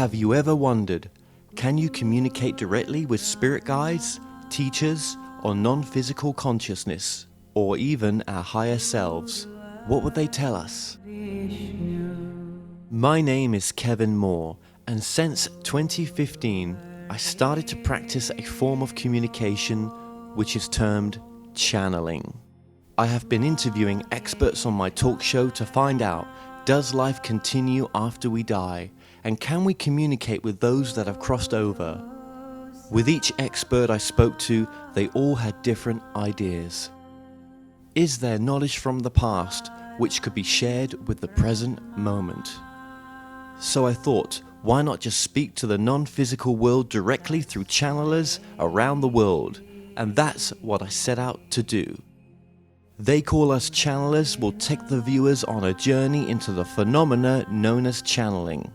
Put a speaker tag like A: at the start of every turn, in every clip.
A: Have you ever wondered, can you communicate directly with spirit guides, teachers, or non-physical consciousness, or even our higher selves? What would they tell us? My name is Kevin Moore, and since 2015, I started to practice a form of communication which is termed channeling. I have been interviewing experts on my talk show to find out, does life continue after we die? And can we communicate with those that have crossed over? With each expert I spoke to, they all had different ideas. Is there knowledge from the past which could be shared with the present moment? So I thought, why not just speak to the non-physical world directly through channelers around the world? And that's what I set out to do. They Call Us Channelers will take the viewers on a journey into the phenomena known as channeling.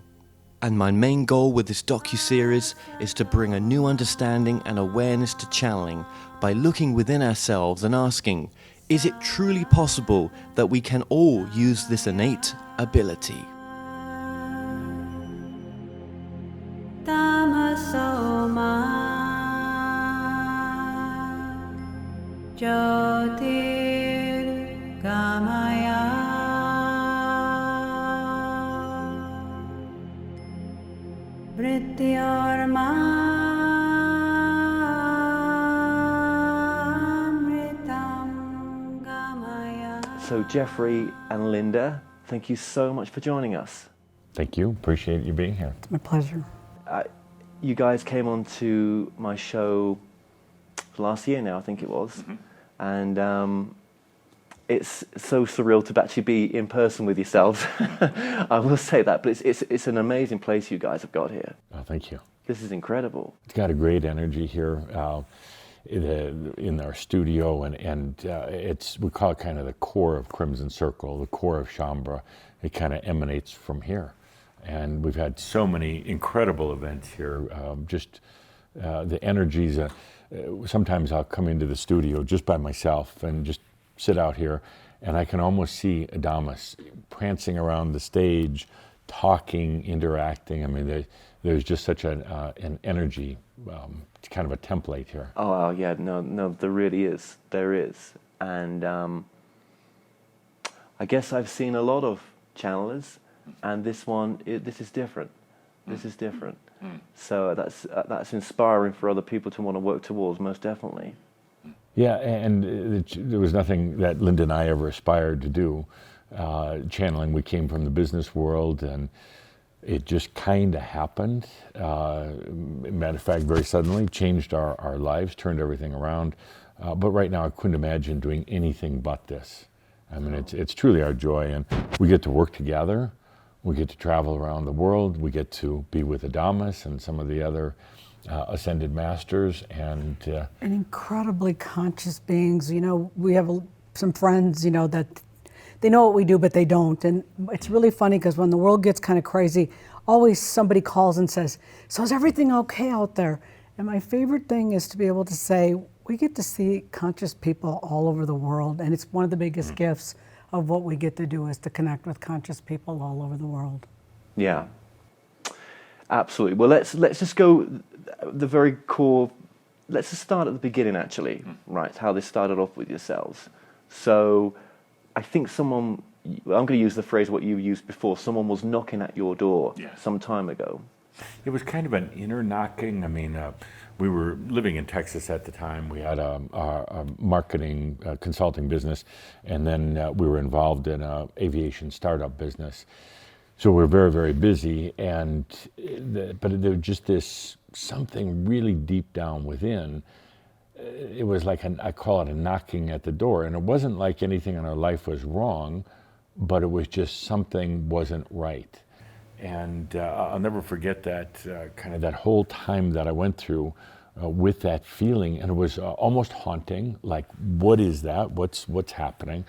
A: And my main goal with this docuseries is to bring a new understanding and awareness to channeling by looking within ourselves and asking, is it truly possible that we can all use this innate ability? So Geoffrey and Linda, thank you so much for joining us.
B: Thank you. Appreciate you being here.
C: It's my pleasure.
A: You guys came on to my show last year now, I think it was. Mm-hmm. And it's so surreal to actually be in person with yourselves. I will say that, but it's an amazing place you guys have got here.
B: Oh, thank you.
A: This is incredible.
B: It's got a great energy here in our studio, and we call it kind of the core of Crimson Circle, the core of Shambhala. It kind of emanates from here. And we've had so many incredible events here. The energies. Sometimes I'll come into the studio just by myself and just sit out here, and I can almost see Adamus prancing around the stage, talking, interacting. I mean, there's just such an energy, kind of a template here.
A: Oh, wow, yeah, no, there really is. There is. And I guess I've seen a lot of channelers, and this is different. This is different. So that's inspiring for other people to want to work towards, most definitely.
B: Yeah, and there was nothing that Linda and I ever aspired to do. Channeling, we came from the business world, and it just kind of happened. Matter of fact, very suddenly, changed our lives, turned everything around. But right now, I couldn't imagine doing anything but this. I mean, it's truly our joy, and we get to work together. We get to travel around the world. We get to be with Adamus and some of the other ascended masters, and
C: incredibly conscious beings. You know, we have some friends, you know, that they know what we do, but they don't. And it's really funny because when the world gets kind of crazy, always somebody calls and says, so is everything okay out there? And my favorite thing is to be able to say, we get to see conscious people all over the world. And it's one of the biggest gifts of what we get to do is to connect with conscious people all over the world.
A: Yeah, absolutely. Well, let's just go the very core. Let's just start at the beginning, actually, right? How this started off with yourselves. So I think I'm going to use the phrase what you used before, someone was knocking at your door some time ago.
B: It was kind of an inner knocking. I mean, we were living in Texas at the time. We had a marketing consulting business, and then we were involved in an aviation startup business. So we were very, very busy, but there was just this something really deep down within. It was like I call it a knocking at the door, and it wasn't like anything in our life was wrong, but it was just something wasn't right. And I'll never forget that kind of that whole time that I went through with that feeling, and it was almost haunting. Like, what is that? What's happening?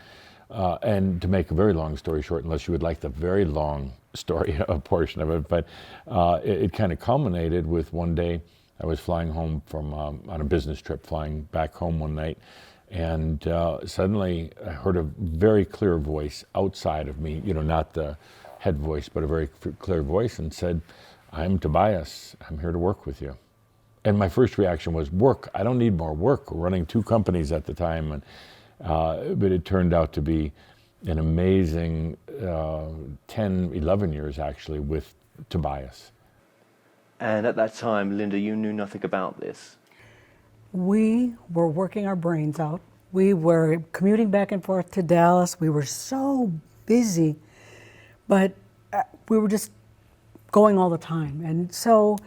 B: And to make a very long story short, unless you would like the very long story portion of it, but it kind of culminated with one day I was flying home from on a business trip, flying back home one night, and suddenly I heard a very clear voice outside of me. You know, not the head voice, but a very clear voice, and said, I'm Tobias. I'm here to work with you. And my first reaction was, work? I don't need more work. We're running 2 companies at the time. And, but it turned out to be an amazing 10, 11 years actually with Tobias.
A: And at that time, Linda, you knew nothing about this.
C: We were working our brains out. We were commuting back and forth to Dallas. We were so busy, but we were just going all the time. And so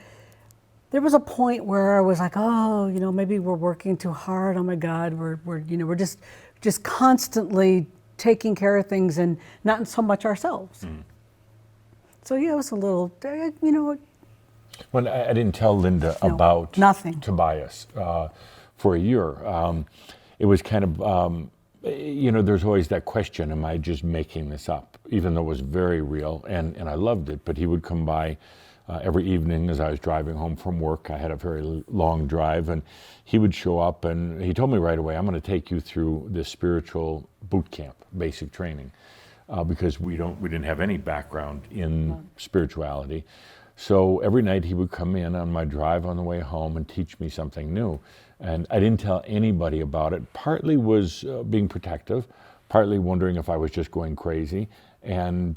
C: there was a point where I was like, oh, maybe we're working too hard. Oh my God, we're just constantly taking care of things and not so much ourselves. So yeah, it was a little,
B: Well, I didn't tell Linda about
C: nothing.
B: Tobias for a year. It was kind of, there's always that question, am I just making this up? Even though it was very real, and I loved it, but he would come by every evening as I was driving home from work. I had a very long drive, and he would show up, and he told me right away, I'm going to take you through this spiritual boot camp, basic training, because we didn't have any background in spirituality. So every night he would come in on my drive on the way home and teach me something new. And I didn't tell anybody about it. Partly was being protective, partly wondering if I was just going crazy, and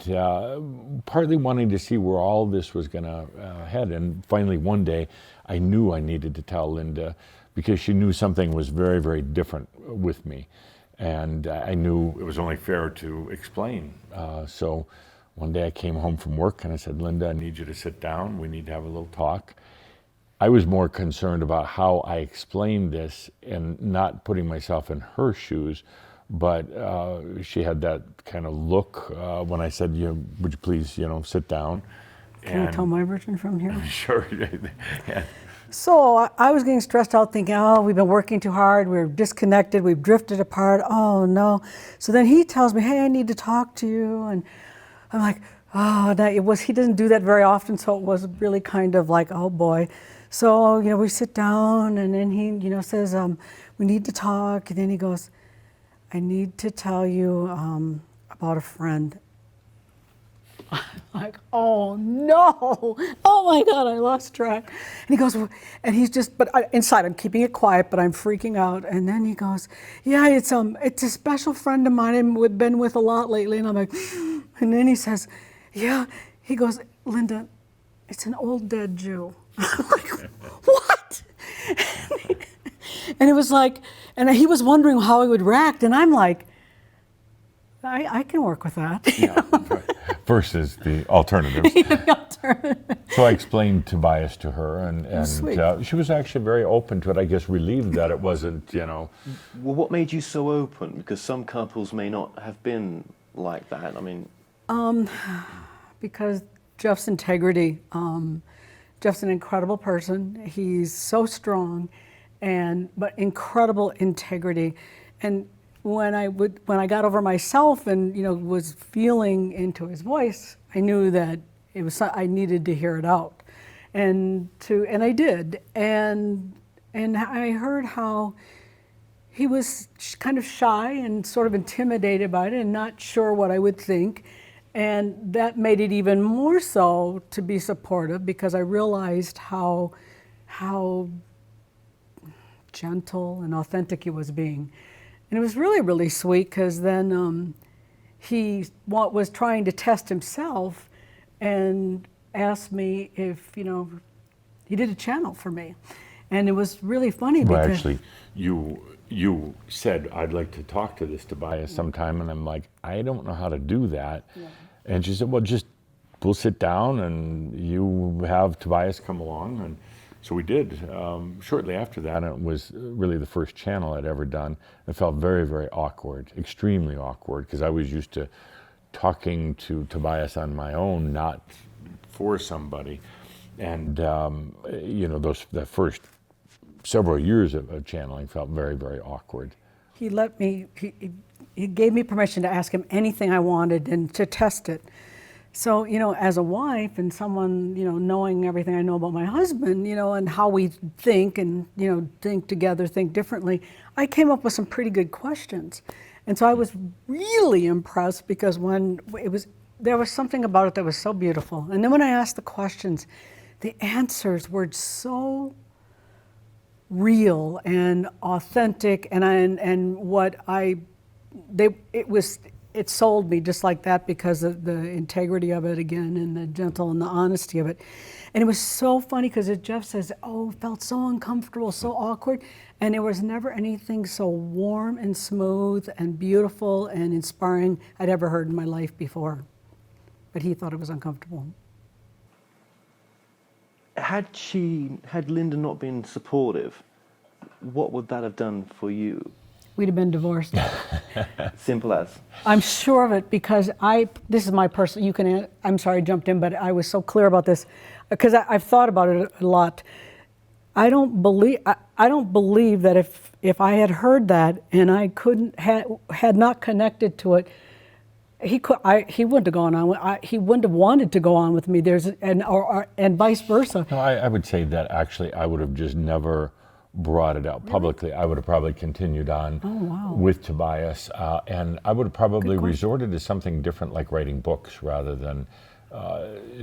B: partly wanting to see where all this was going to head. And finally one day I knew I needed to tell Linda, because she knew something was very, very different with me. And I knew it was only fair to explain. So one day I came home from work and I said, Linda, I need you to sit down. We need to have a little talk. I was more concerned about how I explained this and not putting myself in her shoes, but she had that kind of look when I said, would you please, sit down?
C: Can I tell my version from here?
B: Sure. Yeah.
C: So I was getting stressed out thinking, oh, we've been working too hard, we're disconnected, we've drifted apart, oh no. So then he tells me, hey, I need to talk to you. And I'm like, oh, he doesn't do that very often, so it was really kind of like, oh boy. So, we sit down and then he, says, we need to talk. And then he goes, I need to tell you about a friend. I'm like, oh no, oh my God, I lost track. And he goes, and he's just, inside I'm keeping it quiet, but I'm freaking out. And then he goes, yeah, it's a special friend of mine I've been with a lot lately. And I'm like, and then he says, yeah, he goes, Linda, it's an old dead Jew. I'm like, what? And it was like, and he was wondering how he would react. And I'm like, I can work with that.
B: Yeah, versus the alternatives. So I explained Tobias to her, and she was actually very open to it. I guess relieved that it wasn't,
A: Well, what made you so open? Because some couples may not have been like that. I mean,
C: because Jeff's integrity. Jeff's an incredible person. He's so strong, but incredible integrity. And when I got over myself and was feeling into his voice, I knew that I needed to hear it out, and I did. And I heard how he was kind of shy and sort of intimidated by it and not sure what I would think. And that made it even more so to be supportive, because I realized how gentle and authentic he was being. And it was really, really sweet, because then he was trying to test himself and asked me if, he did a channel for me. And it was really funny
B: well,
C: because...
B: actually, you said, I'd like to talk to this Tobias sometime, and I'm like, I don't know how to do that. Yeah. And she said, well, we'll sit down and you have Tobias come along. And so we did. Shortly after that, it was really the first channel I'd ever done. It felt very, very awkward, extremely awkward, because I was used to talking to Tobias on my own, not for somebody. And, the first several years of channeling felt very, very awkward.
C: He let me, he gave me permission to ask him anything I wanted and to test it. So, as a wife and someone, knowing everything I know about my husband, and how we think and, think together, think differently, I came up with some pretty good questions. And so I was really impressed, because there was something about it that was so beautiful. And then when I asked the questions, the answers were so real and authentic, and it sold me just like that because of the integrity of it again, and the gentle and the honesty of it. And it was so funny because Jeff says, oh, it felt so uncomfortable, so awkward, and there was never anything so warm and smooth and beautiful and inspiring I'd ever heard in my life before. But he thought it was uncomfortable.
A: Had Linda not been supportive, what would that have done for you?
C: We'd have been divorced.
A: Simple as.
C: I'm sure of it because this is my personal, I'm sorry I jumped in, but I was so clear about this because I've thought about it a lot. I don't believe that if I had heard that and I had not connected to it, he wouldn't have gone on. He wouldn't have wanted to go on with me. And vice versa.
B: No, I would say that actually I would have just never brought it out publicly. I would have probably continued on with Tobias, and I would have probably resorted to something different, like writing books rather than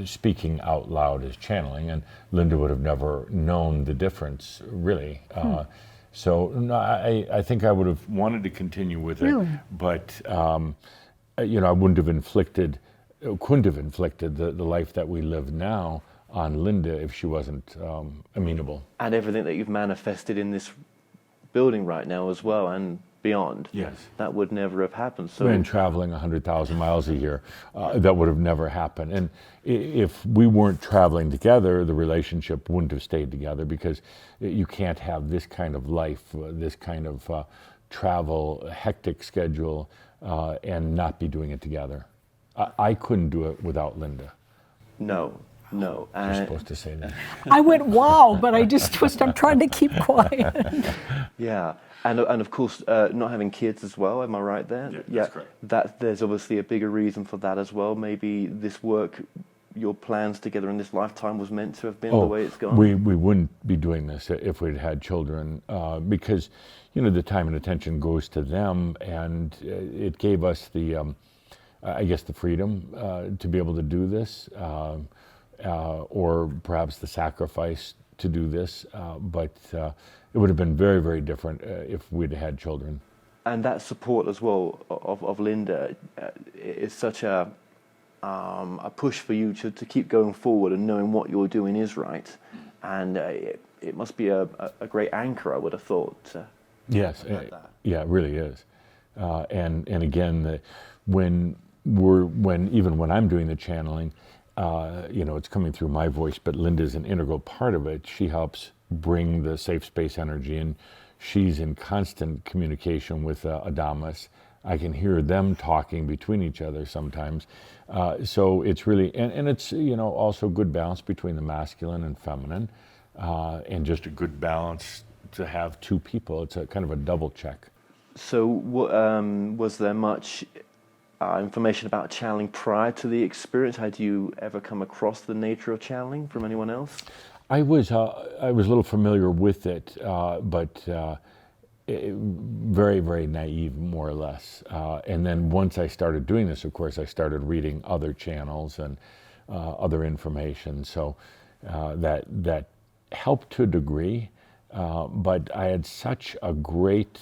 B: speaking out loud as channeling. And Linda would have never known the difference, really. So no, I think I would have wanted to continue with it, but I couldn't have inflicted the life that we live now on Linda if she wasn't amenable.
A: And everything that you've manifested in this building right now as well and beyond.
B: Yes.
A: That would never have happened. So
B: and traveling 100,000 miles a year, that would have never happened. And if we weren't traveling together, the relationship wouldn't have stayed together, because you can't have this kind of life, this kind of travel, hectic schedule, and not be doing it together. I couldn't do it without Linda.
A: No.
B: You're supposed to say that.
C: I went, wow, but I'm trying to keep quiet.
A: Yeah, and of course, not having kids as well, am I right there?
B: Yeah, that's correct.
A: There's obviously a bigger reason for that as well. Maybe this work, your plans together in this lifetime was meant to have been the way it's gone?
B: We wouldn't be doing this if we'd had children, because, the time and attention goes to them, and it gave us the freedom to be able to do this. Or perhaps the sacrifice to do this, but it would have been very, very different if we'd had children.
A: And that support as well of Linda is such a push for you to keep going forward and knowing what you're doing is right. And it must be a great anchor, I would have thought.
B: Yes, yeah, it really is. And again, even when I'm doing the channeling, it's coming through my voice, but Linda's an integral part of it. She helps bring the safe space energy, and she's in constant communication with Adamus. I can hear them talking between each other sometimes. So it's really, and it's, also good balance between the masculine and feminine, and just a good balance to have two people. It's a kind of a double check.
A: So was there much information about channeling prior to the experience? Had you ever come across the nature of channeling from anyone else?
B: I was a little familiar with it, but very, very naive, more or less. And then once I started doing this, of course, I started reading other channels and other information. So that helped to a degree. But I had such a great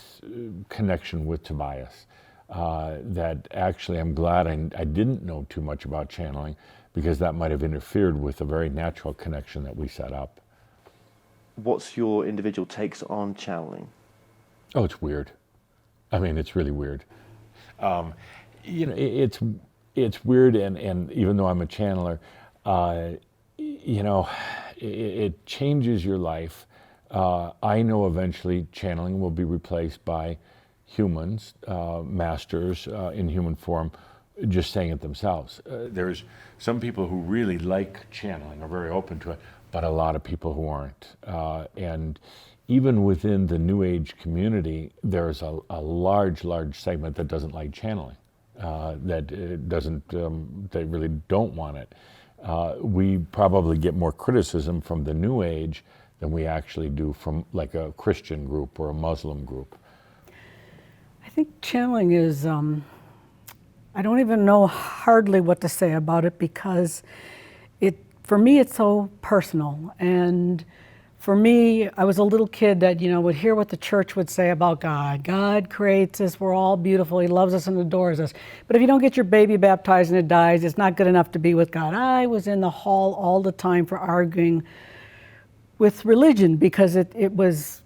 B: connection with Tobias. That actually I'm glad I didn't know too much about channeling, because that might have interfered with a very natural connection that we set up.
A: What's your individual takes on channeling?
B: Oh, it's weird. I mean, it's really weird. It's weird, and even though I'm a channeler, it changes your life. I know eventually channeling will be replaced by humans, masters in human form, just saying it themselves. There's some people who really like channeling, are very open to it, but a lot of people who aren't. And even within the New Age community, there's a large segment that doesn't like channeling, they really don't want it. We probably get more criticism from the New Age than we actually do from like a Christian group or a Muslim group.
C: I think channeling is, I don't even know hardly what to say about it, because for me, it's so personal. And for me, I was a little kid that, would hear what the church would say about God. God creates us, we're all beautiful, He loves us and adores us. But if you don't get your baby baptized and it dies, it's not good enough to be with God. I was in the hall all the time for arguing with religion because it was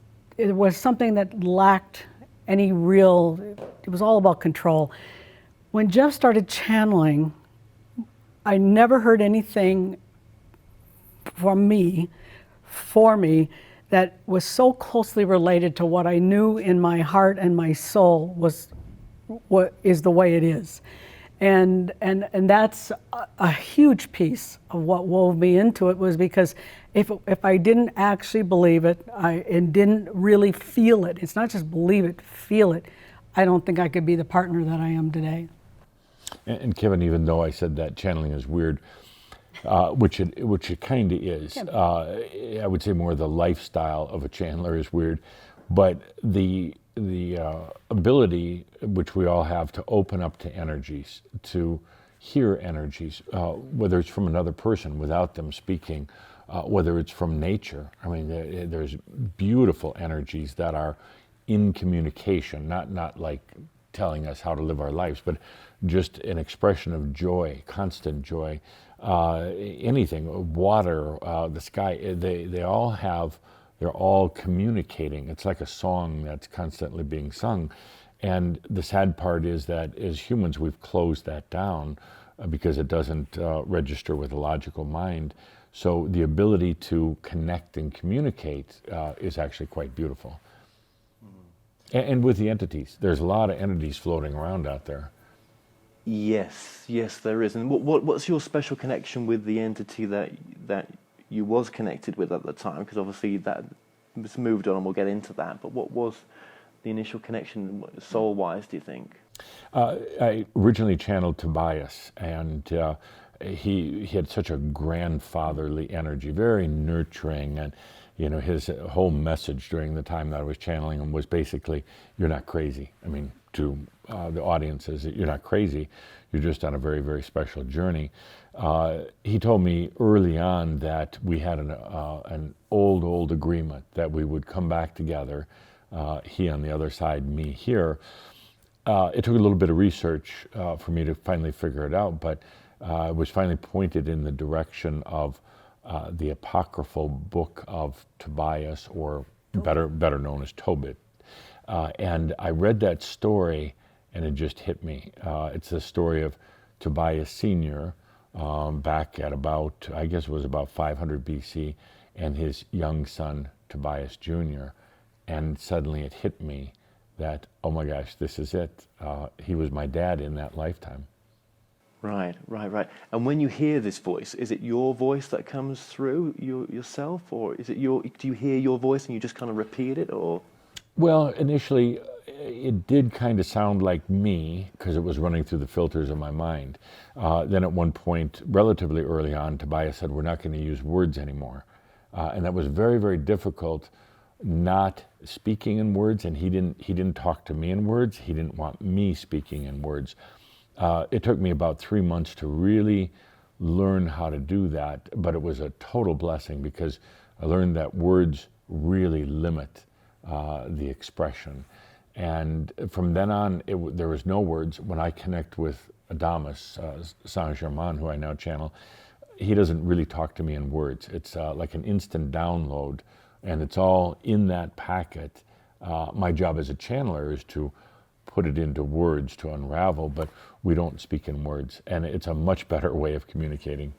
C: something that lacked any real, it was all about control. When Jeff started channeling, I never heard anything from me, for me, that was so closely related to what I knew in my heart and my soul was what is the way it is. And that's a huge piece of what wove me into it, was because if I didn't actually believe it, and didn't really feel it, it's not just believe it, feel it, I don't think I could be the partner that I am today.
B: And Kevin, even though I said that channeling is weird, which it kind of is, I would say more the lifestyle of a channeler is weird, but the ability which we all have to open up to energies, to hear energies, whether it's from another person without them speaking, whether it's from nature. I mean, there's beautiful energies that are in communication, not like telling us how to live our lives, but just an expression of joy, constant joy. Anything, water, the sky, they're all communicating. It's like a song that's constantly being sung. And the sad part is that as humans, we've closed that down because it doesn't register with a logical mind. So the ability to connect and communicate is actually quite beautiful. And with the entities, there's a lot of entities floating around out there.
A: Yes, there is. And what's your special connection with the entity that you was connected with at the time? Because obviously that was moved on, and we'll get into that. But what was the initial connection, soul-wise, do you think?
B: I originally channeled Tobias, and he had such a grandfatherly energy, very nurturing, and his whole message during the time that I was channeling him was basically, "You're not crazy." I mean, to the audiences, "You're not crazy. You're just on a very, very special journey." He told me early on that we had an old agreement that we would come back together, he on the other side, me here. It took a little bit of research for me to finally figure it out, but I was finally pointed in the direction of the apocryphal book of Tobias, or better known as Tobit. And I read that story, and it just hit me. It's the story of Tobias Sr., back at about, I guess it was about 500 BC, and his young son, Tobias Jr. And suddenly it hit me that, oh my gosh, this is it. He was my dad in that lifetime.
A: Right. And when you hear this voice, is it your voice that comes through yourself, or is it do you hear your voice and you just kind of repeat it, or?
B: Well, initially, it did kind of sound like me because it was running through the filters of my mind. Then at one point, relatively early on, Tobias said, "We're not going to use words anymore." And that was very, very difficult, not speaking in words, and he didn't talk to me in words. He didn't want me speaking in words. It took me about 3 months to really learn how to do that, but it was a total blessing because I learned that words really limit the expression. And from then on, there was no words. When I connect with Adamus, Germain, who I now channel, he doesn't really talk to me in words. It's like an instant download, and it's all in that packet. My job as a channeler is to put it into words to unravel, but we don't speak in words, and it's a much better way of communicating.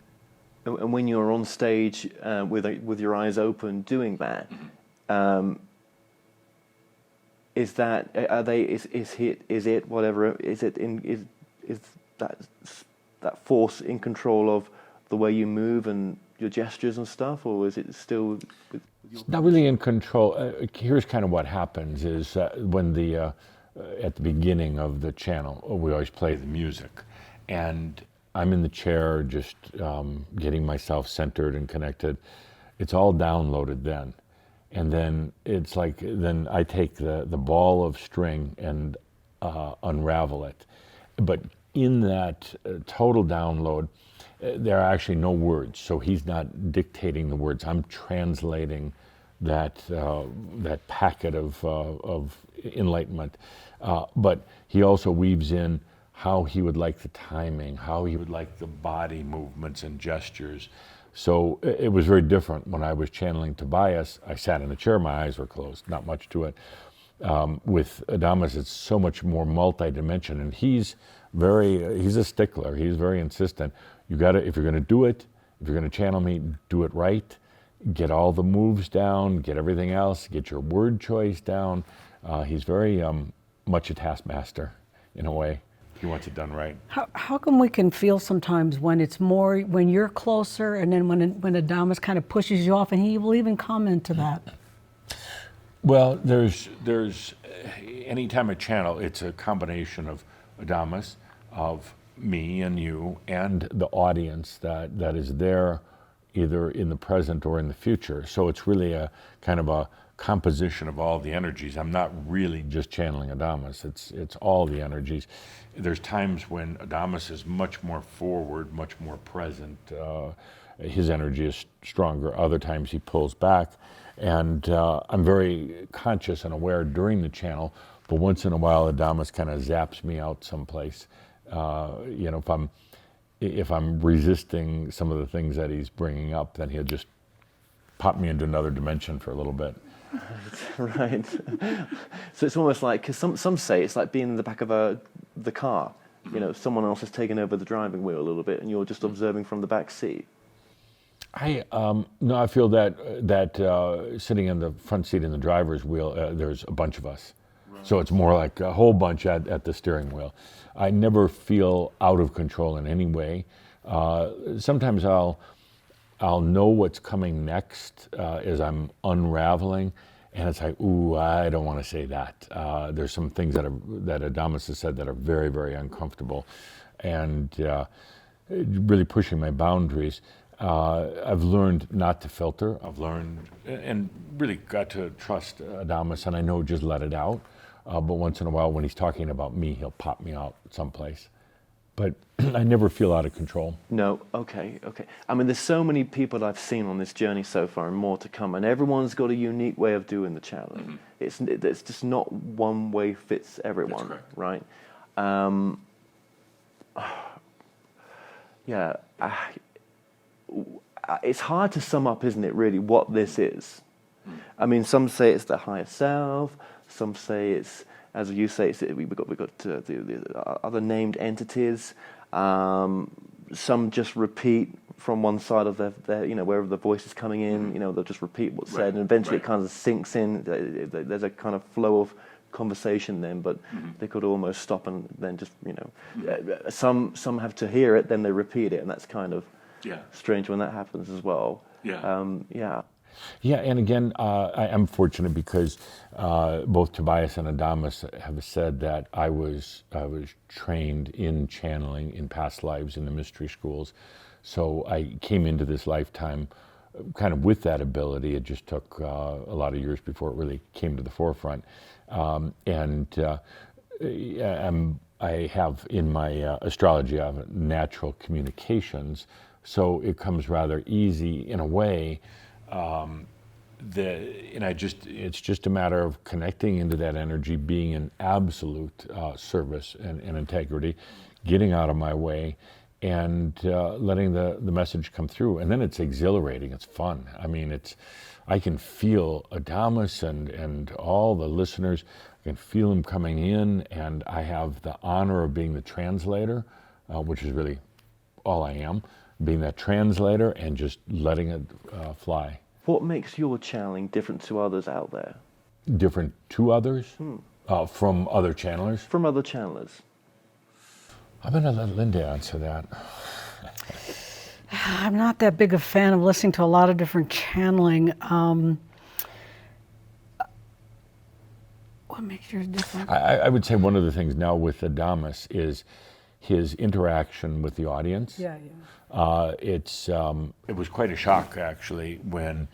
A: And when you're on stage with your eyes open doing that, is that force in control of the way you move and your gestures and stuff, or is it still with your...
B: Not really in control. Here's kind of what happens is when at the beginning of the channel, we always play the music, and I'm in the chair just getting myself centered and connected. It's all downloaded then. And then it's like, then I take the ball of string and unravel it. But in that total download, there are actually no words, so he's not dictating the words. I'm translating that packet of enlightenment, but he also weaves in how he would like the timing, how he would like the body movements and gestures. So it was very different when I was channeling Tobias. I sat in a chair, my eyes were closed, not much to it. With Adamus, it's so much more multi-dimension, and he's a stickler. He's very insistent. You got to, if you're going to do it, if you're going to channel me, do it right. Get all the moves down, get everything else, get your word choice down. He's very much a taskmaster in a way. He wants it done right.
C: How come we can feel sometimes when it's more, when you're closer, and then when Adamus kind of pushes you off, and he will even comment to that?
B: Well, there's anytime I channel, it's a combination of Adamus, of me and you, and the audience that is there either in the present or in the future. So it's really a kind of a composition of all the energies. I'm not really just channeling Adamus, it's all the energies. There's times when Adamus is much more forward, much more present. His energy is stronger. Other times he pulls back. And I'm very conscious and aware during the channel, but once in a while Adamus kind of zaps me out someplace. If I'm resisting some of the things that he's bringing up, then he'll just pop me into another dimension for a little bit.
A: Right. So it's almost like, because some say it's like being in the back of the car. You know, someone else has taken over the driving wheel a little bit, and you're just observing from the back seat.
B: I feel that sitting in the front seat in the driver's wheel, there's a bunch of us. Right. So it's more like a whole bunch at the steering wheel. I never feel out of control in any way. Sometimes I'll know what's coming next as I'm unraveling, and it's like, ooh, I don't want to say that. There's some things that Adamus has said that are very, very uncomfortable, and really pushing my boundaries. I've learned not to filter. I've learned and really got to trust Adamus, and I know just let it out. But once in a while, when he's talking about me, he'll pop me out someplace. But I never feel out of control.
A: No, okay. I mean, there's so many people I've seen on this journey so far, and more to come, and everyone's got a unique way of doing the channeling. Mm-hmm. It's just not one way fits everyone, right? It's hard to sum up, isn't it, really, what this is? I mean, some say it's the higher self, some say it's, as you say, we've got the other named entities. Some just repeat from one side of their wherever the voice is coming in, they'll just repeat what's said, and eventually it kind of sinks in. There's a kind of flow of conversation then, but they could almost stop and then just, some have to hear it, then they repeat it, and that's kind of strange when that happens as well. Yeah, and again, I am fortunate because both Tobias and Adamus have said that I was trained in channeling in past lives in the mystery schools. So I came into this lifetime kind of with that ability. It just took a lot of years before it really came to the forefront. I have in my astrology, I have natural communications, so it comes rather easy in a way. It's just a matter of connecting into that energy, being in absolute service and integrity, getting out of my way, and letting the message come through. And then it's exhilarating. It's fun. I mean, I can feel Adamus and all the listeners. I can feel them coming in, and I have the honor of being the translator, which is really all I am. Being that translator and just letting it fly. What makes your channeling different to others out there?
B: Different to others? From other channelers?
A: From other channelers.
B: I'm going to let Linda answer that.
C: I'm not that big a fan of listening to a lot of different channeling. What makes yours different?
B: I would say one of the things now with Adamus is his interaction with the audience. It was quite a shock, actually, when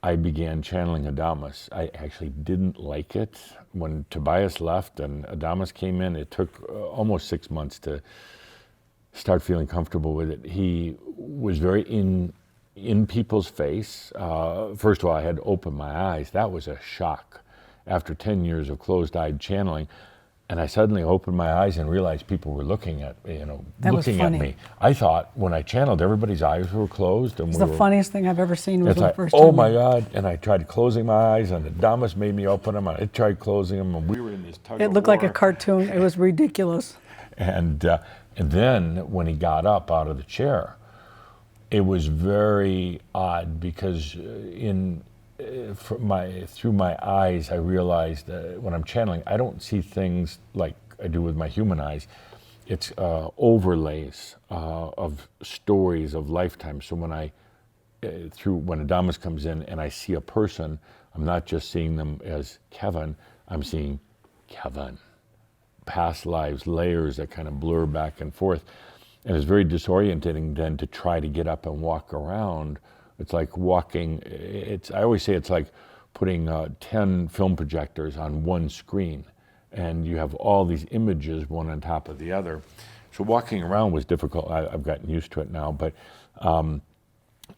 B: I began channeling Adamus. I actually didn't like it. When Tobias left and Adamus came in, it took almost 6 months to start feeling comfortable with it. He was very in people's face. First of all, I had to open my eyes. That was a shock. After 10 years of closed-eyed channeling, and I suddenly opened my eyes and realized people were looking at me, looking at me. I thought when I channeled, everybody's eyes were closed. And
C: It's the funniest thing I've ever seen. Was
B: it's
C: the
B: like,
C: first
B: oh
C: time.
B: my God. And I tried closing my eyes, and Adamus made me open them. I tried closing them, and we were in this tug
C: It
B: of
C: looked like a
B: war.
C: cartoon. It was ridiculous.
B: And then when he got up out of the chair, it was very odd because through my eyes, I realized that when I'm channeling, I don't see things like I do with my human eyes. It's overlays of stories of lifetimes. So when when Adamus comes in and I see a person, I'm not just seeing them as Kevin, I'm seeing Kevin. Past lives, layers that kind of blur back and forth. And it's very disorientating then to try to get up and walk around. It's like walking, I always say it's like putting 10 film projectors on one screen, and you have all these images one on top of the other. So walking around was difficult. I've gotten used to it now, but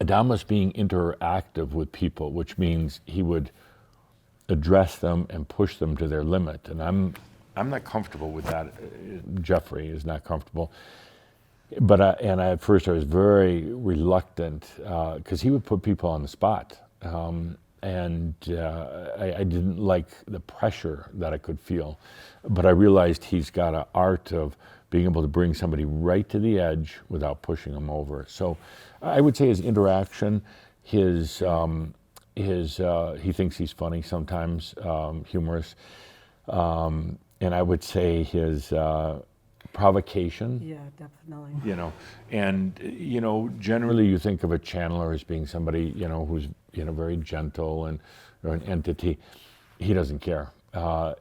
B: Adamus being interactive with people, which means he would address them and push them to their limit. And I'm not comfortable with that. Geoffrey is not comfortable. But at first I was very reluctant because he would put people on the spot. And I didn't like the pressure that I could feel. But I realized he's got an art of being able to bring somebody right to the edge without pushing them over. So I would say his interaction, he thinks he's funny sometimes, humorous. And I would say his provocation.
C: Yeah, definitely.
B: Generally you think of a channeler as being somebody, who's, very gentle or an entity. He doesn't care.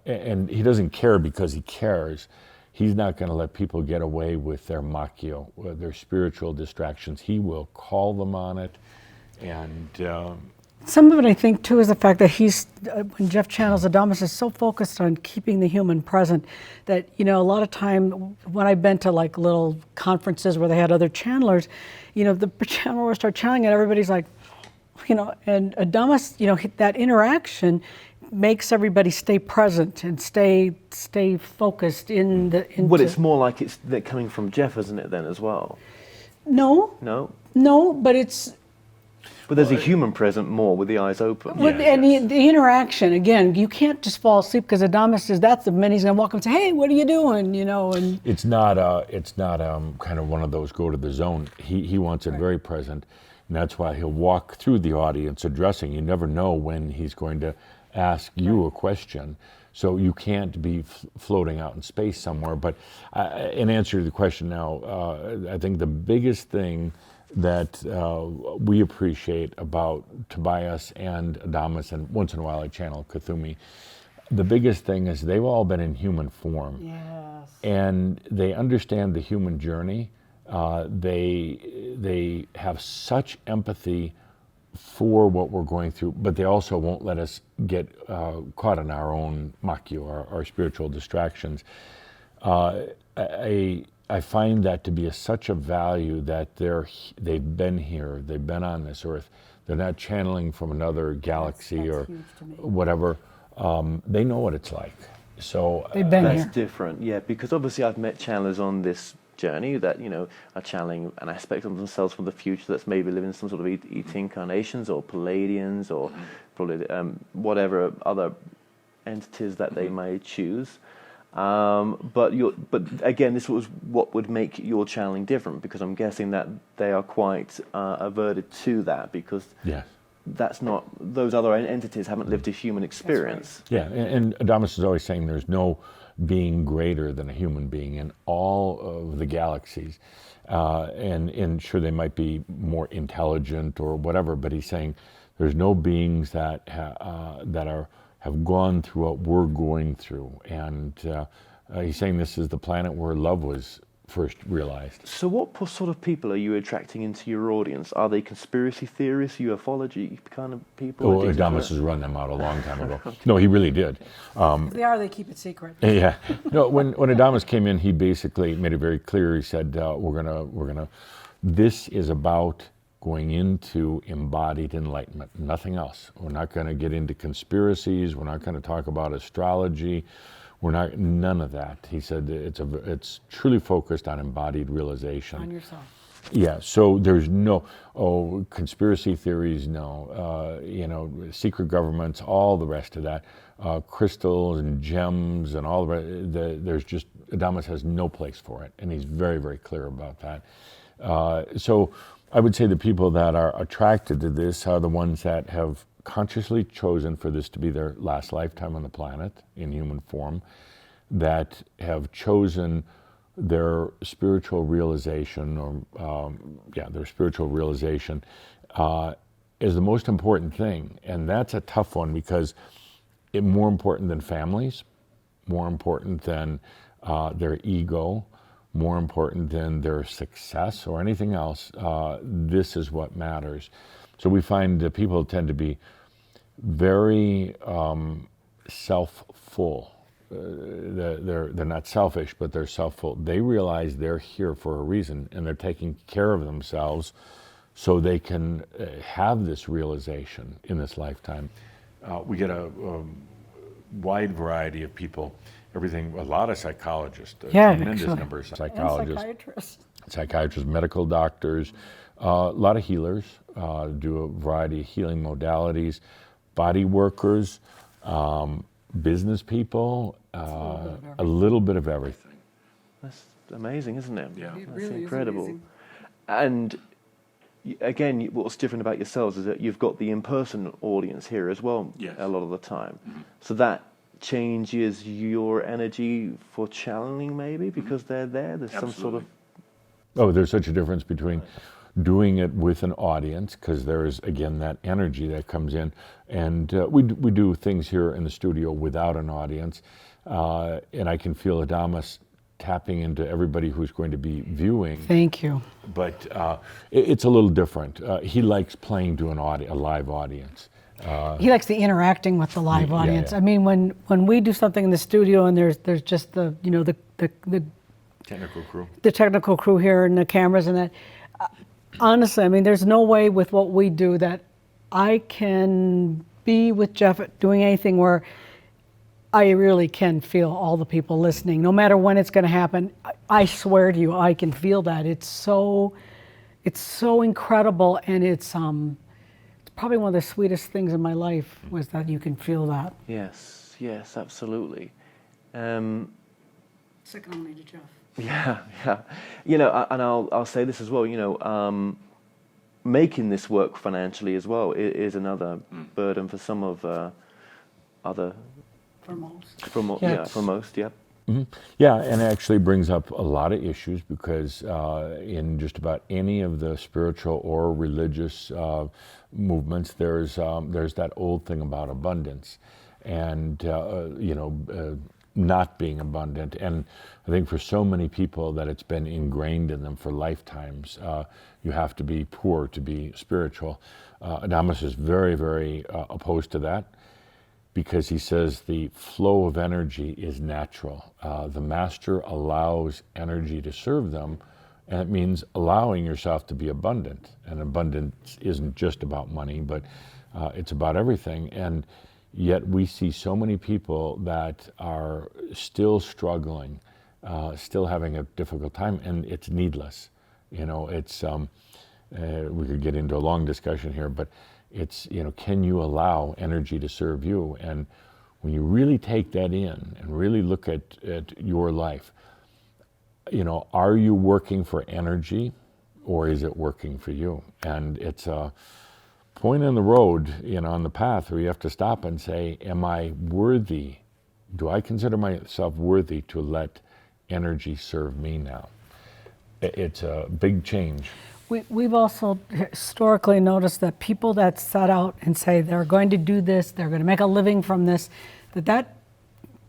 B: And he doesn't care because he cares. He's not going to let people get away with their makyo, their spiritual distractions. He will call them on it. And
C: some of it, I think, too, is the fact that when Jeff channels Adamus, is so focused on keeping the human present that, a lot of time when I've been to like little conferences where they had other channelers, the channeler will start channeling and everybody's like, and Adamus, that interaction makes everybody stay present and stay focused into...
A: Well, it's more like they're coming from Jeff, isn't it, then, as well?
C: No, but it's...
A: But there's a human present more with the eyes open.
C: And the interaction, again, you can't just fall asleep because Adamus says that's the minute he's going to walk up and say, hey, what are you doing? And
B: it's not kind of one of those go to the zone. He wants it very present, and that's why he'll walk through the audience addressing. You never know when he's going to ask you a question. So you can't be floating out in space somewhere. But in answer to the question now, I think the biggest thing that we appreciate about Tobias and Adamus, and once in a while I channel Kuthumi, the biggest thing is they've all been in human form.
C: yes.
B: And they understand the human journey. They have such empathy for what we're going through, but they also won't let us get caught in our own makyo, our spiritual distractions. I find that to be such a value that they've been here, they've been on this earth. They're not channeling from another galaxy
C: That's
B: or
C: huge to me.
B: whatever. They know what it's like. So
C: They've been
A: That's
C: here.
A: different, yeah, because obviously I've met channelers on this journey that, are channeling an aspect of themselves from the future that's maybe living some sort of ET incarnations or Palladians or probably whatever other entities that they may choose. But again, this was what would make your channeling different, because I'm guessing that they are quite averted to that, because
B: yes.
A: that's not, those other entities haven't lived a human experience.
B: Yeah, and Adamus is always saying there's no being greater than a human being in all of the galaxies. And sure, they might be more intelligent or whatever, but he's saying there's no beings that have gone through what we're going through. And he's saying this is the planet where love was first realized.
A: So what sort of people are you attracting into your audience? Are they conspiracy theorists, ufology kind of people?
B: Oh, Adamus has run them out a long time ago. No, he really did.
C: If they are, they keep it secret.
B: Yeah. No, when Adamus came in, he basically made it very clear. He said, we're gonna, this is about going into embodied enlightenment, nothing else. We're not gonna get into conspiracies. We're not gonna talk about astrology. None of that. He said it's truly focused on embodied realization.
C: On yourself.
B: Yeah, so there's no, conspiracy theories, no, secret governments, all the rest of that, crystals and gems and all the rest, there's just, Adamus has no place for it, and he's very, very clear about that. So I would say the people that are attracted to this are the ones that have consciously chosen for this to be their last lifetime on the planet in human form, that have chosen their spiritual realization, their spiritual realization is the most important thing. And that's a tough one because it's more important than families, more important than their ego, more important than their success or anything else. This is what matters. So we find that people tend to be very self-full. They're not selfish, but they're self-full. They realize they're here for a reason, and they're taking care of themselves so they can have this realization in this lifetime. We get a wide variety of people, a lot of psychologists, tremendous number of psychologists,
C: And
B: psychiatrists, medical doctors, a lot of healers, do a variety of healing modalities, body workers, business people, a little bit of everything.
A: That's amazing, isn't it?
B: Yeah.
C: It
A: That's
C: really
A: incredible.
C: is amazing.
A: And again, what's different about yourselves is that you've got the in-person audience here as well.
B: Yes.
A: A lot of the time. So that changes your energy for channeling, maybe, because they're there. There's some sort of...
B: Oh, there's such a difference between doing it with an audience, because there's, again, that energy that comes in. And we do things here in the studio without an audience. And I can feel Adamus tapping into everybody who's going to be viewing.
C: Thank you.
B: But it's a little different. He likes playing to a live audience.
C: He likes the interacting with the live audience.
B: yeah.
C: I mean, when we do something in the studio and there's just the technical crew here and the cameras and that. Honestly, I mean, there's no way with what we do that I can be with Jeff doing anything where I really can feel all the people listening, no matter when it's going to happen. I swear to you, I can feel that. It's so incredible, and it's probably one of the sweetest things in my life was that you can feel that.
A: Yes, absolutely.
C: Second only to Jeff.
A: Yeah. And I'll say this as well. Making this work financially as well is another burden for some of other.
C: For most.
A: For most, yeah.
B: Mm-hmm. Yeah, and it actually brings up a lot of issues because in just about any of the spiritual or religious movements, there's that old thing about abundance, and not being abundant. And I think for so many people that it's been ingrained in them for lifetimes, you have to be poor to be spiritual. Adamus is very, very opposed to that, because he says the flow of energy is natural. The master allows energy to serve them, and it means allowing yourself to be abundant. And abundance isn't just about money, but it's about everything. And yet we see so many people that are still struggling, still having a difficult time, and it's needless. It's, we could get into a long discussion here, but it's, can you allow energy to serve you? And when you really take that in and really look at your life, are you working for energy, or is it working for you? And it's a point in the road, on the path where you have to stop and say, am I worthy? Do I consider myself worthy to let energy serve me now? It's a big change.
C: We've also historically noticed that people that set out and say they're going to do this, they're going to make a living from this, that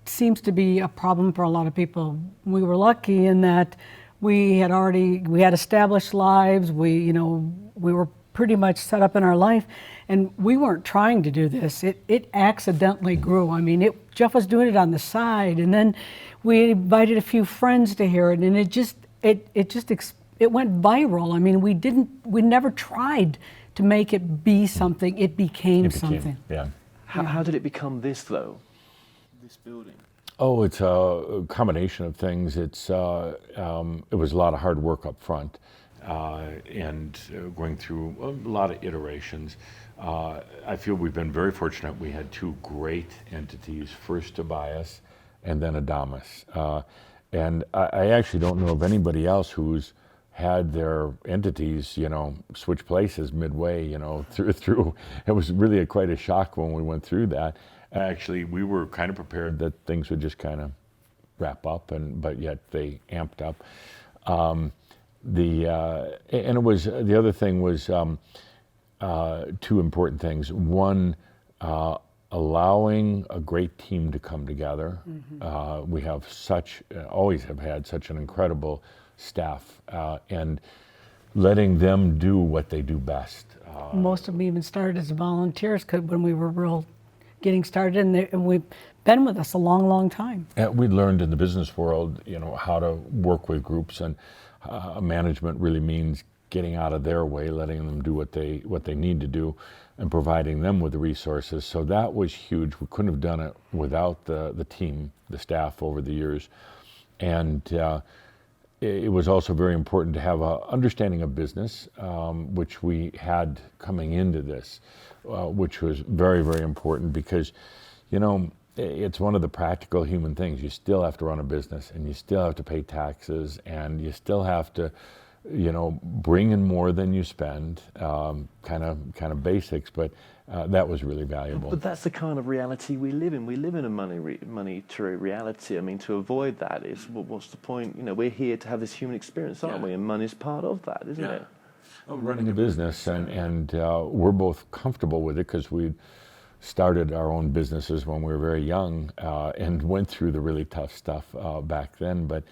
C: seems to be a problem for a lot of people. We were lucky in that we had established lives. We were pretty much set up in our life, and we weren't trying to do this. It accidentally grew. I mean, Jeff was doing it on the side, and then we invited a few friends to hear it, and it went viral. I mean, we never tried to make it be something. It became something.
B: Yeah.
A: How did it become this, though? This building?
B: Oh, it's a combination of things. It was a lot of hard work up front, and going through a lot of iterations. I feel we've been very fortunate. We had two great entities, first Tobias and then Adamus. And I actually don't know of anybody else who's had their entities, switch places midway, through. It was really quite a shock when we went through that. Actually, we were kind of prepared that things would just kind of wrap up, but yet they amped up. And it was, the other thing was two important things. One, allowing a great team to come together. We have always have had such an incredible staff, and letting them do what they do best.
C: Most of them even started as volunteers when we were getting started, and we've been with us a long, long time.
B: We learned in the business world, how to work with groups, and management really means getting out of their way, letting them do what they need to do, and providing them with the resources. So that was huge. We couldn't have done it without the team, the staff over the years. And it was also very important to have an understanding of business, which we had coming into this, which was very, very important because, it's one of the practical human things. You still have to run a business, and you still have to pay taxes, and you still have to, bring in more than you spend, kind of basics, but that was really valuable.
A: But that's the kind of reality we live in. We live in a monetary reality. I mean, to avoid that is, what's the point? We're here to have this human experience, aren't we? And money's part of that, isn't it?
B: Running a business, and we're both comfortable with it because we started our own businesses when we were very young, and went through the really tough stuff back then. But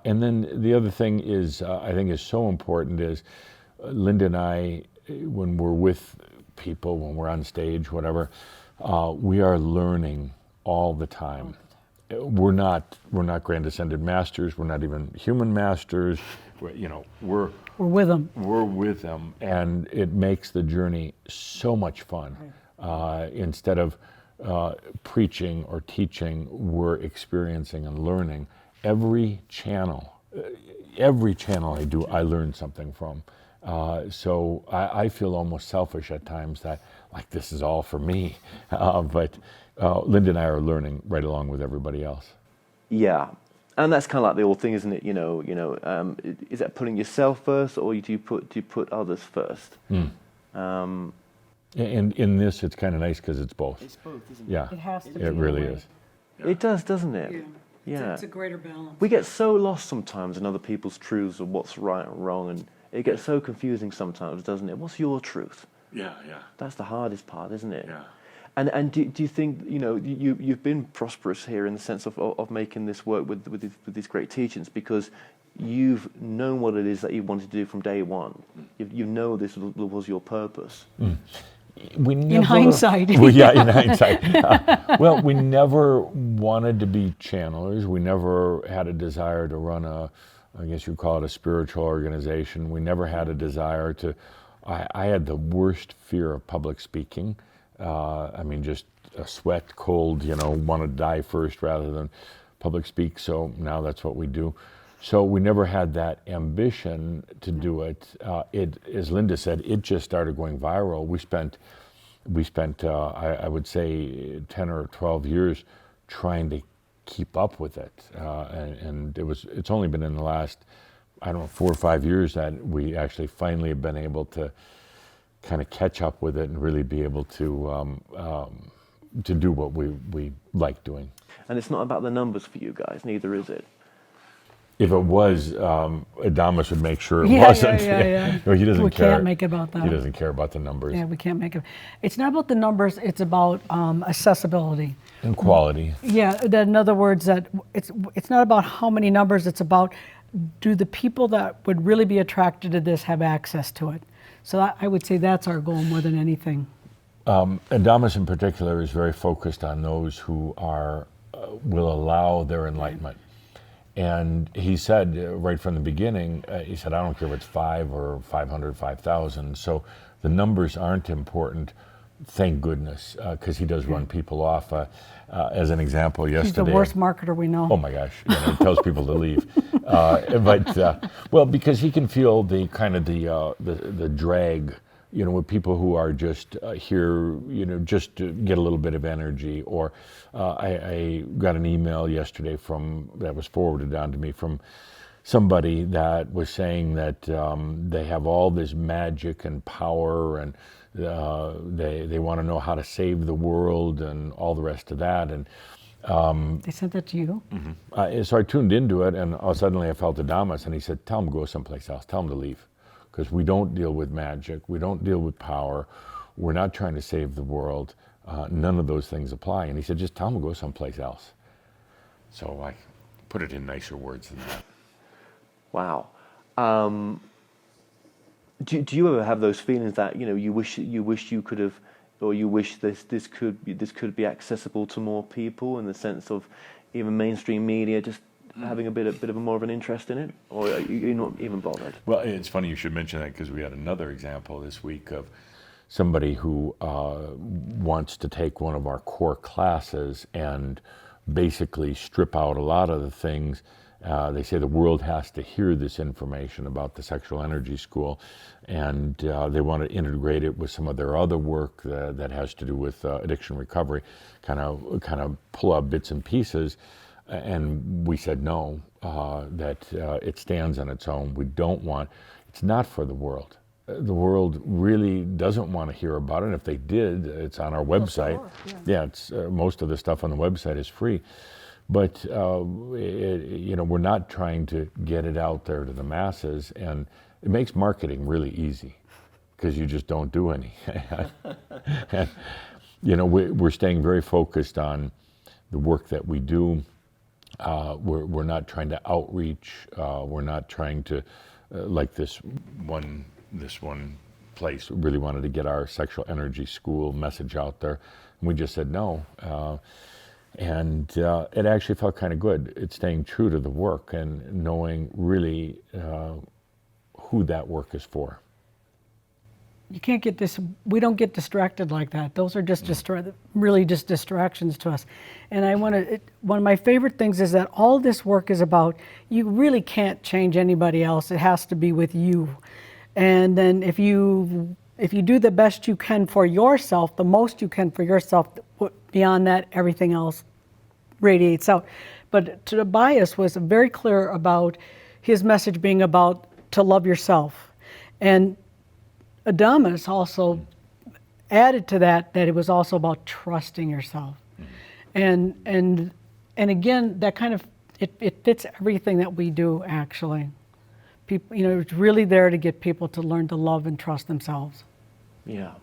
B: and then the other thing is, I think is so important is, Linda and I, when we're with people, when we're on stage, whatever, we are learning all the time. We're not grand ascended masters. We're not even human masters. We're
C: with them.
B: We're with them, and it makes the journey so much fun. Instead of preaching or teaching, we're experiencing and learning. Every channel I do, I learn something from. So I feel almost selfish at times that, like, this is all for me. But Linda and I are learning right along with everybody else.
A: Yeah. And that's kind of like the old thing, isn't it? Is that putting yourself first, or do you put others first?
B: And in this, it's kind of nice because it's both.
A: It's both, isn't it?
C: Yeah. It has to be.
B: It really is.
A: Yeah. It does, doesn't it? Yeah.
C: It's a greater balance.
A: We get so lost sometimes in other people's truths of what's right and wrong, and it gets so confusing sometimes, doesn't it? What's your truth?
B: Yeah.
A: That's the hardest part, isn't it?
B: Yeah.
A: And do you think, you've been prosperous here in the sense of making this work with these great teachings, because you've known what it is that you wanted to do from day one. You know this was your purpose.
C: In hindsight.
B: Well, yeah, in hindsight. Well, we never wanted to be channelers. We never had a desire to run I guess you'd call it a spiritual organization. We never had a desire to, I had the worst fear of public speaking. Just a sweat, cold, want to die first rather than public speak. So now that's what we do. So we never had that ambition to do it. As Linda said, it just started going viral. We spent I would say 10 or 12 years trying to keep up with it. And it's only been in the last, 4 or 5 years that we actually finally have been able to kind of catch up with it and really be able to do what we like doing.
A: And it's not about the numbers for you guys, neither is it?
B: If it was, Adamus would make sure it wasn't.
C: Yeah.
A: No,
B: he doesn't
C: we
B: care.
C: Can't make it about that.
B: He doesn't care about the numbers.
C: Yeah, we can't make it. It's not about the numbers. It's about accessibility
B: And quality.
C: Yeah. In other words, that it's not about how many numbers. It's about do the people that would really be attracted to this have access to it? So I would say that's our goal more than anything.
B: Adamus in particular is very focused on those who will allow their enlightenment. And he said right from the beginning, he said, I don't care if it's 5 or 500, 5,000. So the numbers aren't important, thank goodness, because he does run people off. As an example, yesterday.
C: He's the worst marketer we know.
B: Oh my gosh, he tells people to leave. Well, because he can feel the kind of the drag, with people who are just here, just to get a little bit of energy. Or I got an email yesterday that was forwarded on to me from somebody that was saying that they have all this magic and power, and they want to know how to save the world and all the rest of that. And
C: they sent that to you?
B: Mm-hmm. So I tuned into it, and suddenly I felt Adamus, and he said, tell him to go someplace else, tell him to leave. Because we don't deal with magic, we don't deal with power, we're not trying to save the world, none of those things apply. And he said, just tell him to go someplace else. So I put it in nicer words than that.
A: Wow. Do you ever have those feelings that you wish you could have, or you wish this could be accessible to more people, in the sense of even mainstream media just having a bit of more of an interest in it, or are you not even bothered?
B: Well, it's funny you should mention that, because we had another example this week of somebody who wants to take one of our core classes and basically strip out a lot of the things. They say the world has to hear this information about the sexual energy school, and they want to integrate it with some of their other work that has to do with addiction recovery, kind of pull out bits and pieces. And we said no, that it stands on its own. We don't want, it's not for the world. The world really doesn't want to hear about it. If they did, it's on our website. Yeah, it's most of the stuff on the website is free. But we're not trying to get it out there to the masses, and it makes marketing really easy, because you just don't do any. And, we're staying very focused on the work that we do. We're not trying to outreach. We're not trying to, like this one place really wanted to get our sexual energy school message out there, and we just said no. And it actually felt kind of good. It's staying true to the work and knowing really who that work is for.
C: You can't get this. We don't get distracted like that. Those are just really just distractions to us. And one of my favorite things is that all this work is about, you really can't change anybody else. It has to be with you. And then if you do the best you can for yourself, the most you can for yourself, beyond that, everything else radiates out. But Tobias was very clear about his message being about to love yourself. And Adamus also added to that it was also about trusting yourself. And again, that kind of, it fits everything that we do, actually. People, it's really there to get people to learn to love and trust themselves.
A: Yeah.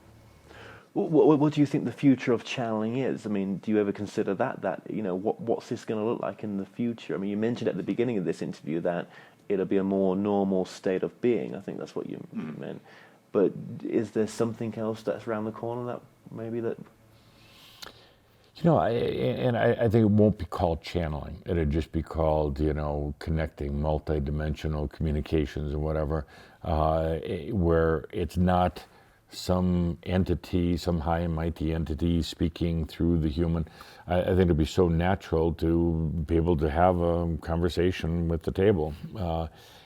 A: What do you think the future of channeling is? I mean, do you ever consider that what's this going to look like in the future? I mean, you mentioned at the beginning of this interview that it'll be a more normal state of being. I think that's what you meant. But is there something else that's around the corner that maybe that?
B: I think it won't be called channeling. It'll just be called, connecting, multi-dimensional communications or whatever, where it's not some entity, some high and mighty entity speaking through the human. I think it'll be so natural to be able to have a conversation with the table,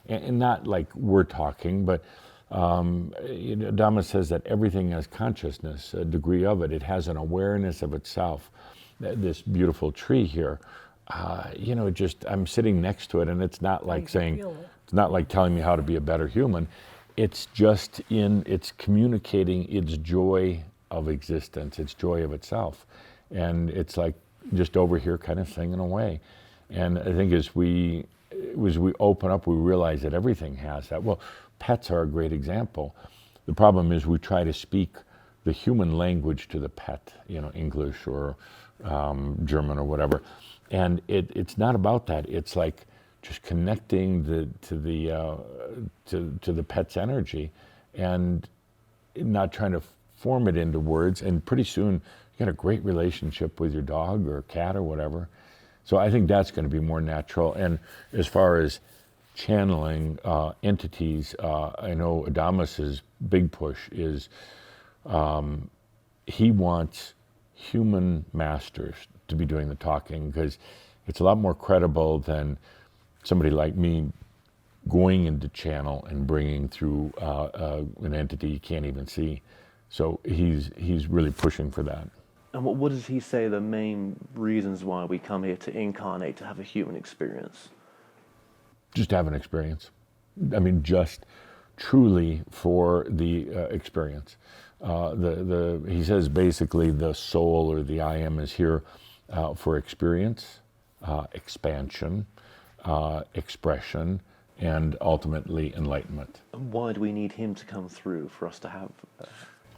B: and not like we're talking, but Adamus says that everything has consciousness, a degree of it. It has an awareness of itself. This beautiful tree here, I'm sitting next to it, and it's not like saying, it's not like telling me how to be a better human. It's just it's communicating its joy of existence, its joy of itself. And it's like just over here kind of singing away. And I think as we open up, we realize that everything has that. Well, pets are a great example. The problem is we try to speak the human language to the pet, English or German or whatever. And it's not about that. It's like just connecting to the pet's energy, and not trying to form it into words. And pretty soon you got a great relationship with your dog or cat or whatever. So I think that's going to be more natural. And as far as channeling entities, I know Adamus's big push is he wants human masters to be doing the talking, because it's a lot more credible than somebody like me going into channel and bringing through an entity you can't even see. So he's really pushing for that.
A: And what does he say the main reasons why we come here to incarnate, to have a human experience?
B: Just to have an experience. I mean, just truly for the experience. He says basically the soul or the I am is here for experience, expansion, expression, and ultimately enlightenment.
A: And why do we need him to come through for us to have that?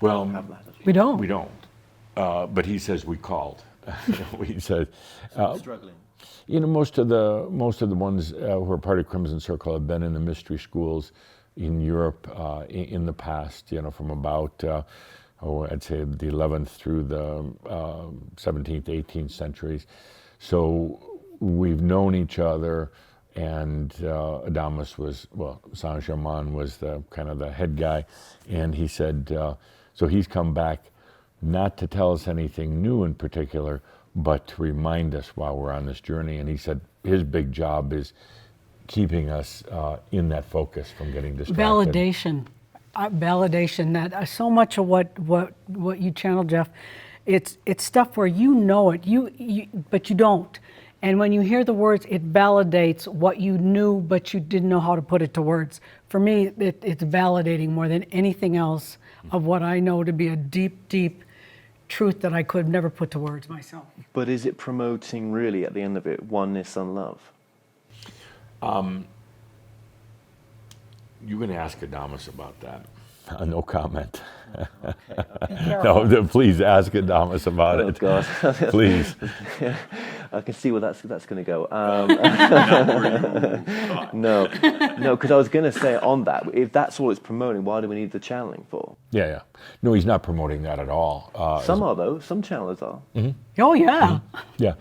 C: We don't.
B: We don't. But he says we called. He says,
A: Struggling.
B: you know, most of the ones who are part of Crimson Circle have been in the mystery schools in Europe in the past. You know, from about I'd say the 11th through the 17th, 18th centuries. So we've known each other, and Adamus was, Saint-Germain was the kind of the head guy, and he said, so he's come back not to tell us anything new in particular, but to remind us while we're on this journey. And he said his big job is keeping us in that focus from getting distracted.
C: Validation. That so much of what you channel, Jeff, it's stuff where you know it, but you don't. And when you hear the words, it validates what you knew, but you didn't know how to put it to words. For me, it's validating more than anything else of what I know to be a deep, deep truth that I could never put to words myself.
A: But is it promoting really at the end of it oneness and love?
B: You can ask Adamus about that. No comment.
A: Okay.
B: No, please ask Adamus about it.
A: God.
B: Please.
A: I can see where that's going to go. No, because I was going to say on that, if that's all it's promoting, why do we need the channeling for?
B: Yeah. No, he's not promoting that at all.
A: Some are, though. Some channelers are.
C: Mm-hmm. Oh, yeah.
B: Mm-hmm. Yeah.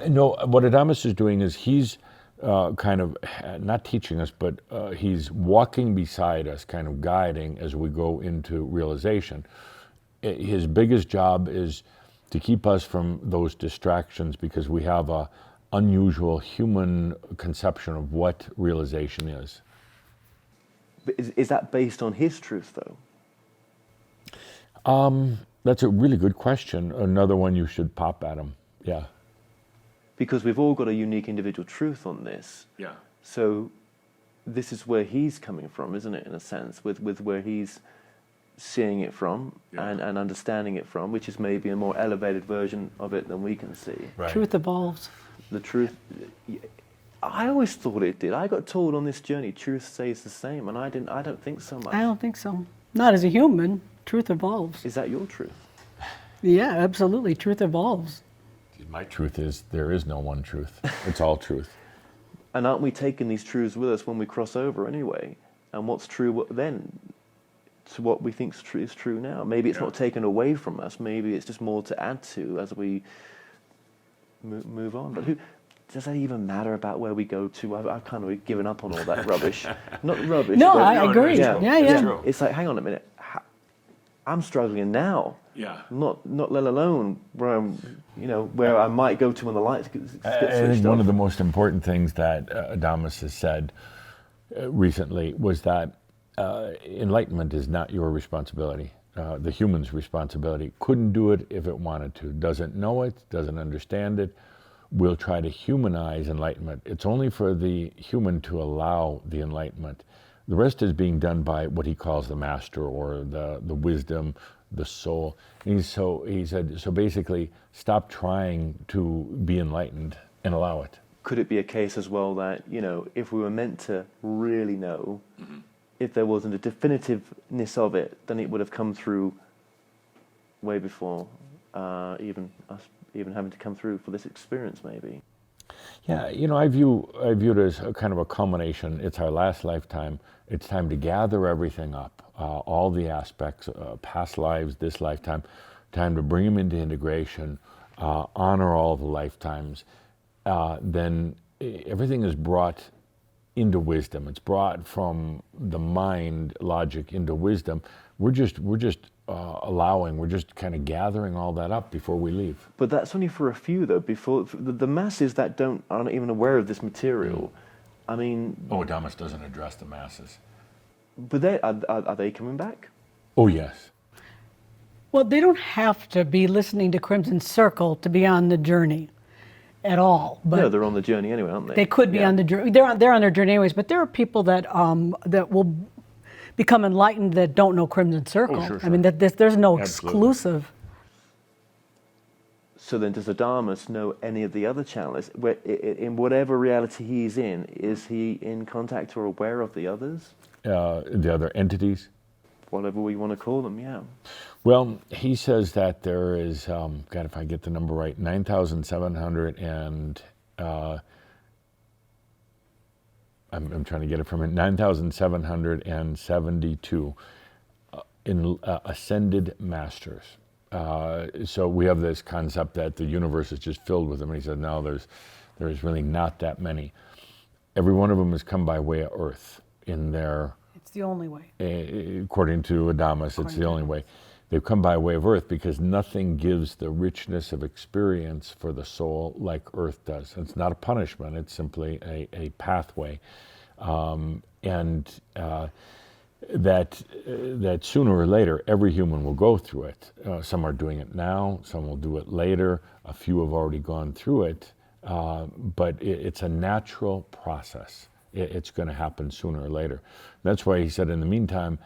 B: No, what Adamus is doing is he's kind of not teaching us, but he's walking beside us, kind of guiding as we go into realization. His biggest job is to keep us from those distractions, because we have a unusual human conception of what realization is.
A: But is that based on his truth, though?
B: That's a really good question. Another one you should pop at him. Yeah.
A: Because we've all got a unique individual truth on this.
B: Yeah.
A: So this is where he's coming from, isn't it, in a sense, with where he's seeing it from and understanding it from, which is maybe a more elevated version of it than we can see.
B: Right.
C: Truth evolves.
A: The truth, I always thought it did. I got told on this journey, truth stays the same, and I don't think so much.
C: I don't think so. Not as a human. Truth evolves.
A: Is that your truth?
C: Yeah, absolutely. Truth evolves.
B: My truth is there is no one truth. It's all truth.
A: And aren't we taking these truths with us when we cross over anyway? And what's true then to what we think is true now? Maybe it's not taken away from us. Maybe it's just more to add to as we move on. But does that even matter about where we go to? I've kind of given up on all that rubbish. Not rubbish.
C: No,
A: but
C: I agree.
A: Yeah.
C: Yeah.
A: It's like, hang on a minute. I'm struggling now.
B: Yeah.
A: Not let alone where where I might go to when the lights get switched
B: I think
A: off.
B: one of the most important things that Adamus has said recently was that enlightenment is not your responsibility. The human's responsibility. Couldn't do it if it wanted to. Doesn't know it, doesn't understand it. Will try to humanize enlightenment. It's only for the human to allow the enlightenment. The rest is being done by what he calls the master, or the wisdom, the soul. He said, so basically, stop trying to be enlightened and allow it.
A: Could it be a case as well that, if we were meant to really know, if there wasn't a definitiveness of it, then it would have come through way before even us even having to come through for this experience, maybe?
B: Yeah, I view it as a kind of a culmination. It's our last lifetime. It's time to gather everything up, all the aspects, past lives, this lifetime. Time to bring them into integration, honor all the lifetimes. Then everything is brought into wisdom. It's brought from the mind logic into wisdom. We're just allowing. We're just kind of gathering all that up before we leave.
A: But that's only for a few, though. Before the masses that aren't even aware of this material, I mean.
B: Oh, Adamus doesn't address the masses.
A: But are they coming back?
B: Oh, yes.
C: Well, they don't have to be listening to Crimson Circle to be on the journey at all. But
A: No, they're on the journey anyway, aren't they?
C: they could be on the journey. They're on their journey anyways. But there are people that that will become enlightened that don't know Crimson Circle.
B: Oh, sure.
C: I mean, there's no
B: Absolutely.
C: exclusive.
A: So then, does Adamus know any of the other channels? In whatever reality he's in, is he in contact or aware of the others?
B: The other entities?
A: Whatever we want to call them, yeah.
B: Well, he says that there is, God, if I get the number right, 9,700 and, I'm trying to get it from it, 9,772 ascended masters. So we have this concept that the universe is just filled with them. And he said, no, there's really not that many. Every one of them has come by way of Earth in their...
C: It's the only way.
B: According to Adamus, it's the only way. They've come by way of Earth because nothing gives the richness of experience for the soul like Earth does. It's not a punishment, it's simply a pathway. That sooner or later, every human will go through it. Some are doing it now, some will do it later, a few have already gone through it, but it's a natural process. It's going to happen sooner or later. That's why he said, in the meantime,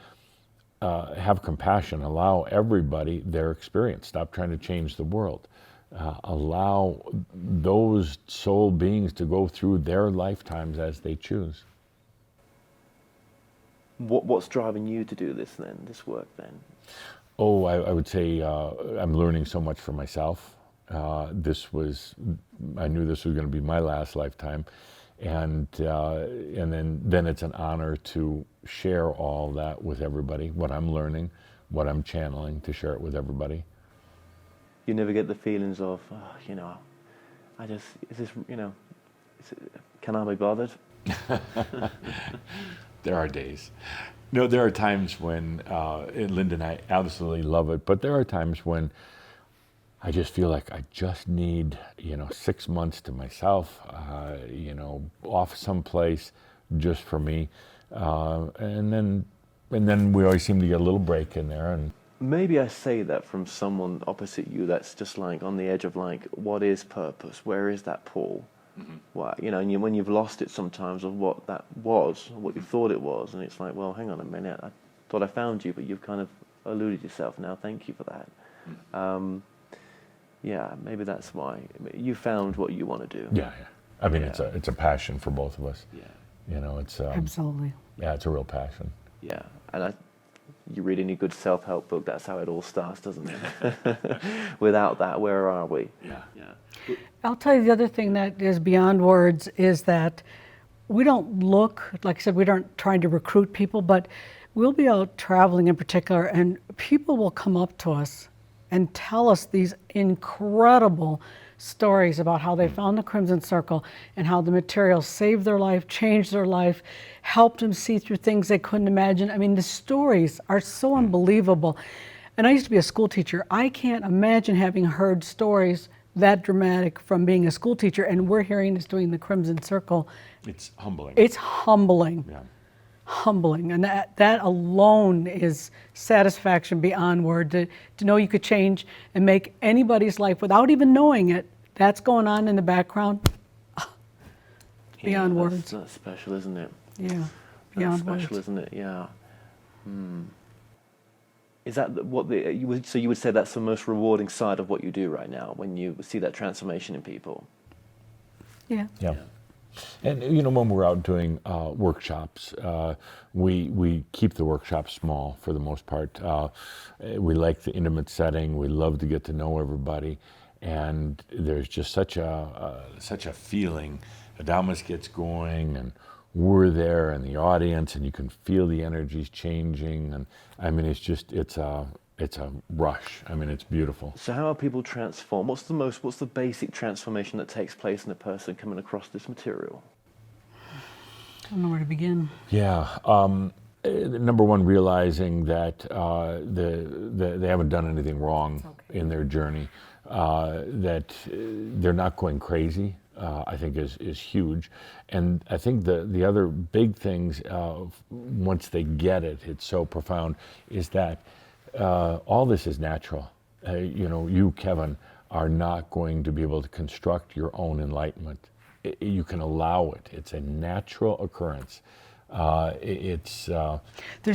B: have compassion, allow everybody their experience. Stop trying to change the world. Allow those soul beings to go through their lifetimes as they choose.
A: What's driving you to do this work then?
B: Oh, I would say I'm learning so much for myself. I knew this was going to be my last lifetime. And then it's an honor to share all that with everybody, what I'm learning, what I'm channeling, to share it with everybody.
A: You never get the feelings of, can I be bothered?
B: There are days. No, there are times when, Linda and I absolutely love it, but there are times when I just feel like I just need, 6 months to myself, off someplace just for me. And then we always seem to get a little break in there. And
A: maybe I say that from someone opposite you that's just like on the edge of like, what is purpose? Where is that pull? Mm-hmm. What, and when you've lost it sometimes of what that was, or what you thought it was, and it's like, well, hang on a minute, I thought I found you, but you've kind of eluded yourself now. Thank you for that. Mm-hmm. Yeah, maybe that's why you found what you want to do.
B: Yeah. I mean, it's a passion for both of us.
A: Yeah.
B: It's
C: Absolutely.
B: Yeah, it's a real passion.
A: Yeah, and you read any good self-help book, that's how it all starts, doesn't it? Without that, where are we?
B: Yeah.
C: I'll tell you the other thing that is beyond words is that we don't look, like I said, we aren't trying to recruit people, but we'll be out traveling in particular, and people will come up to us and tell us these incredible stories about how they found the Crimson Circle and how the material saved their life, changed their life, helped them see through things they couldn't imagine. I mean, the stories are so unbelievable. And I used to be a school teacher. I can't imagine having heard stories that dramatic from being a school teacher, and we're hearing this doing the Crimson Circle.
B: It's humbling.
C: It's humbling.
B: Yeah.
C: Humbling, and that alone is satisfaction beyond word, to know you could change and make anybody's life without even knowing it. That's going on in the background. Beyond words.
A: That's special, isn't it?
C: Yeah, beyond
A: that's special,
C: words.
A: isn't it? Yeah. Is that so you would say that's the most rewarding side of what you do right now, when you see that transformation in people?
C: Yeah.
B: And when we're out doing workshops, we keep the workshops small for the most part. We like the intimate setting. We love to get to know everybody, and there's just such a feeling. Adamus gets going, and we're there in the audience, and you can feel the energies changing, and I mean, it's a rush. I mean, it's beautiful.
A: So how are people transformed? What's the basic transformation that takes place in a person coming across this material?
C: I don't know where to begin.
B: Yeah. Number one, realizing that they haven't done anything wrong in their journey, that they're not going crazy, I think is huge. And I think the other big things, once they get it, it's so profound, is that all this is natural. You, Kevin, are not going to be able to construct your own enlightenment. You can allow it. It's a natural occurrence.
C: There's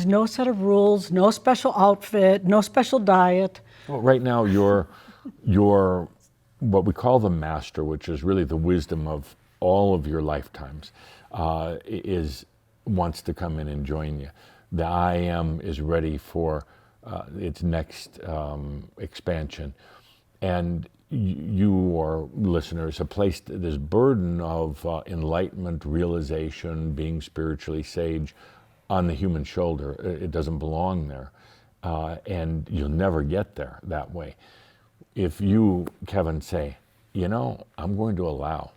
C: no set of rules, no special outfit, no special diet.
B: Well, right now, you're what we call the master, which is really the wisdom of all of your lifetimes, wants to come in and join you. The I am is ready for its next expansion, and you or listeners have placed this burden of enlightenment, realization, being spiritually sage on the human shoulder. It doesn't belong there, and you'll never get there that way. If you, Kevin, say, I'm going to allow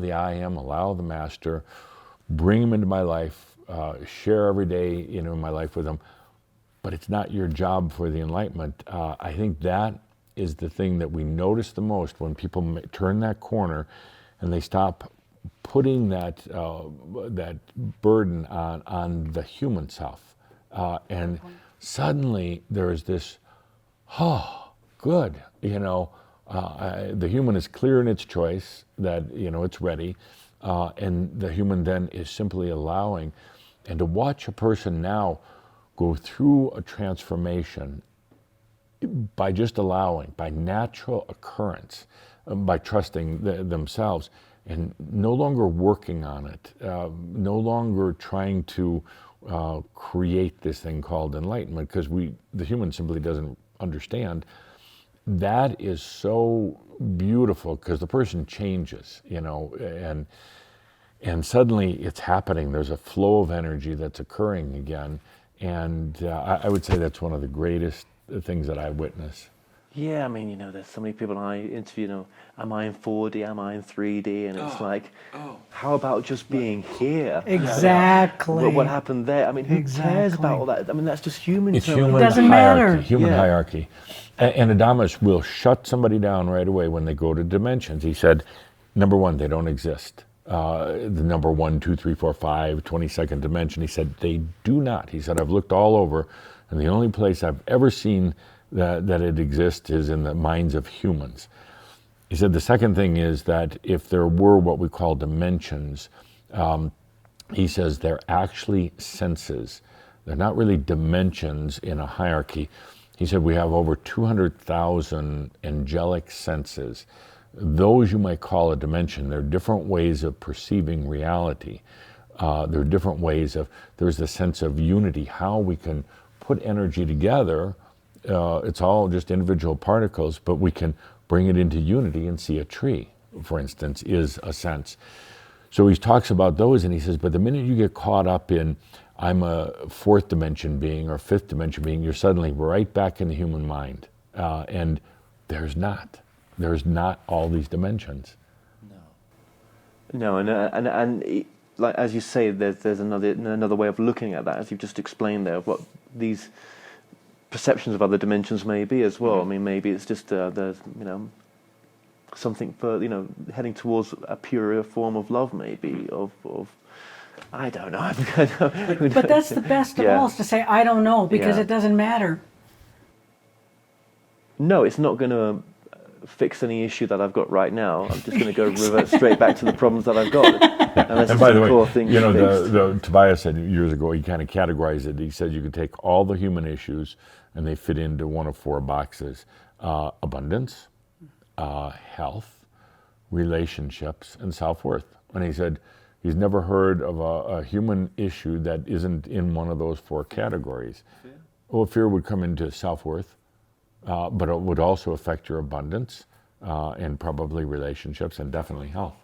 B: the I am, allow the master, bring him into my life, share every day, in my life with him, but it's not your job for the enlightenment. I think that is the thing that we notice the most when people turn that corner and they stop putting that burden on the human self. And suddenly there's this, good, the human is clear in its choice that, it's ready. And the human then is simply allowing. And to watch a person now go through a transformation by just allowing, by natural occurrence, by trusting themselves, and no longer working on it, no longer trying to create this thing called enlightenment, because the human simply doesn't understand. That is so beautiful, because the person changes, and suddenly it's happening. There's a flow of energy that's occurring again, and I would say that's one of the greatest things that I witness.
A: Yeah, I mean, there's so many people I interview, am I in 4D, am I in 3D? And it's how about just being here?
C: Exactly.
A: What happened there? I mean, who cares about all that? I mean, that's just human.
B: It's human
C: doesn't
B: hierarchy.
C: matter.
B: Human hierarchy. And Adamus will shut somebody down right away when they go to dimensions. He said, number one, they don't exist. The number 1, 2, 3, 4, 5, 22nd dimension. He said, they do not. He said, I've looked all over, and the only place I've ever seen that it exists is in the minds of humans. He said the second thing is that if there were what we call dimensions, he says they're actually senses. They're not really dimensions in a hierarchy. He said we have over 200,000 angelic senses. Those you might call a dimension. They're different ways of perceiving reality. There are different ways there's the sense of unity, how we can put energy together. It's all just individual particles, but we can bring it into unity and see a tree, for instance, is a sense. So he talks about those, and he says, but the minute you get caught up in, I'm a fourth dimension being or fifth dimension being, you're suddenly right back in the human mind. And there's not all these dimensions.
A: No, and like as you say, there's another way of looking at that, as you've just explained there, of what these perceptions of other dimensions may be as well. I mean, maybe it's just there's something for heading towards a purer form of love, maybe of I don't know.
C: But that's the best of all, is to say I don't know, because it doesn't matter.
A: No, it's not going to fix any issue that I've got right now. I'm just going to go revert straight back to the problems that I've got.
B: And by the way, the Tobias said years ago, he kind of categorized it. He said you could take all the human issues and they fit into one of 4 boxes: abundance, health, relationships, and self-worth. And he said he's never heard of a human issue that isn't in one of those 4 categories. Well, fear would come into self-worth, but it would also affect your abundance, and probably relationships and definitely health.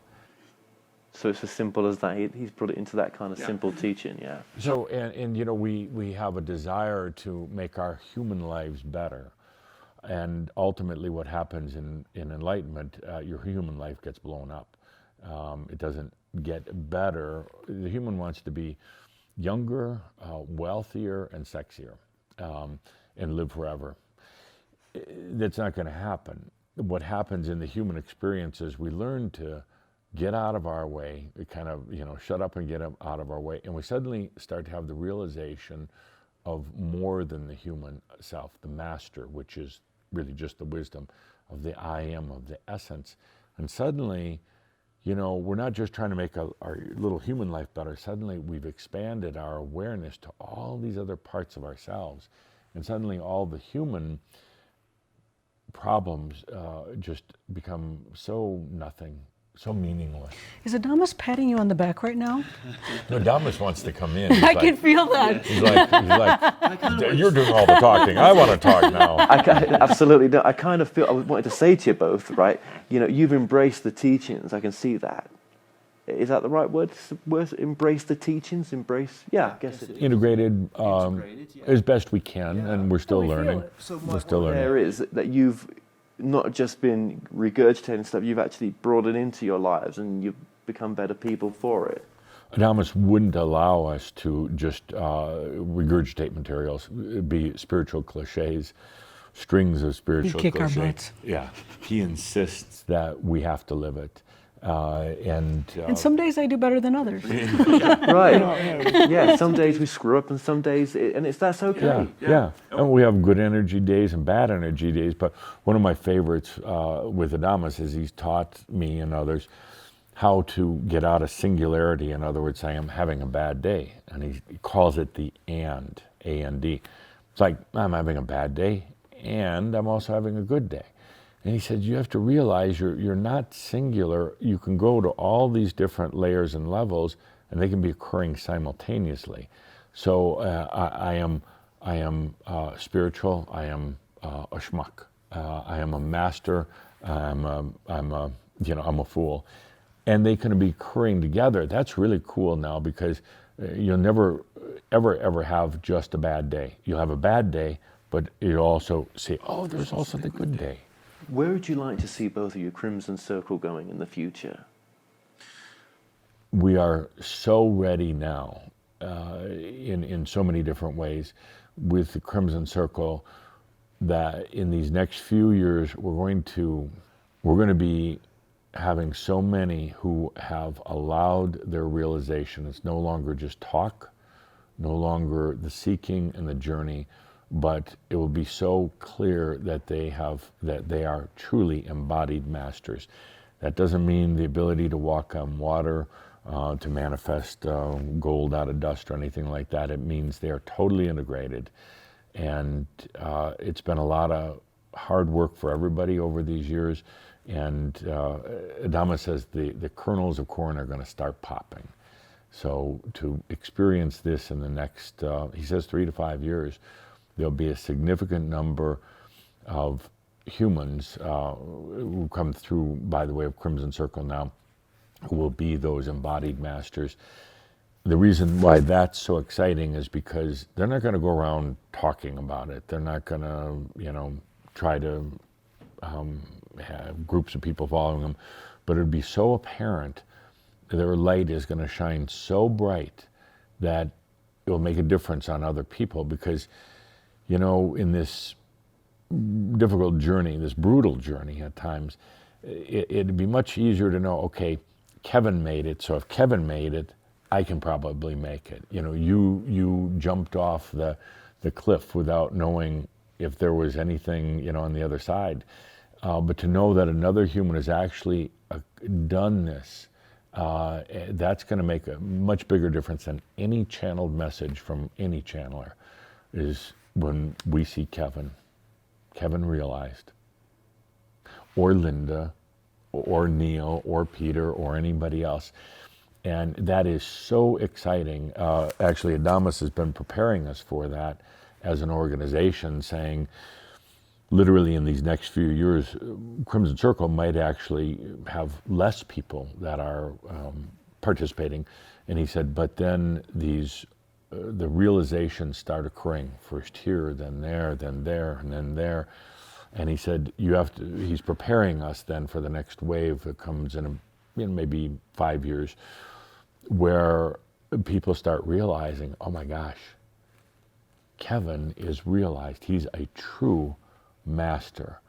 A: So it's as simple as that. He's brought it into that kind of simple teaching, yeah.
B: So, and you know, we have a desire to make our human lives better. And ultimately what happens in enlightenment, your human life gets blown up. It doesn't get better. The human wants to be younger, wealthier, and sexier, and live forever. That's not going to happen. What happens in the human experience is we learn to get out of our way, we kind of, you know, shut up and get out of our way, and we suddenly start to have the realization of more than the human self, the master, which is really just the wisdom of the I am, of the essence. And suddenly, you know, we're not just trying to make our little human life better. Suddenly we've expanded our awareness to all these other parts of ourselves. And suddenly all the human problems just become so nothing, so meaningless.
C: Is Adamus patting you on the back right now?
B: No, Adamus wants to come in.
C: I can feel that.
B: He's like, you're doing all the talking. I want to talk now.
A: Absolutely. No, I kind of feel, I wanted to say to you both, right, you know, you've embraced the teachings. I can see that. Is that the right word? Embrace the teachings? Embrace? Yeah, I guess it is.
B: Integrated, as best we can, and we're still learning. We're still learning.
A: There is that you've not just been regurgitating stuff, you've actually brought it into your lives and you've become better people for it.
B: Adamus wouldn't allow us to just regurgitate materials, be spiritual cliches, strings of spiritual
C: He'd kick
B: cliches.
C: our butts.
B: Yeah, he insists that we have to live it. And
C: some days I do better than others.
A: Right. Yeah, some days we screw up and some days, that's okay.
B: Yeah. And we have good energy days and bad energy days, but one of my favorites with Adamus is he's taught me and others how to get out of singularity. In other words, I am having a bad day, and he calls it the and, A-N-D. It's like, I'm having a bad day, and I'm also having a good day. And he said, you have to realize you're not singular. You can go to all these different layers and levels, and they can be occurring simultaneously. So I am spiritual. I am a schmuck. I am a master. I'm a fool, and they can be occurring together. That's really cool now, because you'll never ever have just a bad day. You'll have a bad day, but you'll also say, oh, there's also the good day.
A: Where would you like to see both of your Crimson Circle going in the future?
B: We are so ready now in so many different ways with the Crimson Circle that in these next few years we're going to be having so many who have allowed their realization. It's no longer just talk, no longer the seeking and the journey, but it will be so clear that they are truly embodied masters. That doesn't mean the ability to walk on water, to manifest gold out of dust or anything like that. It means they are totally integrated. And it's been a lot of hard work for everybody over these years. And Adamus says the kernels of corn are going to start popping. So to experience this in the next, he says 3 to 5 years, there'll be a significant number of humans who come through by the way of Crimson Circle now, who will be those embodied masters. The reason why that's so exciting is because they're not going to go around talking about it. They're not going to, try to have groups of people following them, but it'd be so apparent that their light is going to shine so bright that it will make a difference on other people, because in this difficult journey, this brutal journey at times, it'd be much easier to know, okay, Kevin made it, so if Kevin made it, I can probably make it. You jumped off the cliff without knowing if there was anything, on the other side. But to know that another human has actually done this, that's going to make a much bigger difference than any channeled message from any channeler, is when we see Kevin realized, or Linda, or Neil, or Peter, or anybody else. And that is so exciting. Actually, Adamus has been preparing us for that as an organization, saying, literally in these next few years, Crimson Circle might actually have less people that are participating. And he said, but then the realizations start occurring, first here, then there, and then there. And he said, he's preparing us then for the next wave that comes in maybe 5 years, where people start realizing, oh my gosh, Kevin is realized, he's a true master.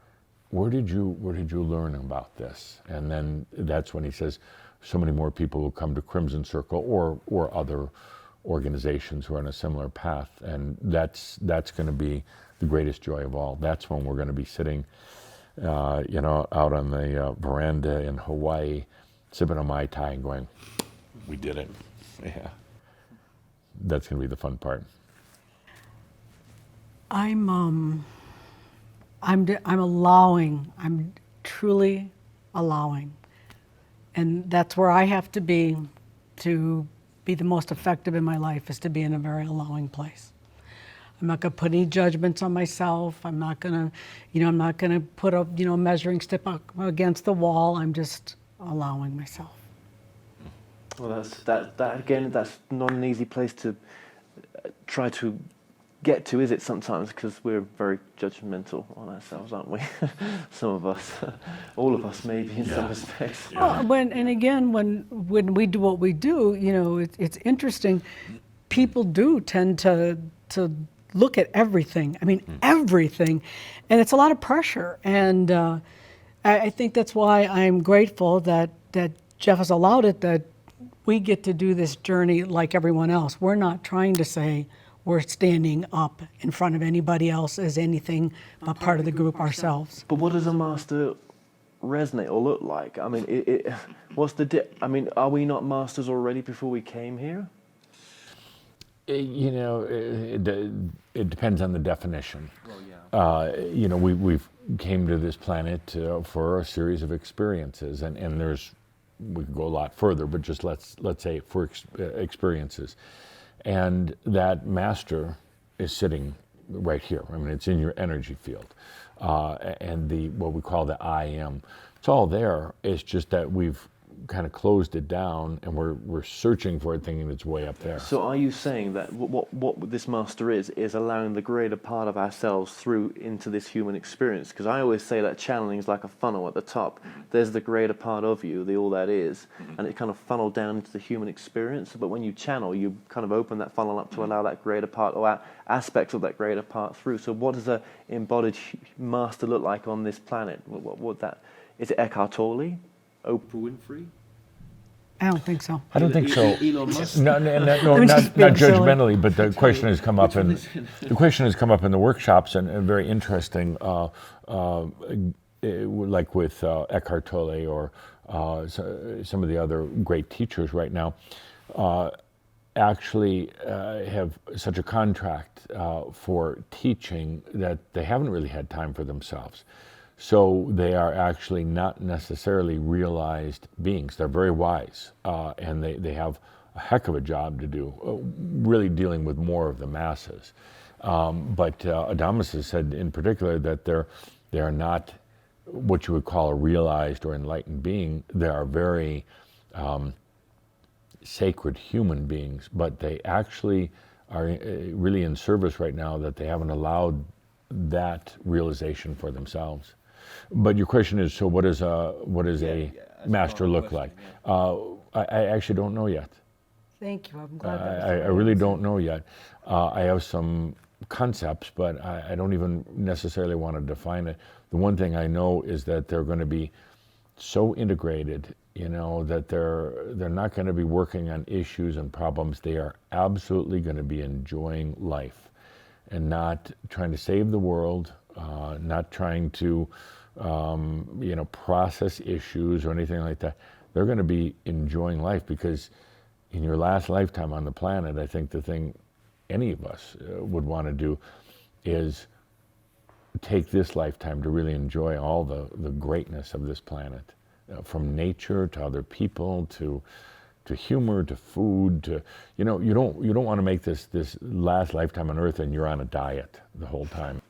B: Where did you learn about this? And then that's when he says, so many more people will come to Crimson Circle or other organizations who are on a similar path, and that's going to be the greatest joy of all. That's when we're going to be sitting, out on the veranda in Hawaii, sipping a Mai Tai and going, we did it. Yeah. That's going to be the fun part.
C: I'm allowing. I'm truly allowing, and that's where I have to be the most effective in my life, is to be in a very allowing place. I'm not going to put any judgments on myself. I'm not going to, put a, measuring stick up against the wall. I'm just allowing myself.
A: Well, that's not an easy place to try to get to, is it, sometimes, because we're very judgmental on ourselves, aren't we? Some of us, all of us maybe in some respects.
C: Yeah. When we do what we do, it's interesting. People do tend to look at everything. I mean, everything, and it's a lot of pressure. And I think that's why I'm grateful that Jeff has allowed it, that we get to do this journey like everyone else. We're not trying to say we're standing up in front of anybody else as anything but part of the group ourselves.
A: But what does a master resonate or look like? I mean, what's the are we not masters already before we came here?
B: It depends on the definition.
A: Well, yeah.
B: We've came to this planet for a series of experiences, and we could go a lot further, but just let's say for experiences. And that master is sitting right here. I mean, it's in your energy field. And what we call the I am, it's all there. It's just that we've kind of closed it down, and we're searching for it, thinking it's way up there.
A: So are you saying that what this master is allowing the greater part of ourselves through into this human experience? Because I always say that channeling is like a funnel at the top. There's the greater part of you, the all that is, and it kind of funneled down into the human experience. But when you channel, you kind of open that funnel up to allow that greater part or aspects of that greater part through. So what does an embodied master look like on this planet? What that is? It Eckhart Tolle? Oprah Winfrey?
C: I don't think so.
B: I don't think so.
A: Elon Musk?
B: No, not judgmentally, but the question has come up in the workshops, and very interesting, like with Eckhart Tolle or some of the other great teachers right now, actually have such a contract for teaching that they haven't really had time for themselves. So they are actually not necessarily realized beings. They're very wise, and they have a heck of a job to do, really dealing with more of the masses. But Adamus has said in particular that they are not what you would call a realized or enlightened being. They are very sacred human beings, but they actually are really in service right now, that they haven't allowed that realization for themselves. But your question is, so what does a master look like? I actually don't know yet.
C: Thank you. I'm glad.
B: I really don't know yet. I have some concepts, but I don't even necessarily want to define it. The one thing I know is that they're going to be so integrated, that they're not going to be working on issues and problems. They are absolutely going to be enjoying life and not trying to save the world, not trying to process issues or anything like that. They're going to be enjoying life, because in your last lifetime on the planet, I think the thing any of us would want to do is take this lifetime to really enjoy all the greatness of this planet, from nature to other people to humor to food to you don't want to make this last lifetime on Earth and you're on a diet the whole time.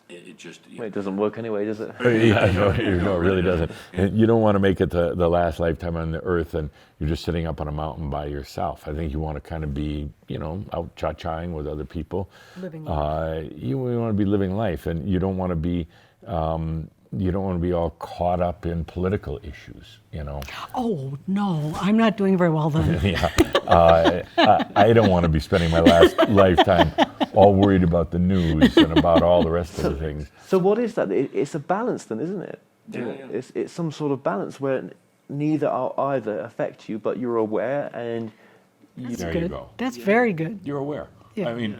B: It just
A: Well, it doesn't work anyway, does it?
B: yeah, no, it really doesn't. And you don't want to make it the last lifetime on the earth and you're just sitting up on a mountain by yourself. I think you want to kind of be, out cha-chaing with other people.
C: Living life.
B: You want to be living life, and you don't want to be all caught up in political issues,
C: Oh, no, I'm not doing very well then.
B: Yeah, I don't want to be spending my last lifetime all worried about the news and about all the rest of the things.
A: So what is that? It's a balance then, isn't it?
B: Yeah.
A: It's some sort of balance where neither are either affect you, but you're aware and
C: That's
B: There
C: good.
B: you go.
C: That's very good.
B: You're aware.
C: Yeah.
B: I mean,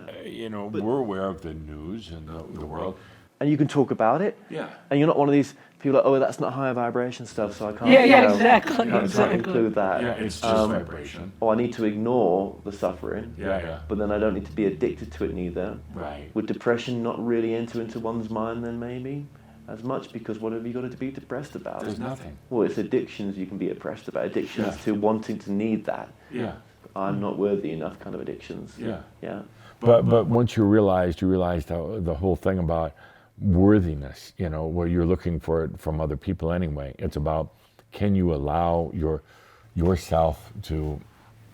B: we're aware of the news and the world.
A: and you can talk about it.
B: Yeah.
A: And you're not one of these people like, oh, that's not higher vibration stuff, so I can't.
C: Exactly.
A: Can't include that.
B: Yeah, it's just vibration.
A: Or I need to ignore the suffering.
B: Yeah.
A: But then I don't need to be addicted to it neither.
B: Right.
A: Would depression not really enter into one's mind then maybe? As much, because what have you got to be depressed about?
B: There's nothing.
A: Well, it's addictions you can be depressed about. Addictions to wanting to need that.
B: Yeah.
A: I'm not worthy enough kind of addictions.
B: Yeah.
A: Yeah.
B: But once you realized the whole thing about worthiness, where you're looking for it from other people anyway. It's about, can you allow yourself to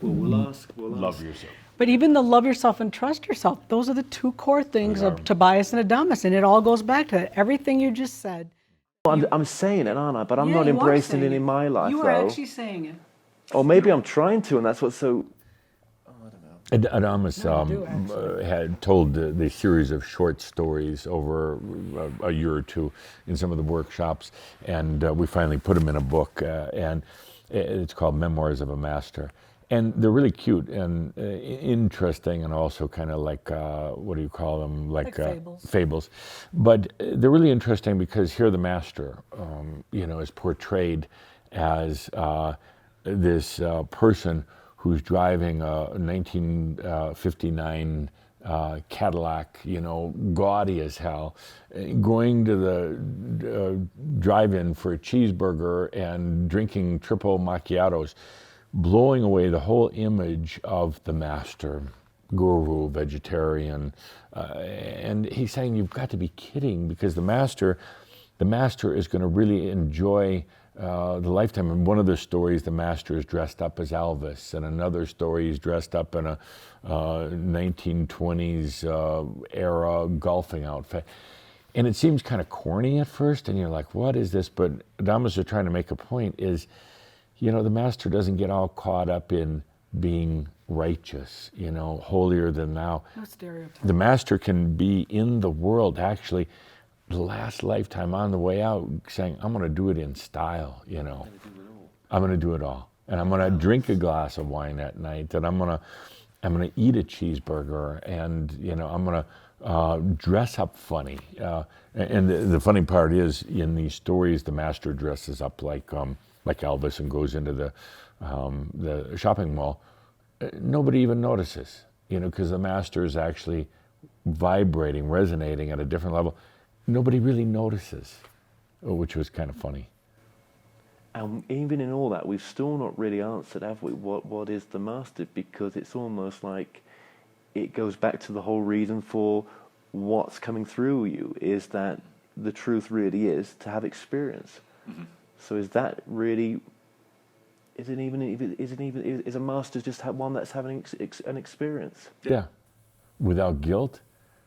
B: love yourself?
C: But even the love yourself and trust yourself, those are the two core things of Tobias and Adamus, and it all goes back to everything you just said.
A: I'm saying it, aren't I? But I'm
C: Yeah,
A: not
C: you are
A: embracing
C: saying
A: it in my life,
C: You
A: though.
C: are actually saying it.
A: Or maybe I'm trying to, and that's what's so...
B: Adamus
C: No, you do, actually.
B: had told the series of short stories over a year or two in some of the workshops, and we finally put them in a book, and it's called Memoirs of a Master. And they're really cute and interesting, and also kind of like, what do you call them?
C: Like fables.
B: Fables. But they're really interesting because here the master, is portrayed as this person who's driving a 1959 Cadillac, gaudy as hell, going to the drive-in for a cheeseburger and drinking triple macchiatos, blowing away the whole image of the master, guru, vegetarian. And he's saying, you've got to be kidding, because the master is going to really enjoy the lifetime. In one of the stories, the master is dressed up as Elvis, and another story he's dressed up in a 1920s era golfing outfit. And it seems kind of corny at first, and you're like, what is this? But Adamus is trying to make a point is, the master doesn't get all caught up in being righteous, holier than thou.
C: No stereotype.
B: The master can be in the world, actually, the last lifetime on the way out, saying, I'm going to do it in style, I'm going to do it all. And I'm going to drink a glass of wine at night, and I'm going to eat a cheeseburger, and, I'm going to dress up funny. And the funny part is, in these stories, the master dresses up like Elvis and goes into the shopping mall. Nobody even notices, because the master is actually vibrating, resonating at a different level. Nobody really notices, which was kind of funny.
A: And even in all that, we've still not really answered, have we, what is the master? Because it's almost like it goes back to the whole reason for what's coming through you, is that the truth really is to have experience. Mm-hmm. So is that really... Is a master just one that's having an experience?
B: Yeah, without guilt,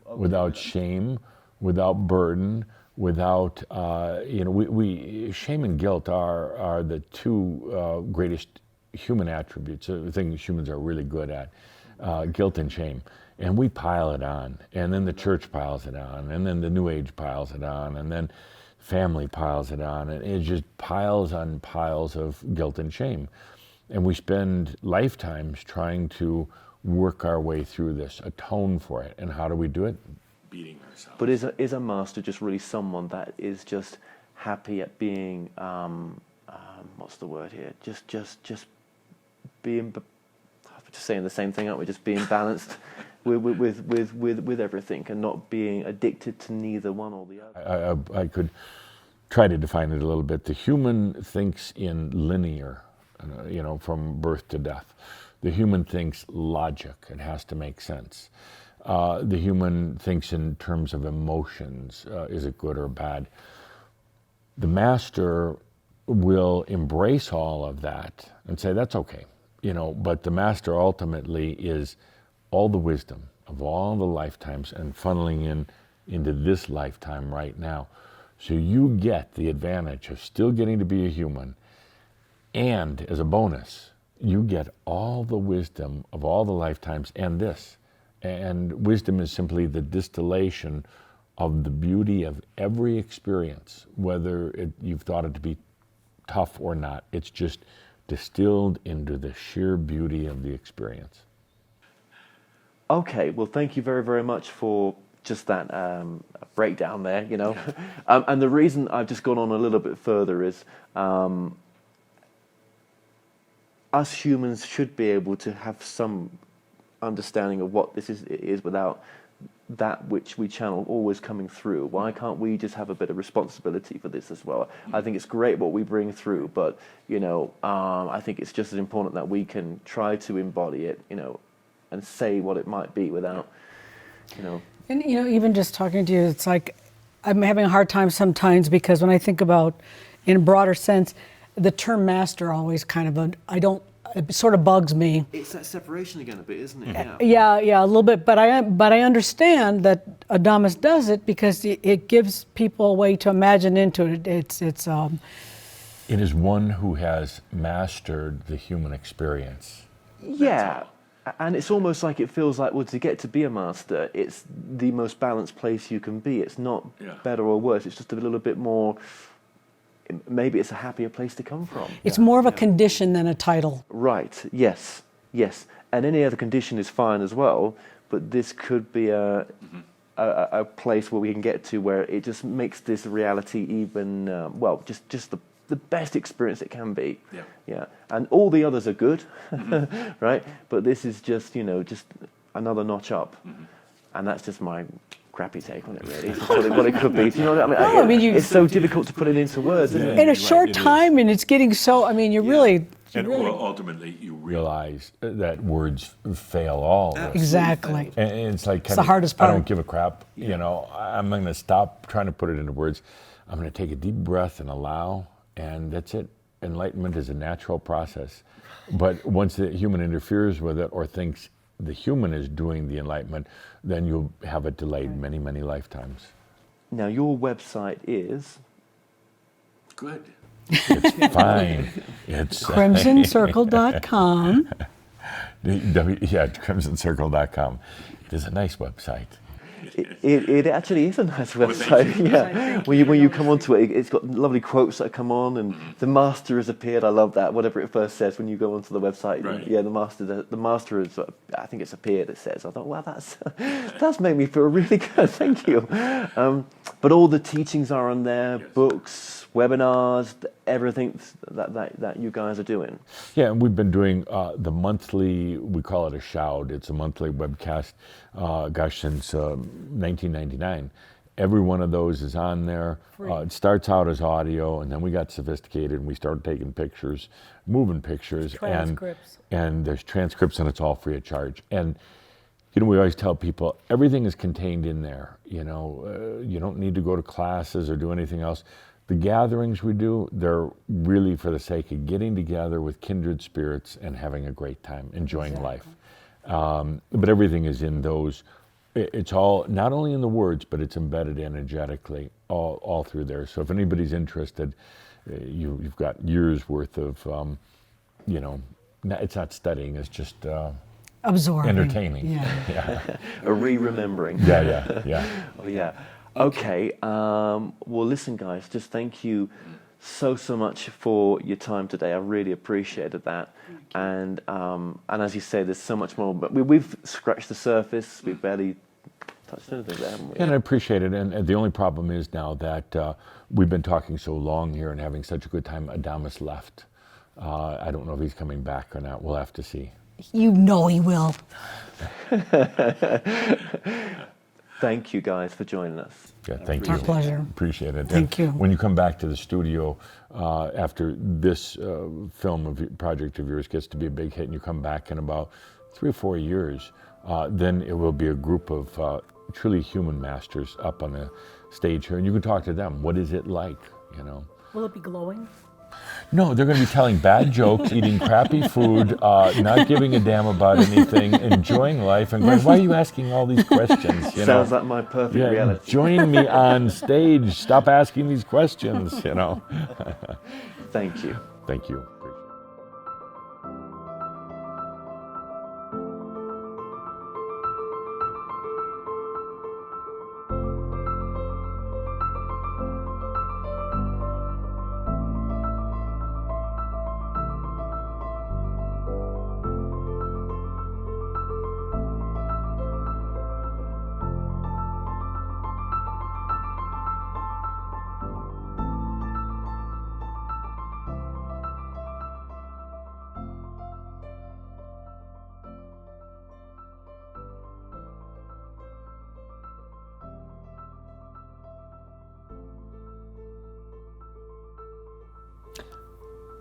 B: without shame, without burden, without shame and guilt are the two greatest human attributes, the things humans are really good at, guilt and shame. And we pile it on, and then the church piles it on, and then the New Age piles it on, and then family piles it on, and it just piles on piles of guilt and shame. And we spend lifetimes trying to work our way through this, atone for it. And how do we do it? Beating ourselves.
A: But is a master just really someone that is just happy at being, what's the word here? Just being, just saying the same thing, aren't we? Just being balanced with everything, and not being addicted to neither one or the other.
B: I could try to define it a little bit. The human thinks in linear, from birth to death. The human thinks logic. It has to make sense. the human thinks in terms of emotions. Is it good or bad? The master will embrace all of that and say, that's okay. But the master ultimately is all the wisdom of all the lifetimes and funneling into this lifetime right now. So you get the advantage of still getting to be a human, and as a bonus, you get all the wisdom of all the lifetimes and this. And wisdom is simply the distillation of the beauty of every experience, whether you've thought it to be tough or not. It's just distilled into the sheer beauty of the experience.
A: Okay, well, thank you very, very much for just that breakdown there, and the reason I've just gone on a little bit further is us humans should be able to have some understanding of what this is without that which we channel always coming through. Why can't we just have a bit of responsibility for this as well? I think it's great what we bring through, but I think it's just as important that we can try to embody it, and say what it might be without,
C: And even just talking to you, it's like I'm having a hard time sometimes because when I think about, in a broader sense, the term master always kind of it sort of bugs me.
A: It's that separation again a bit, isn't it?
C: Yeah, a little bit. But I understand that Adamus does it because it gives people a way to imagine into it. It
B: is one who has mastered the human experience.
A: Yeah. And it's almost like it feels like, well, to get to be a master, it's the most balanced place you can be. It's not better or worse. It's just a little bit more, maybe it's a happier place to come from.
C: It's more of a condition than a title.
A: Right, yes. And any other condition is fine as well, but this could be a place where we can get to where it just makes this reality even, just the best experience it can be. Yeah. And all the others are good, right? But this is just, just another notch up. And that's just my crappy take on it, really. It's just what it could be. Do you know what I mean? It's so difficult to put it into words, isn't it?
C: In a short time, and it's getting so, really...
B: ultimately, you realize that words fail all.
C: Exactly.
B: And it's like
C: the hardest part.
B: I don't give a crap. I'm going to stop trying to put it into words. I'm going to take a deep breath and allow, and that's it. Enlightenment is a natural process. But once the human interferes with it or thinks the human is doing the enlightenment, then you'll have it delayed many, many lifetimes.
A: Now, your website is...
B: Good. It's fine. It's
C: crimsoncircle.com.
B: Crimsoncircle.com. It is a nice website.
A: It actually is a nice website. When you come onto it, it's got lovely quotes that come on, and the master has appeared. I love that. Whatever it first says when you go onto the website, the master has. I think it's appeared. It says. I thought, wow, that's made me feel really good. Thank you. But all the teachings are on there, books, webinars, everything that you guys are doing.
B: Yeah, and we've been doing the monthly. We call it a shout. It's a monthly webcast. Since 1999. Every one of those is on there. It starts out as audio, and then we got sophisticated and we started taking pictures, moving pictures, and there's transcripts, and it's all free of charge. And we always tell people everything is contained in there. You don't need to go to classes or do anything else. The gatherings we do, they're really for the sake of getting together with kindred spirits and having a great time, enjoying life. But everything is in those. It's all not only in the words, but it's embedded energetically all through there. So if anybody's interested, you've got years worth of, it's not studying, it's just
C: absorbing,
B: entertaining.
C: Yeah.
A: A remembering.
B: Yeah.
A: Oh yeah. Okay. Well, listen, guys. Just thank you so much for your time today. I really appreciated that. And as you say, there's so much more. But we've scratched the surface. We've barely touched anything there, haven't we?
B: And I appreciate it. And the only problem is now that we've been talking so long here and having such a good time. Adamus left. I don't know if he's coming back or not. We'll have to see.
C: You know he will.
A: Thank you guys for joining us.
B: Yeah, thank you.
C: Our pleasure.
B: Appreciate it.
C: Thank you.
B: When you come back to the studio after this project of yours gets to be a big hit, and you come back in about 3 or 4 years, then it will be a group of truly human masters up on the stage here, and you can talk to them. What is it like, you know?
C: Will it be glowing?
B: No, they're going to be telling bad jokes, eating crappy food, not giving a damn about anything, enjoying life, and going, why are you asking all these questions? You
A: Sounds
B: know?
A: like my perfect
B: Yeah,
A: reality.
B: join me on stage. Stop asking these questions, you know.
A: Thank you.
B: Thank you.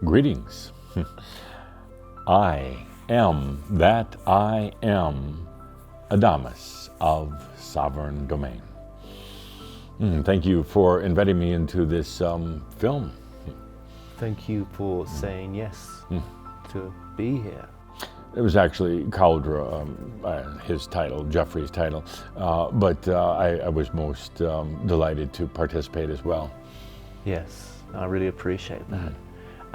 B: Greetings. I am that I am, Adamus of Sovereign Domain. Thank you for inviting me into this film.
A: Thank you for saying yes to be here.
B: It was actually Caldra, his title, Geoffrey's title, but I was most delighted to participate as well.
A: Yes, I really appreciate that.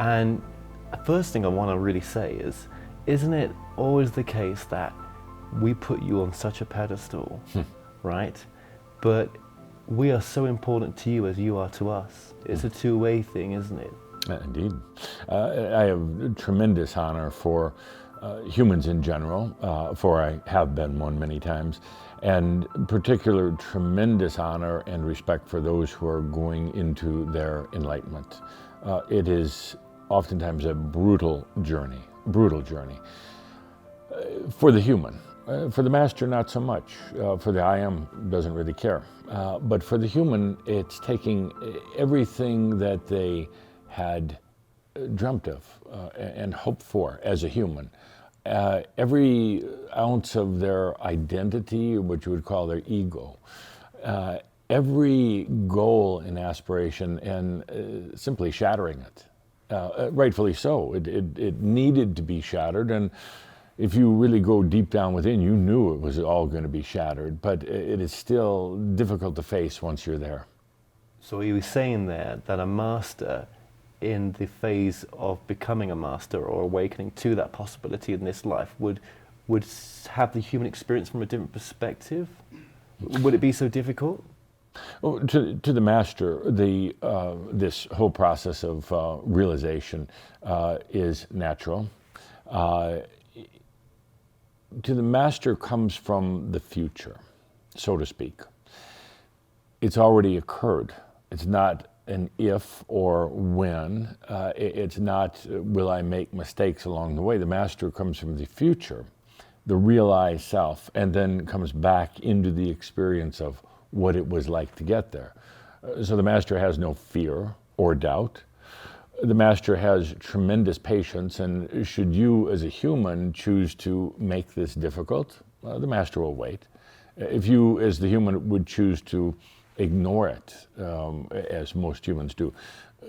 A: And the first thing I want to really say is, isn't it always the case that we put you on such a pedestal, right? But we are so important to you as you are to us. It's a two-way thing, isn't it?
B: Indeed. I have tremendous honor for humans in general, for I have been one many times, and particular tremendous honor and respect for those who are going into their enlightenment. It is oftentimes a brutal journey for the human. For the master, not so much. For the I am, doesn't really care. But for the human, it's taking everything that they had dreamt of and hoped for as a human. Every ounce of their identity, what you would call their ego, every goal and aspiration, and simply shattering it. Rightfully so. It needed to be shattered, and if you really go deep down within, you knew it was all going to be shattered, but it is still difficult to face once you're there.
A: So you were saying there that a master in the phase of becoming a master or awakening to that possibility in this life would have the human experience from a different perspective? Would it be so difficult?
B: Well, to the master, this whole process of realization is natural. To the master comes from the future, so to speak. It's already occurred. It's not an if or when. It's not, will I make mistakes along the way? The master comes from the future, the realized self, and then comes back into the experience of what it was like to get there. So the master has no fear or doubt. The master has tremendous patience, and should you as a human choose to make this difficult, the master will wait. If you as the human would choose to ignore it, as most humans do,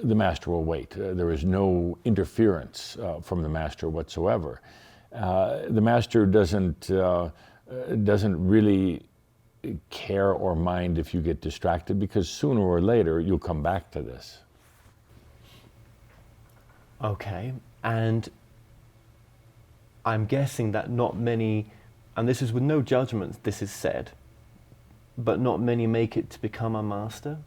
B: the master will wait. There is no interference from the master whatsoever. The master doesn't really care or mind if you get distracted, because sooner or later you'll come back to this.
A: Okay, and I'm guessing that not many, and this is with no judgment, this is said, but not many make it to become a master?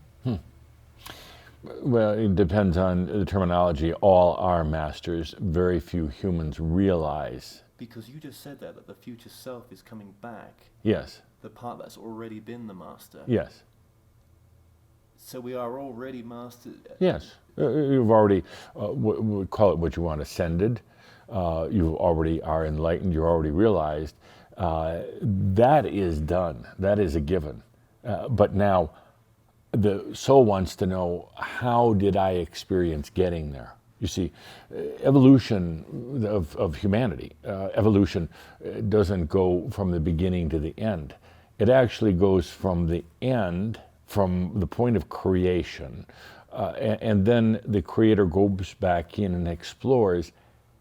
B: Well, it depends on the terminology. All are masters. Very few humans realize.
A: Because you just said that the future self is coming back.
B: Yes.
A: The part that's already been the master.
B: Yes.
A: So we are already masters.
B: Yes. You've already, call it what you want, ascended. You already are enlightened. You're already realized. That is done. That is a given. But now, the soul wants to know, how did I experience getting there? You see, evolution of humanity, evolution doesn't go from the beginning to the end. It actually goes from the end, from the point of creation, and then the creator goes back in and explores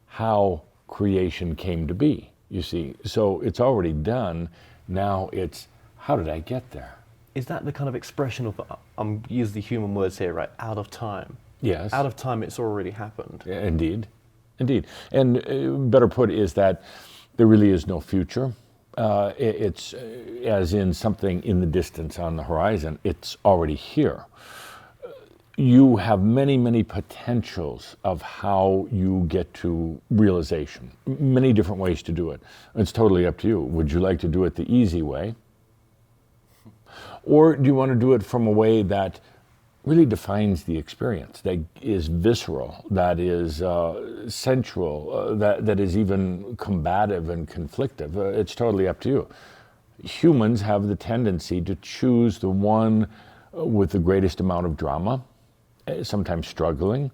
B: how creation came to be, you see. So it's already done. Now it's, how did I get there?
A: Is that the kind of expression of, I'm use the human words here, right, out of time?
B: Yes.
A: Out of time, it's already happened.
B: Indeed, indeed. And better put is that there really is no future. It's as in something in the distance on the horizon, it's already here. You have many, many potentials of how you get to realization, many different ways to do it. It's totally up to you. Would you like to do it the easy way? Or do you want to do it from a way that really defines the experience, that is visceral, that is sensual, that is even combative and conflictive? It's totally up to you. Humans have the tendency to choose the one with the greatest amount of drama, sometimes struggling.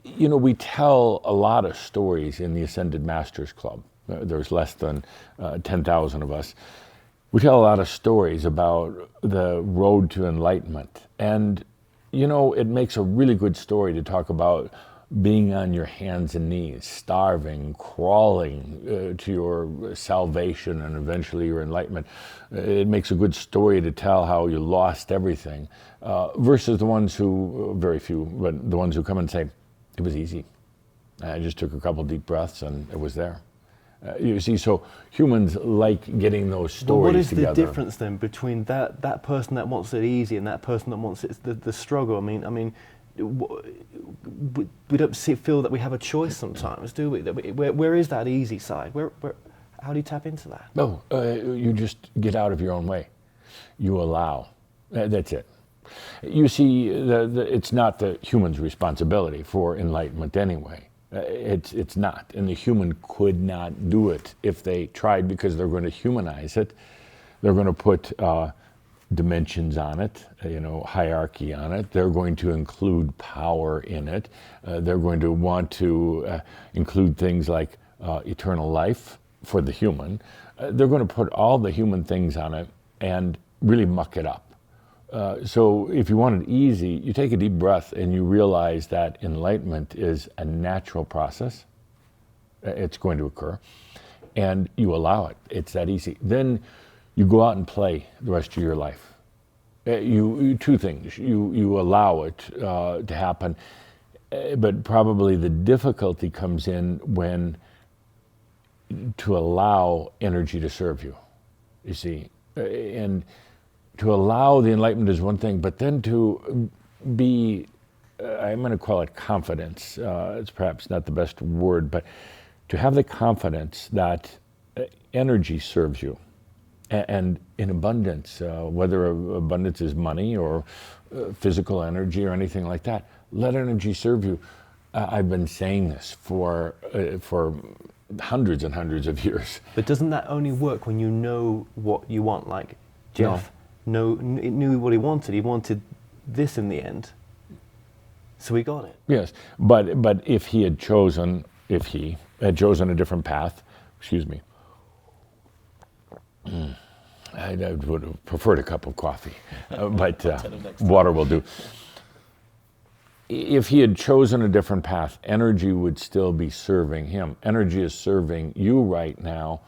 B: We tell a lot of stories in the Ascended Masters Club. There's less than 10,000 of us. We tell a lot of stories about the road to enlightenment. And, it makes a really good story to talk about being on your hands and knees, starving, crawling to your salvation and eventually your enlightenment. It makes a good story to tell how you lost everything, versus the ones who, very few, but the ones who come and say, it was easy. I just took a couple deep breaths and it was there. You see, so humans like getting those stories
A: what is
B: together.
A: the difference then between that person that wants it easy and that person that wants it the struggle? I mean, we don't feel that we have a choice sometimes, do we? Where is that easy side? How do you tap into that?
B: No, you just get out of your own way. You allow. That's it. You see, it's not the human's responsibility for enlightenment anyway. It's not, and the human could not do it if they tried, because they're going to humanize it. They're going to put dimensions on it, hierarchy on it. They're going to include power in it. They're going to want to include things like eternal life for the human. They're going to put all the human things on it and really muck it up. So if you want it easy, you take a deep breath and you realize that enlightenment is a natural process. It's going to occur. And you allow it. It's that easy. Then you go out and play the rest of your life. You two things. You allow it to happen. But probably the difficulty comes in when to allow energy to serve you, you see. And to allow the enlightenment is one thing, but then to be, I'm going to call it confidence. It's perhaps not the best word, but to have the confidence that energy serves you, and in abundance, whether abundance is money or physical energy or anything like that, let energy serve you. I've been saying this for hundreds and hundreds of years.
A: But doesn't that only work when you know what you want? Like Jeff knew what he wanted. He wanted this in the end, so he got it.
B: Yes, but if he had chosen a different path, excuse me, I would have preferred a cup of coffee, but water will do. If he had chosen a different path, energy would still be serving him. Energy is serving you right now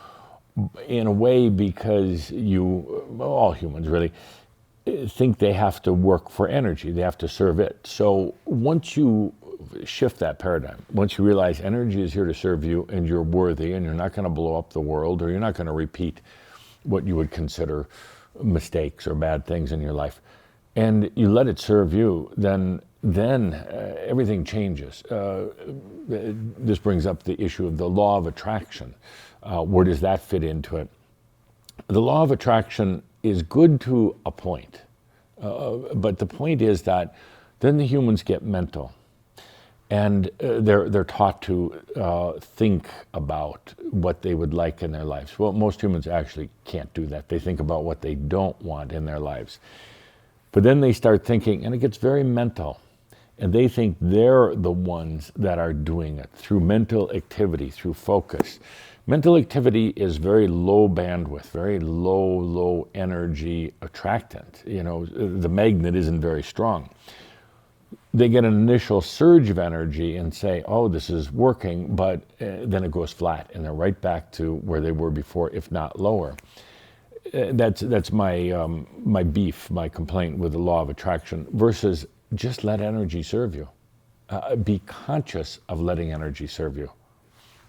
B: in a way because all humans really, think they have to work for energy. They have to serve it. So once you shift that paradigm, once you realize energy is here to serve you and you're worthy and you're not going to blow up the world, or you're not going to repeat what you would consider mistakes or bad things in your life, and you let it serve you, then everything changes. This brings up the issue of the law of attraction. Where does that fit into it? The law of attraction is good to a point, but the point is that then the humans get mental, and they're taught to think about what they would like in their lives. Well, most humans actually can't do that. They think about what they don't want in their lives. But then they start thinking, and it gets very mental, and they think they're the ones that are doing it through mental activity, through focus. Mental activity is very low bandwidth, very low energy attractant. You know, the magnet isn't very strong. They get an initial surge of energy and say, oh, this is working, but then it goes flat and they're right back to where they were before, if not lower. That's my beef, my complaint with the law of attraction, versus just let energy serve you. Be conscious of letting energy serve you.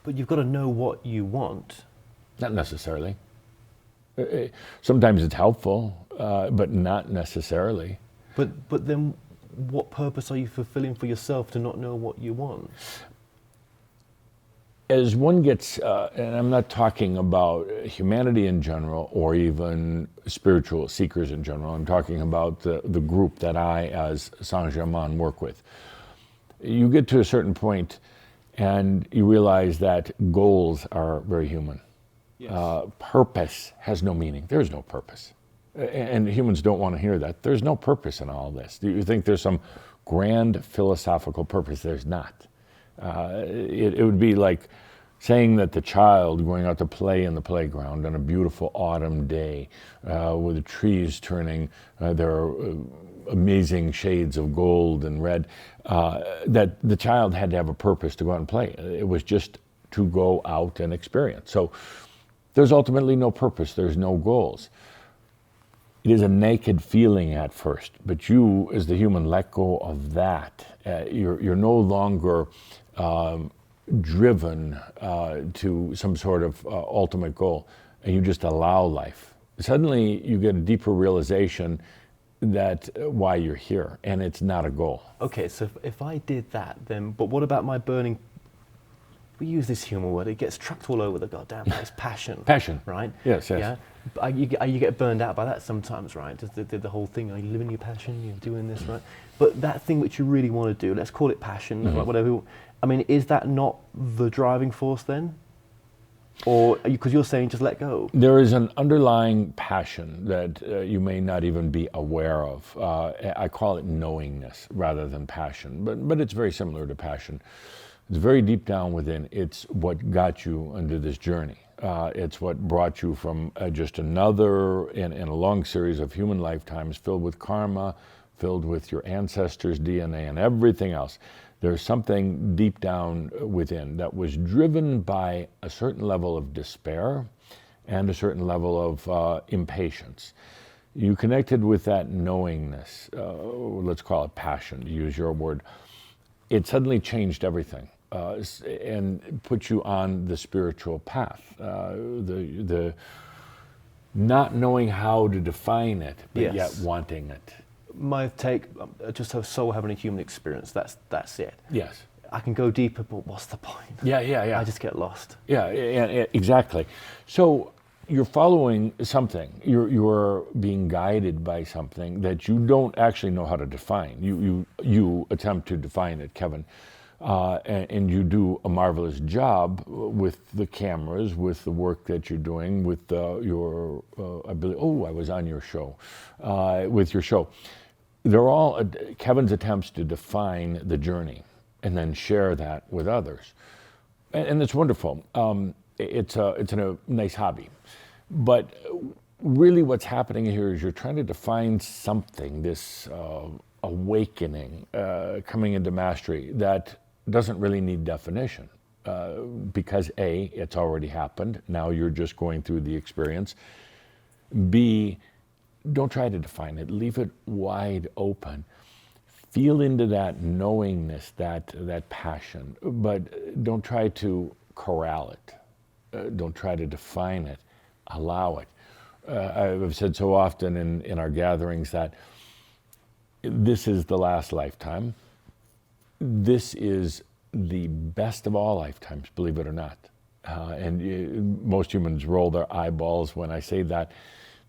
A: But you've got to know what you want.
B: Not necessarily. Sometimes it's helpful, but not necessarily.
A: But then what purpose are you fulfilling for yourself to not know what you want?
B: As one gets, and I'm not talking about humanity in general or even spiritual seekers in general, I'm talking about the group that I, as Saint-Germain, work with. You get to a certain point and you realize that goals are very human. Yes. Purpose has no meaning. There's no purpose. And humans don't want to hear that. There's no purpose in all this. Do you think there's some grand philosophical purpose? There's not. It would be like saying that the child going out to play in the playground on a beautiful autumn day with the trees turning their amazing shades of gold and red, that the child had to have a purpose to go out and play. It was just to go out and experience. So there's ultimately no purpose. There's no goals. It is a naked feeling at first, but you, as the human, let go of that. You're no longer driven to some sort of ultimate goal, and you just allow life. Suddenly, you get a deeper realization that why you're here, and it's not a goal.
A: Okay, so if I did that, then, but what about my burning? We use this human word, it gets trucked all over the goddamn place, passion.
B: Passion.
A: Right?
B: Yes.
A: Yeah? You get burned out by that sometimes, right? Just the whole thing, are you living your passion, you're doing this, right? But that thing which you really want to do, let's call it passion, like whatever. I mean, is that not the driving force then? Or, because you're saying just let go.
B: There is an underlying passion that you may not even be aware of. I call it knowingness rather than passion, but it's very similar to passion. It's very deep down within. It's what got you into this journey. It's what brought you from just another in a long series of human lifetimes filled with karma, filled with your ancestors' DNA and everything else. There's something deep down within that was driven by a certain level of despair and a certain level of impatience. You connected with that knowingness, let's call it passion, to use your word. It suddenly changed everything and put you on the spiritual path. The not knowing how to define it, but
A: yes.
B: yet wanting it.
A: My take, just a soul having a human experience, that's it.
B: Yes.
A: I can go deeper, but what's the point?
B: Yeah.
A: I just get lost.
B: Yeah, exactly. So you're following something. You're being guided by something that you don't actually know how to define. You attempt to define it, Kevin, and you do a marvelous job with the cameras, with the work that you're doing, with your ability. Oh, I was on your show, with your show. They're all Kevin's attempts to define the journey and then share that with others, and it's wonderful. It's a nice hobby, but really, what's happening here is you're trying to define something, this awakening, coming into mastery that doesn't really need definition, because A, it's already happened. Now you're just going through the experience. B, don't try to define it. Leave it wide open. Feel into that knowingness, that passion, but don't try to corral it. Don't try to define it. Allow it. I've said so often in our gatherings that this is the last lifetime. This is the best of all lifetimes, believe it or not. Most humans roll their eyeballs when I say that,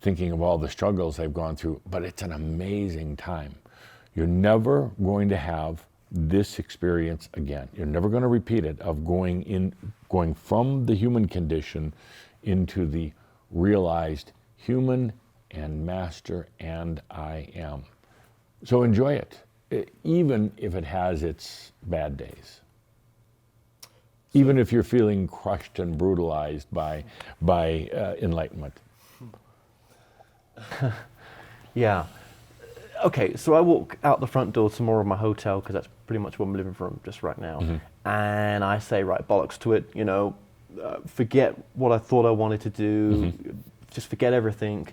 B: thinking of all the struggles they've gone through, but it's an amazing time. You're never going to have this experience again. You're never going to repeat it, of going from the human condition into the realized human and master and I am. So enjoy it. even if it has its bad days. Even if you're feeling crushed and brutalized by enlightenment.
A: Yeah. Okay, so I walk out the front door tomorrow of my hotel, because that's pretty much what I'm living from just right now. And I say, right, bollocks to it, forget what I thought I wanted to do, just forget everything.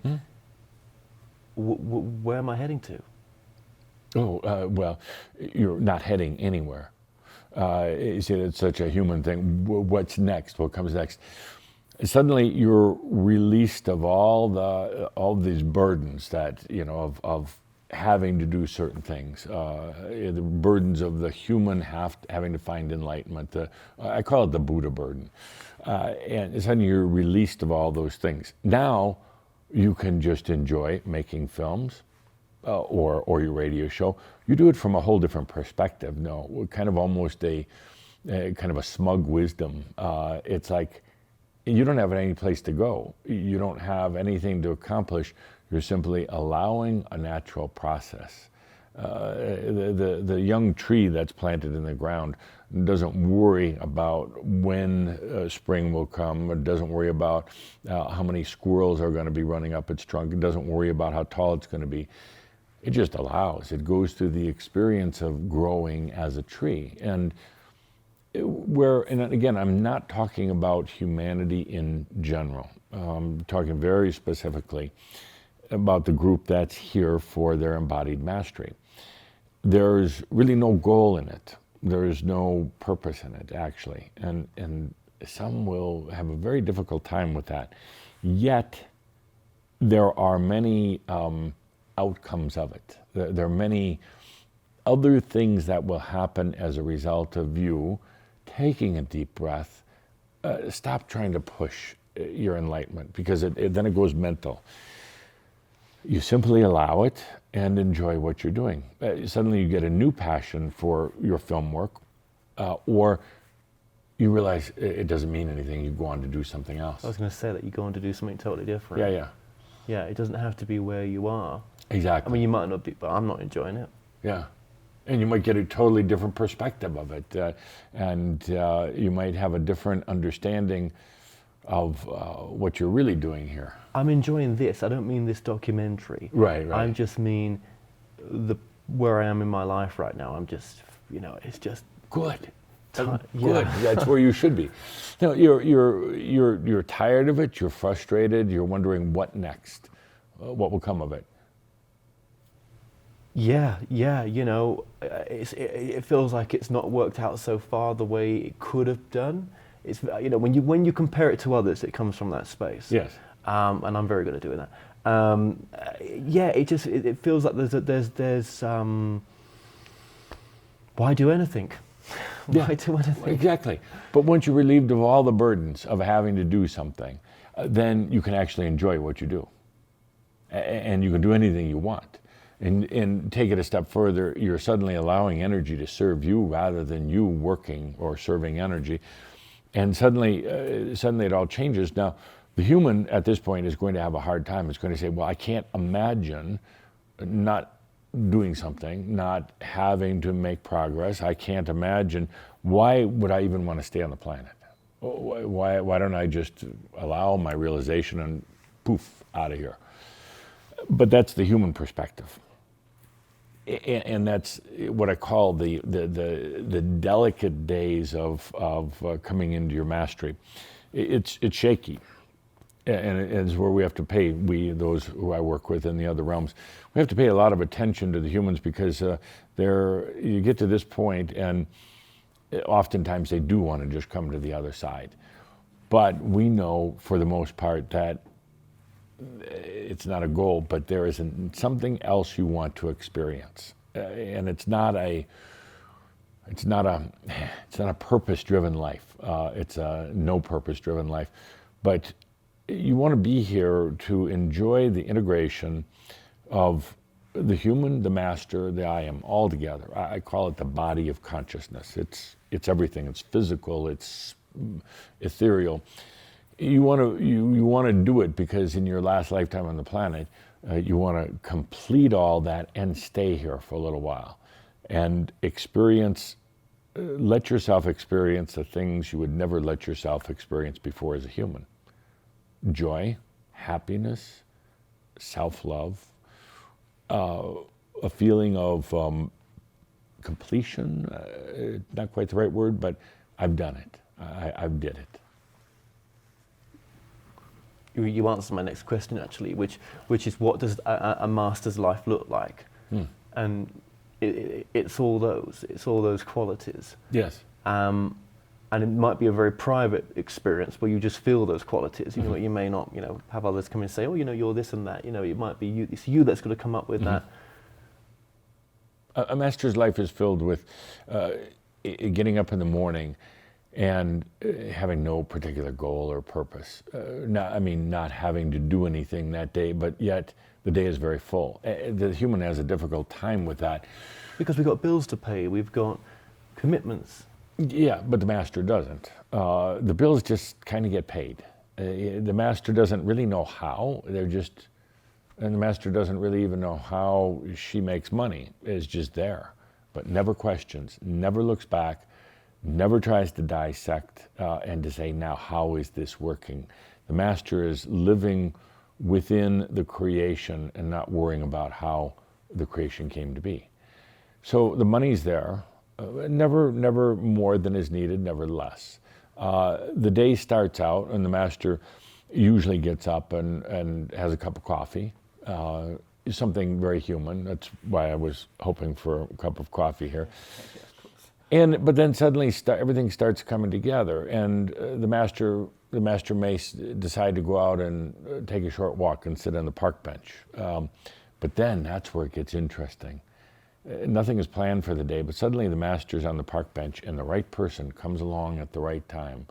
A: Where am I heading to?
B: Well, you're not heading anywhere. You see, it's such a human thing. What's next? What comes next? Suddenly, you're released of all these burdens that of having to do certain things. The burdens of the human having to find enlightenment. I call it the Buddha burden. And suddenly, you're released of all those things. Now, you can just enjoy making films. Or your radio show. You do it from a whole different perspective. No, kind of almost a kind of a smug wisdom. It's like you don't have any place to go. You don't have anything to accomplish. You're simply allowing a natural process. The young tree that's planted in the ground doesn't worry about when spring will come. It doesn't worry about how many squirrels are going to be running up its trunk. It doesn't worry about how tall it's going to be. It just allows. It goes through the experience of growing as a tree. And again, I'm not talking about humanity in general. I'm talking very specifically about the group that's here for their embodied mastery. There's really no goal in it. There's no purpose in it, actually. And some will have a very difficult time with that. Yet, there are many outcomes of it. There are many other things that will happen as a result of you taking a deep breath. Stop trying to push your enlightenment, because then it goes mental. You simply allow it and enjoy what you're doing. Suddenly you get a new passion for your film work, or you realize it doesn't mean anything. You go on to do something else.
A: I was going to say that you go on to do something totally different. Yeah, it doesn't have to be where you are.
B: Exactly.
A: I mean, you might not be, but I'm not enjoying it.
B: Yeah. And you might get a totally different perspective of it. And you might have a different understanding of what you're really doing here.
A: I'm enjoying this. I don't mean this documentary.
B: Right.
A: I just mean where I am in my life right now. I'm just, it's just
B: good.
A: Yeah.
B: Good. That's where you should be. You're tired of it. You're frustrated. You're wondering what next. What will come of it?
A: Yeah. It feels like it's not worked out so far the way it could have done. It's when you compare it to others, it comes from that space.
B: Yes.
A: And I'm very good at doing that. It feels like there's why do anything? Why do anything?
B: Exactly. But once you're relieved of all the burdens of having to do something, then you can actually enjoy what you do. And you can do anything you want. And take it a step further, you're suddenly allowing energy to serve you rather than you working or serving energy. And suddenly it all changes. Now, the human at this point is going to have a hard time. It's going to say, well, I can't imagine not doing something, not having to make progress. I can't imagine, why would I even want to stay on the planet? Why don't I just allow my realization and poof, out of here? But that's the human perspective. And that's what I call the delicate days of coming into your mastery. It's shaky, and it's where we have to pay, those who I work with in the other realms, we have to pay a lot of attention to the humans, because you get to this point and oftentimes they do want to just come to the other side. But we know for the most part that it's not a goal, but there is something else you want to experience, and it's not a purpose-driven life. It's a no purpose-driven life, but you want to be here to enjoy the integration of the human, the master, the I am, all together. I call it the body of consciousness. It's everything. It's physical. It's ethereal. You want to do it because in your last lifetime on the planet, you want to complete all that and stay here for a little while. and let yourself experience the things you would never let yourself experience before as a human. Joy, happiness, self-love, a feeling of completion, not quite the right word, but I've done it. I did it.
A: You answered my next question actually, which is what does a master's life look like? And it's all those qualities.
B: Yes.
A: And it might be a very private experience where you just feel those qualities. You know, you may not, have others come and say, oh, you're this and that. It might be you. It's you that's going to come up with that.
B: A master's life is filled with getting up in the morning and having no particular goal or purpose. Not having to do anything that day, but yet the day is very full. The human has a difficult time with that.
A: Because we've got bills to pay, we've got commitments.
B: Yeah, but the master doesn't. The bills just kind of get paid. The master doesn't really know how. And the master doesn't really even know how she makes money. It's just there, but never questions, never looks back, never tries to dissect and to say, now, how is this working? The master is living within the creation and not worrying about how the creation came to be. So the money's there, never more than is needed, never less. The day starts out and the master usually gets up and has a cup of coffee. Something very human. That's why I was hoping for a cup of coffee here. But then suddenly everything starts coming together, and the master may decide to go out and take a short walk and sit on the park bench. But then that's where it gets interesting. Nothing is planned for the day, but suddenly the master's on the park bench, and the right person comes along at the right time,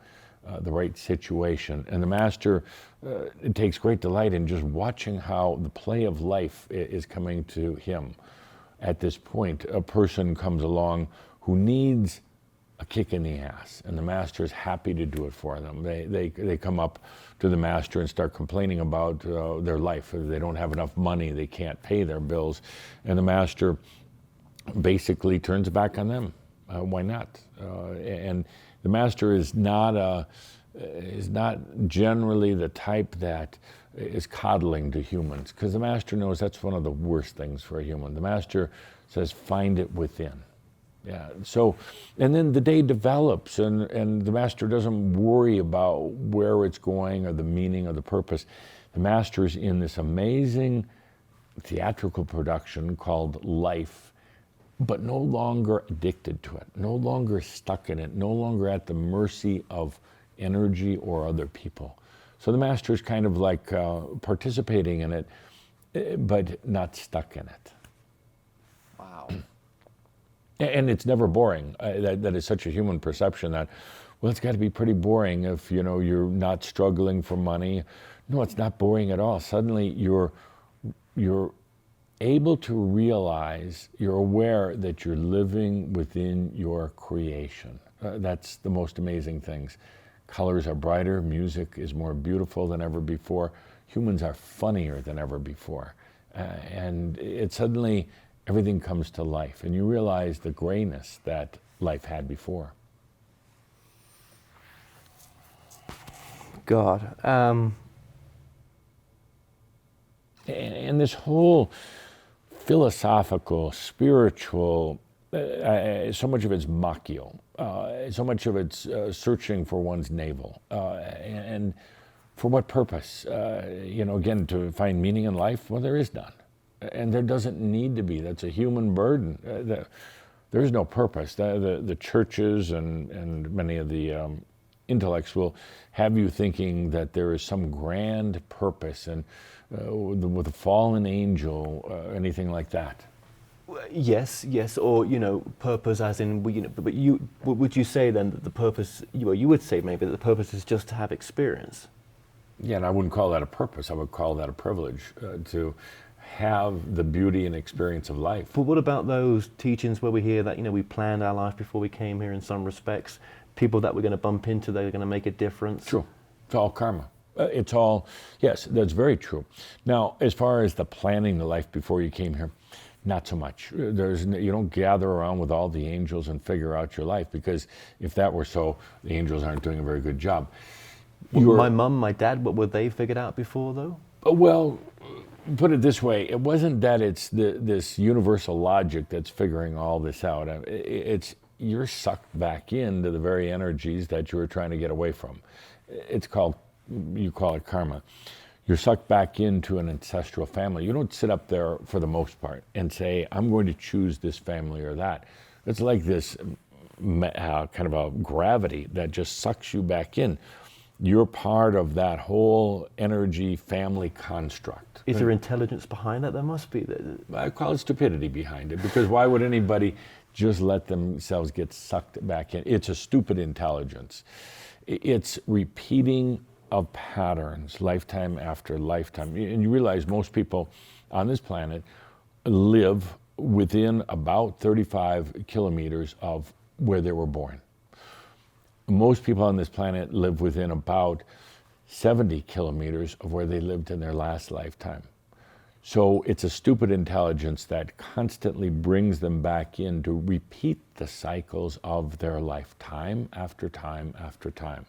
B: the right situation, and the master it takes great delight in just watching how the play of life is coming to him. At this point, a person comes along who needs a kick in the ass, and the master is happy to do it for them. They come up to the master and start complaining about their life. They don't have enough money, they can't pay their bills, and the master basically turns it back on them. Why not? And the master is not generally the type that is coddling to humans, because the master knows that's one of the worst things for a human. The master says, find it within. Yeah. So, and then the day develops, and the master doesn't worry about where it's going or the meaning or the purpose. The master is in this amazing theatrical production called life, but no longer addicted to it, no longer stuck in it, no longer at the mercy of energy or other people. So the master is kind of like participating in it, but not stuck in it.
A: Wow.
B: And it's never boring. That is such a human perception that, well, it's got to be pretty boring if you're not struggling for money. No, it's not boring at all. Suddenly you're able to realize, you're aware that you're living within your creation. That's the most amazing things. Colors are brighter, music is more beautiful than ever before, humans are funnier than ever before. And it suddenly, everything comes to life, and you realize the grayness that life had before.
A: God.
B: And this whole philosophical, spiritual, so much of it's machio, so much of it's searching for one's navel. And for what purpose? Again, to find meaning in life? Well, there is none. And there doesn't need to be. That's a human burden. There's no purpose. The churches and many of the intellects will have you thinking that there is some grand purpose, and with a fallen angel, anything like that.
A: Yes, or purpose, as in But would you say then that the purpose? You would say maybe that the purpose is just to have experience.
B: Yeah, and I wouldn't call that a purpose. I would call that a privilege to have the beauty and experience of life.
A: But what about those teachings where we hear that we planned our life before we came here in some respects? People that we're going to bump into, they're going to make a difference.
B: True. It's all karma. It's all, yes, that's very true. Now, as far as the planning the life before you came here, Not so much. You don't gather around with all the angels and figure out your life, because if that were so, the angels aren't doing a very good job.
A: My mum, my dad, what were they figured out before though?
B: Well, put it this way, it wasn't that it's this universal logic that's figuring all this out. It's you're sucked back into the very energies that you were trying to get away from. You call it karma. You're sucked back into an ancestral family. You don't sit up there for the most part and say, I'm going to choose this family or that. It's like this kind of a gravity that just sucks you back in. You're part of that whole energy family construct.
A: Is there intelligence behind that? There must be.
B: I call it stupidity behind it, because why would anybody just let themselves get sucked back in? It's a stupid intelligence. It's repeating of patterns, lifetime after lifetime. And you realize most people on this planet live within about 35 kilometers of where they were born. Most people on this planet live within about 70 kilometers of where they lived in their last lifetime. So it's a stupid intelligence that constantly brings them back in to repeat the cycles of their life, time after time after time.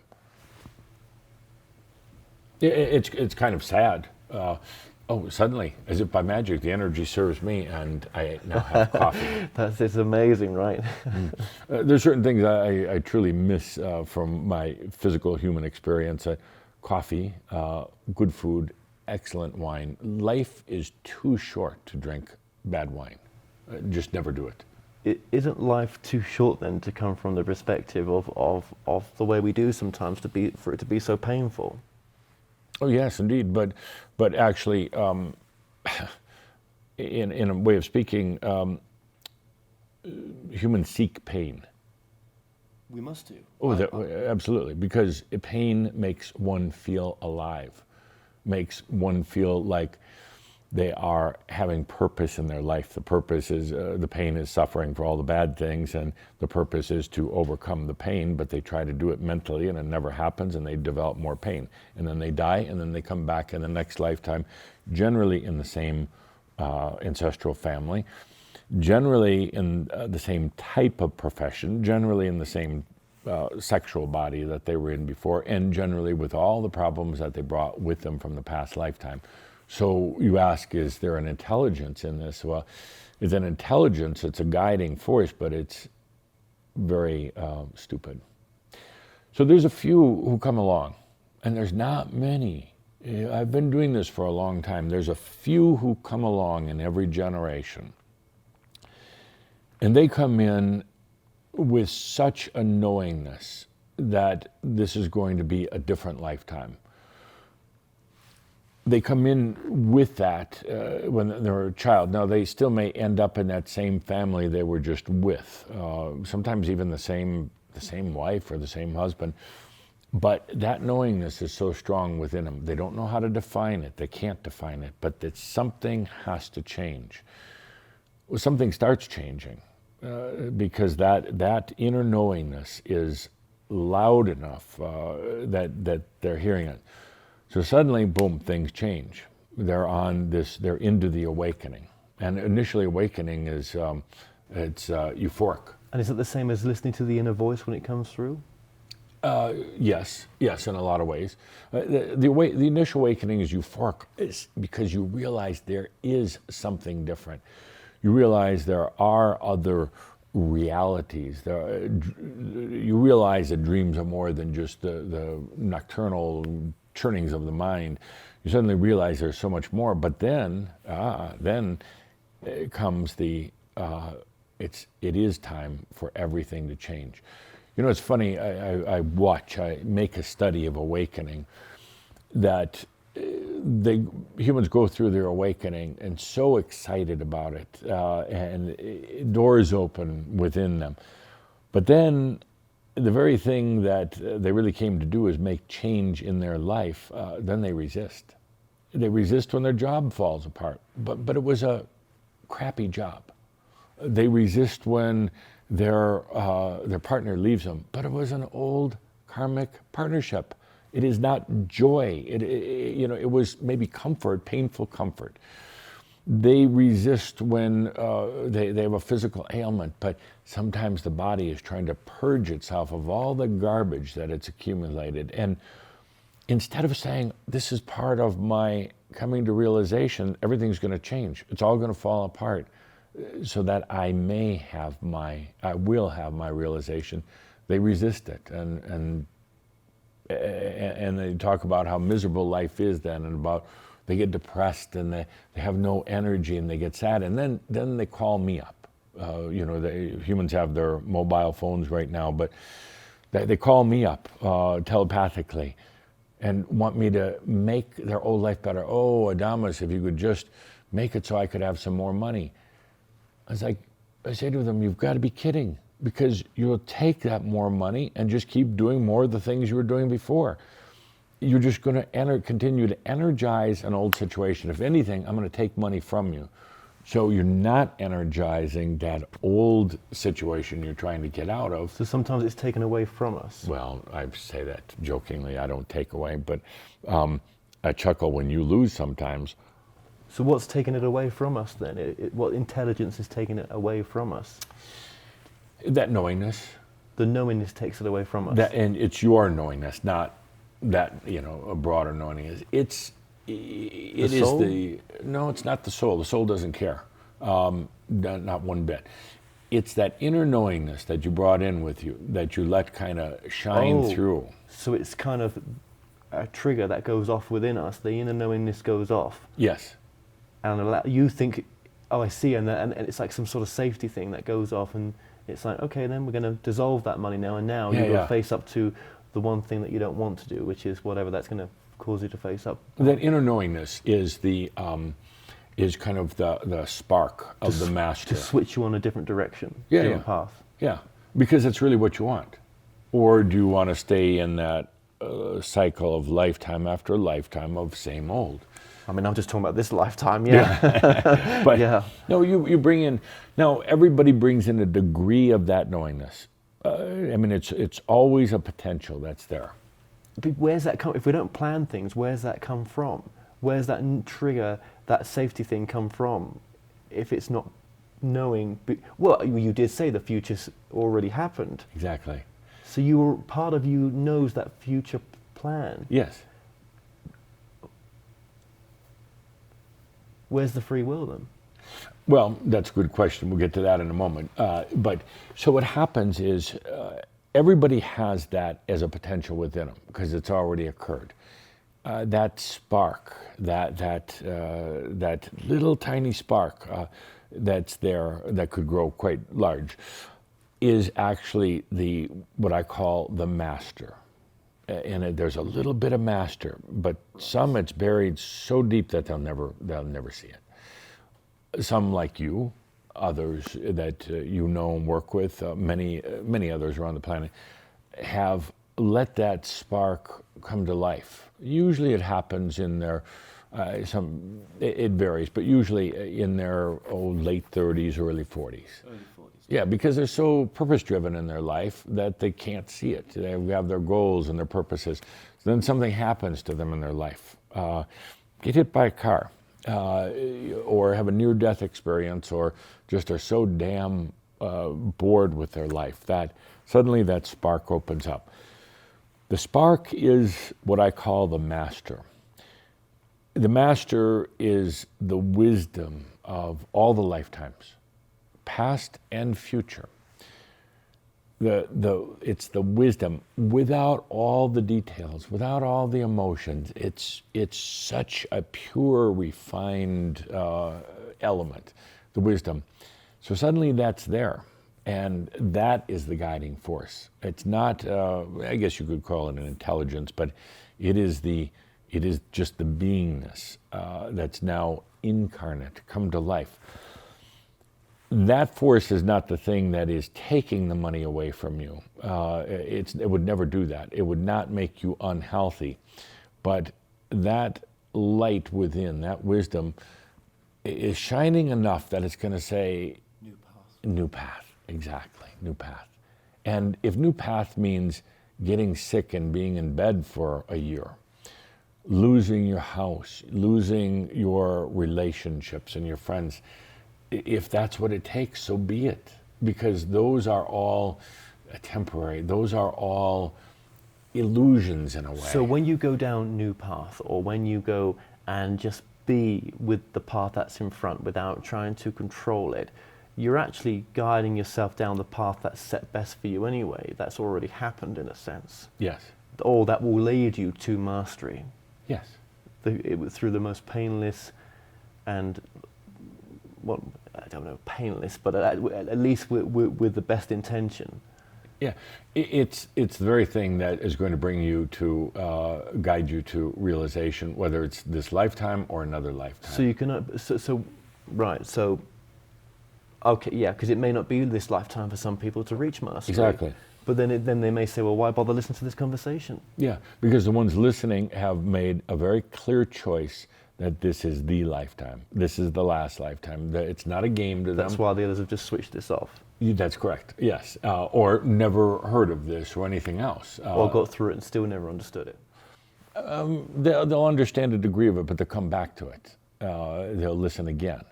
B: It's kind of sad. Suddenly, as if by magic, the energy serves me, and I now have coffee.
A: It's amazing, right?
B: There's certain things I truly miss from my physical human experience. Coffee, good food, excellent wine. Life is too short to drink bad wine. Just never do it.
A: Isn't life too short then to come from the perspective of the way we do sometimes for it to be so painful?
B: Oh yes, indeed. But actually, in a way of speaking, humans seek pain.
A: We must do.
B: Oh, absolutely, because pain makes one feel alive, makes one feel like they are having purpose in their life. The purpose is, the pain is suffering for all the bad things, and the purpose is to overcome the pain, but they try to do it mentally, and it never happens, and they develop more pain. And then they die, and then they come back in the next lifetime, generally in the same ancestral family, generally in the same type of profession, generally in the same sexual body that they were in before, and generally with all the problems that they brought with them from the past lifetime. So you ask, is there an intelligence in this? Well, it's an intelligence, it's a guiding force, but it's very stupid. So there's a few who come along, and there's not many. I've been doing this for a long time. There's a few who come along in every generation. And they come in with such a knowingness that this is going to be a different lifetime. They come in with that when they're a child. Now, they still may end up in that same family they were just with, sometimes even the same wife or the same husband. But that knowingness is so strong within them. They don't know how to define it. They can't define it. But that something has to change. Well, something starts changing because that inner knowingness is loud enough that they're hearing it. So suddenly, boom, things change. They're into the awakening. And initially awakening is, it's euphoric.
A: And is it the same as listening to the inner voice when it comes through?
B: Yes, in a lot of ways. The initial awakening is euphoric because you realize there is something different. You realize there are other realities. You realize that dreams are more than just the nocturnal churnings of the mind. You suddenly realize there's so much more. But then comes it is time for everything to change. You know, it's funny, I make a study of awakening, that humans go through their awakening and so excited about it, and doors open within them. But then the very thing that they really came to do is make change in their life, then they resist. They resist when their job falls apart, but it was a crappy job. They resist when their partner leaves them, but it was an old karmic partnership. It is not joy. It was maybe comfort, painful comfort. They resist when they have a physical ailment, but sometimes the body is trying to purge itself of all the garbage that it's accumulated. And instead of saying, this is part of my coming to realization, everything's going to change. It's all going to fall apart so that I will have my realization. They resist it. And they talk about how miserable life is then, and about they get depressed and they have no energy and they get sad. And then they call me up. Humans have their mobile phones right now, but they call me up telepathically and want me to make their old life better. Oh, Adamus, if you could just make it so I could have some more money. I say to them, you've got to be kidding, because you'll take that more money and just keep doing more of the things you were doing before. You're just going to continue to energize an old situation. If anything, I'm going to take money from you. So you're not energizing that old situation you're trying to get out of.
A: So sometimes it's taken away from us.
B: Well, I say that jokingly. I don't take away, but I chuckle when you lose sometimes.
A: So what's taken it away from us then? What intelligence is taking it away from us?
B: That knowingness.
A: The knowingness takes it away from us.
B: And it's your knowingness, not that, a broader knowingness. No, it's not the soul. The soul doesn't care, not one bit. It's that inner knowingness that you brought in with you, that you let kind of shine through.
A: So it's kind of a trigger that goes off within us. The inner knowingness goes off.
B: Yes.
A: And you think, oh, I see, and it's like some sort of safety thing that goes off, and it's like, okay, then we're going to dissolve that money now, and now you're going to face up to the one thing that you don't want to do, which is whatever that's going to cause you to face up.
B: That inner knowingness is is kind of the spark of the master.
A: To switch you on a different direction, different path.
B: Yeah, because it's really what you want. Or do you want to stay in that cycle of lifetime after lifetime of same old?
A: I mean, I'm just talking about this lifetime, yeah.
B: But no, you bring in, now everybody brings in a degree of that knowingness. It's always a potential that's there.
A: But where's that come? If we don't plan things, where's that come from? Where's that trigger, that safety thing come from? If it's not knowing, well, you did say the future's already happened.
B: Exactly.
A: So part of you knows that future plan.
B: Yes.
A: Where's the free will then?
B: Well, that's a good question. We'll get to that in a moment. But so what happens is everybody has that as a potential within them because it's already occurred. That spark, that little tiny spark that's there that could grow quite large, is actually what I call the master. And there's a little bit of master, but some it's buried so deep that they'll never see it. Some like you, others that you know and work with, many others around the planet, have let that spark come to life. Usually it happens in their, it varies, but usually in their late 30s, early 40s. Yeah, because they're so purpose-driven in their life that they can't see it. They have their goals and their purposes. So then something happens to them in their life. Get hit by a car, or have a near-death experience, or just are so damn bored with their life that suddenly that spark opens up. The spark is what I call the master. The master is the wisdom of all the lifetimes, past and future. It's the wisdom without all the details, without all the emotions. It's such a pure, refined element, the wisdom. So suddenly that's there, and that is the guiding force. It's not, I guess you could call it an intelligence, but it is just the beingness that's now incarnate, come to life. That force is not the thing that is taking the money away from you. It would never do that. It would not make you unhealthy. But that light within, that wisdom, is shining enough that it's going to say, new path, exactly, new path. And if new path means getting sick and being in bed for a year, losing your house, losing your relationships and your friends, if that's what it takes, so be it. Because those are all temporary. Those are all illusions in a way.
A: So when you go down new path, or when you go and just be with the path that's in front without trying to control it, you're actually guiding yourself down the path that's set best for you anyway. That's already happened in a sense.
B: Yes.
A: Or that will lead you to mastery.
B: Yes.
A: Through the most painless and, well, I don't know, painless, but at least with the best intention.
B: Yeah, it's the very thing that is going to bring you to guide you to realization, whether it's this lifetime or another lifetime.
A: So you can, right, so, okay, yeah, because it may not be this lifetime for some people to reach mastery.
B: Exactly.
A: But then they may say, well, why bother listening to this conversation?
B: Yeah, because the ones listening have made a very clear choice that this is the lifetime. This is the last lifetime. It's not a game to them.
A: That's why the others have just switched this off.
B: That's correct, yes. Or never heard of this or anything else.
A: Or got through it and still never understood it.
B: They'll understand a degree of it, but they'll come back to it. They'll listen again.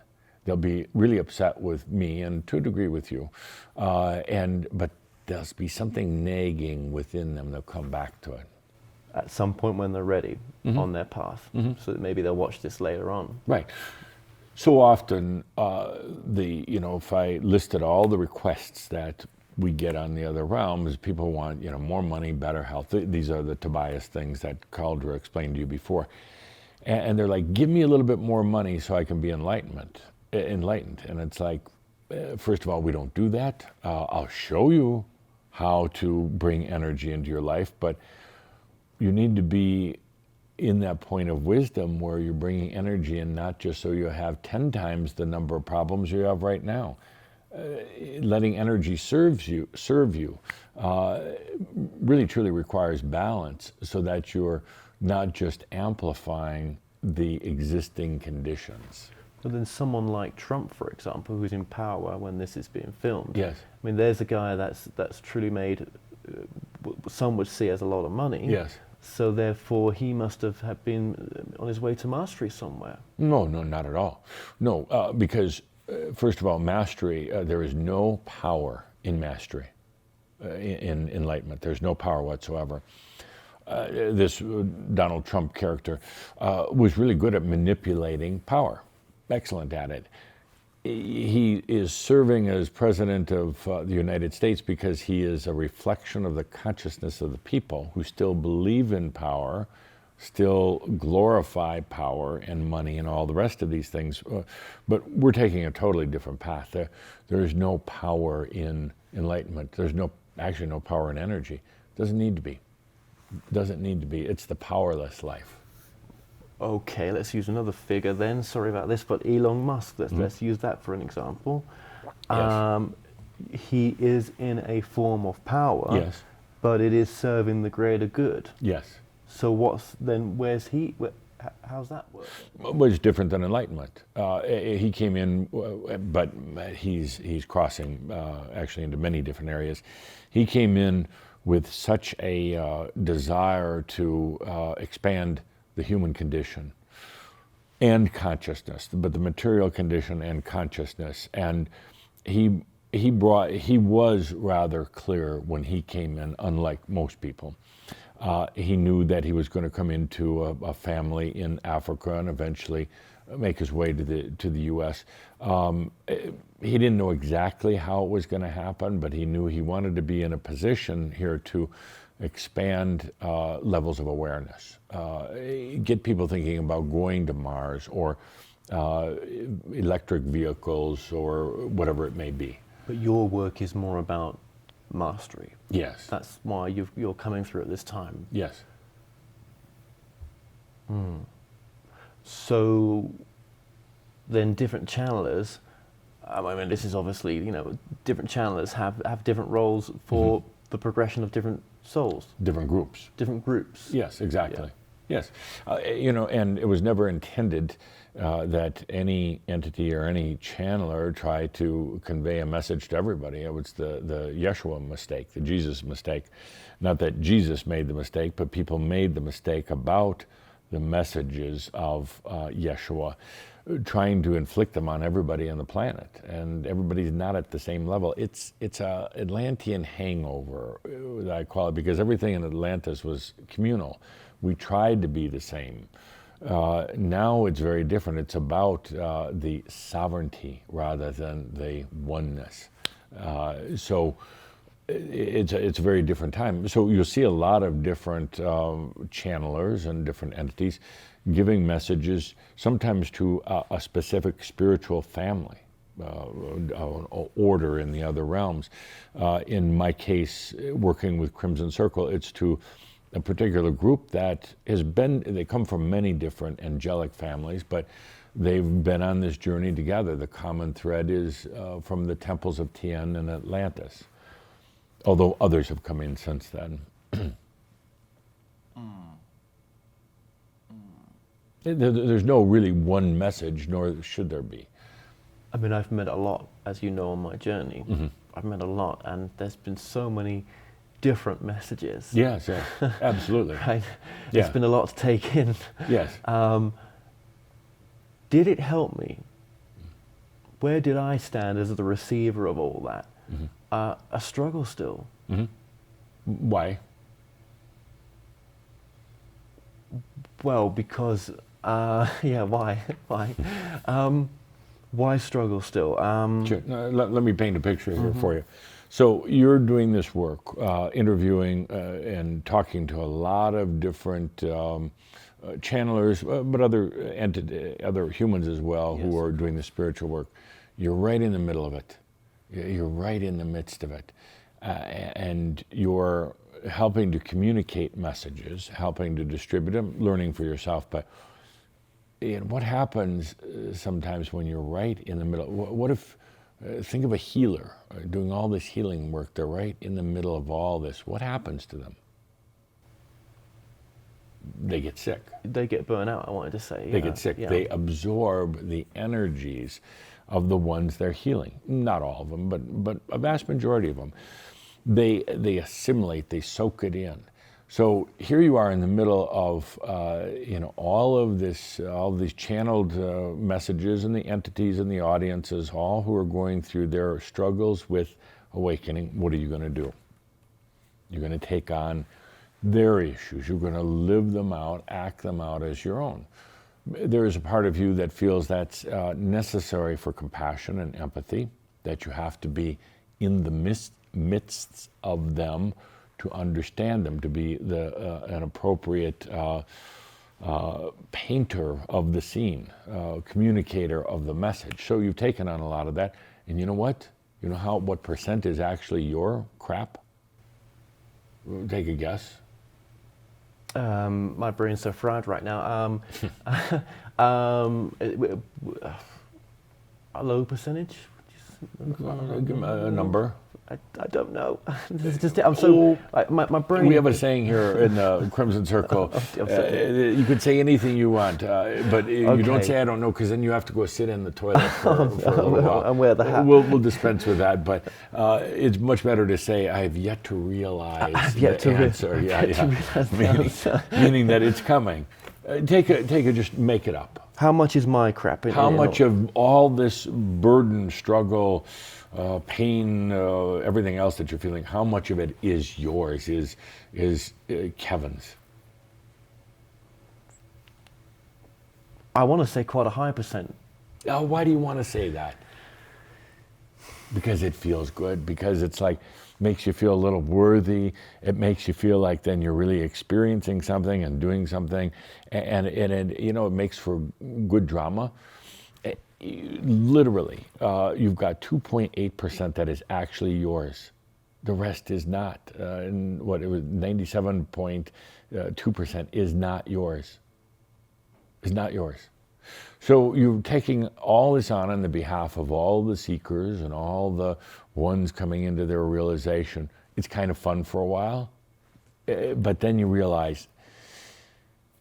B: They'll be really upset with me and to a degree with you. But there'll be something nagging within them. They'll come back to it.
A: At some point when they're ready on their path. So that maybe they'll watch this later on.
B: Right. So often, if I listed all the requests that we get on the other realms, people want, more money, better health. These are the Tobias things that Caldra explained to you before. And they're like, give me a little bit more money so I can be enlightened. And it's like, first of all, we don't do that. I'll show you how to bring energy into your life, but you need to be in that point of wisdom where you're bringing energy in, not just so you have 10 times the number of problems you have right now. Letting energy serve you really truly requires balance, so that you're not just amplifying the existing conditions.
A: But then someone like Trump, for example, who's in power when this is being filmed.
B: Yes.
A: I mean, there's a guy that's truly made, some would see as a lot of money.
B: Yes.
A: So therefore, he must have been on his way to mastery somewhere.
B: No, not at all. No, because first of all, mastery, there is no power in mastery, in enlightenment. There's no power whatsoever. This Donald Trump character was really good at manipulating power. Excellent at it. He is serving as president of the United States because he is a reflection of the consciousness of the people who still believe in power, still glorify power and money and all the rest of these things. But we're taking a totally different path. There is no power in enlightenment. There's actually no power in energy. Doesn't need to be. Doesn't need to be. It's the powerless life.
A: Okay, let's use another figure then. Sorry about this, but Elon Musk, let's use that for an example.
B: Yes.
A: He is in a form of power,
B: Yes.
A: but it is serving the greater good.
B: Yes.
A: So how's that work?
B: Well, it's different than enlightenment. He came in, but he's crossing actually into many different areas. He came in with such a desire to expand the human condition and consciousness, but the material condition and consciousness. And he was rather clear when he came in, unlike most people. He knew that he was going to come into a family in Africa and eventually make his way to the U.S. He didn't know exactly how it was going to happen, but he knew he wanted to be in a position here to expand levels of awareness, get people thinking about going to Mars or electric vehicles or whatever it may be.
A: But your work is more about mastery.
B: Yes.
A: That's why you're coming through at this time.
B: Yes.
A: So then different channelers, I mean, this is obviously, different channelers have different roles for the progression of different souls.
B: Different groups.
A: Different groups.
B: Yes, exactly. Yeah. Yes. And it was never intended that any entity or any channeler try to convey a message to everybody. It was the Yeshua mistake, the Jesus mistake. Not that Jesus made the mistake, but people made the mistake about the messages of Yeshua, trying to inflict them on everybody on the planet, and everybody's not at the same level. It's a Atlantean hangover, that I call it, because everything in Atlantis was communal. We tried to be the same. Now it's very different. It's about the sovereignty rather than the oneness. So it's a very different time. So you'll see a lot of different channelers and different entities giving messages, sometimes to a specific spiritual family, order in the other realms. In my case, working with Crimson Circle, it's to a particular group that they come from many different angelic families, but they've been on this journey together. The common thread is from the temples of Tien and Atlantis, although others have come in since then. There's no really one message, nor should there be.
A: I mean, I've met a lot, as you know, on my journey. Mm-hmm. I've met a lot, and there's been so many different messages.
B: Yes, absolutely.
A: Right?
B: Yeah.
A: It's been a lot to take in.
B: Yes.
A: Did it help me? Where did I stand as the receiver of all that? Mm-hmm. A struggle still.
B: Mm-hmm. Why?
A: Well, because, why? Why struggle still?
B: Sure. Let me paint a picture here for you. So you're doing this work, interviewing and talking to a lot of different channelers, but other humans as well, who are doing the spiritual work. You're right in the middle of it. You're right in the midst of it. And you're helping to communicate messages, helping to distribute them, learning for yourself. But what happens sometimes when you're right in the middle? What if, think of a healer doing all this healing work, they're right in the middle of all this. What happens to them? They get sick.
A: They get burnt out, I wanted to say.
B: They get sick. Yeah. They absorb the energies of the ones they're healing. Not all of them, but a vast majority of them. They assimilate, they soak it in. So here you are in the middle of all these channeled messages, and the entities and the audiences, all who are going through their struggles with awakening. What are you going to do? You're going to take on their issues. You're going to live them out, act them out as your own. There is a part of you that feels that's necessary for compassion and empathy, that you have to be in the midst of them to understand them, to be an appropriate painter of the scene, communicator of the message. So you've taken on a lot of that. And you know what? You know what percent is actually your crap? Take a guess.
A: My brain's so fried right now. A low percentage?
B: Give me a number.
A: I don't know. I'm so my brain.
B: We have a saying here in the Crimson Circle. You could say anything you want, but you don't say I don't know, because then you have to go sit in the toilet for a little while.
A: And wear the hat.
B: We'll dispense with that, but it's much better to say I have yet to realize the answer. Meaning that it's coming. Just make it up.
A: How much is my crap?
B: How much of all this burden, struggle, pain, everything else that you're feeling, how much of it is yours, is Kevin's?
A: I want to say quite a high percent.
B: Why do you want to say that? Because it feels good, because it's like, makes you feel a little worthy. It makes you feel like then you're really experiencing something and doing something, and it makes for good drama. Literally, you've got 2.8% that is actually yours. The rest is not. And what it was, 97.2% is not yours. Is not yours. So you're taking all this on the behalf of all the seekers and all the ones coming into their realization. It's kind of fun for a while, but then you realize,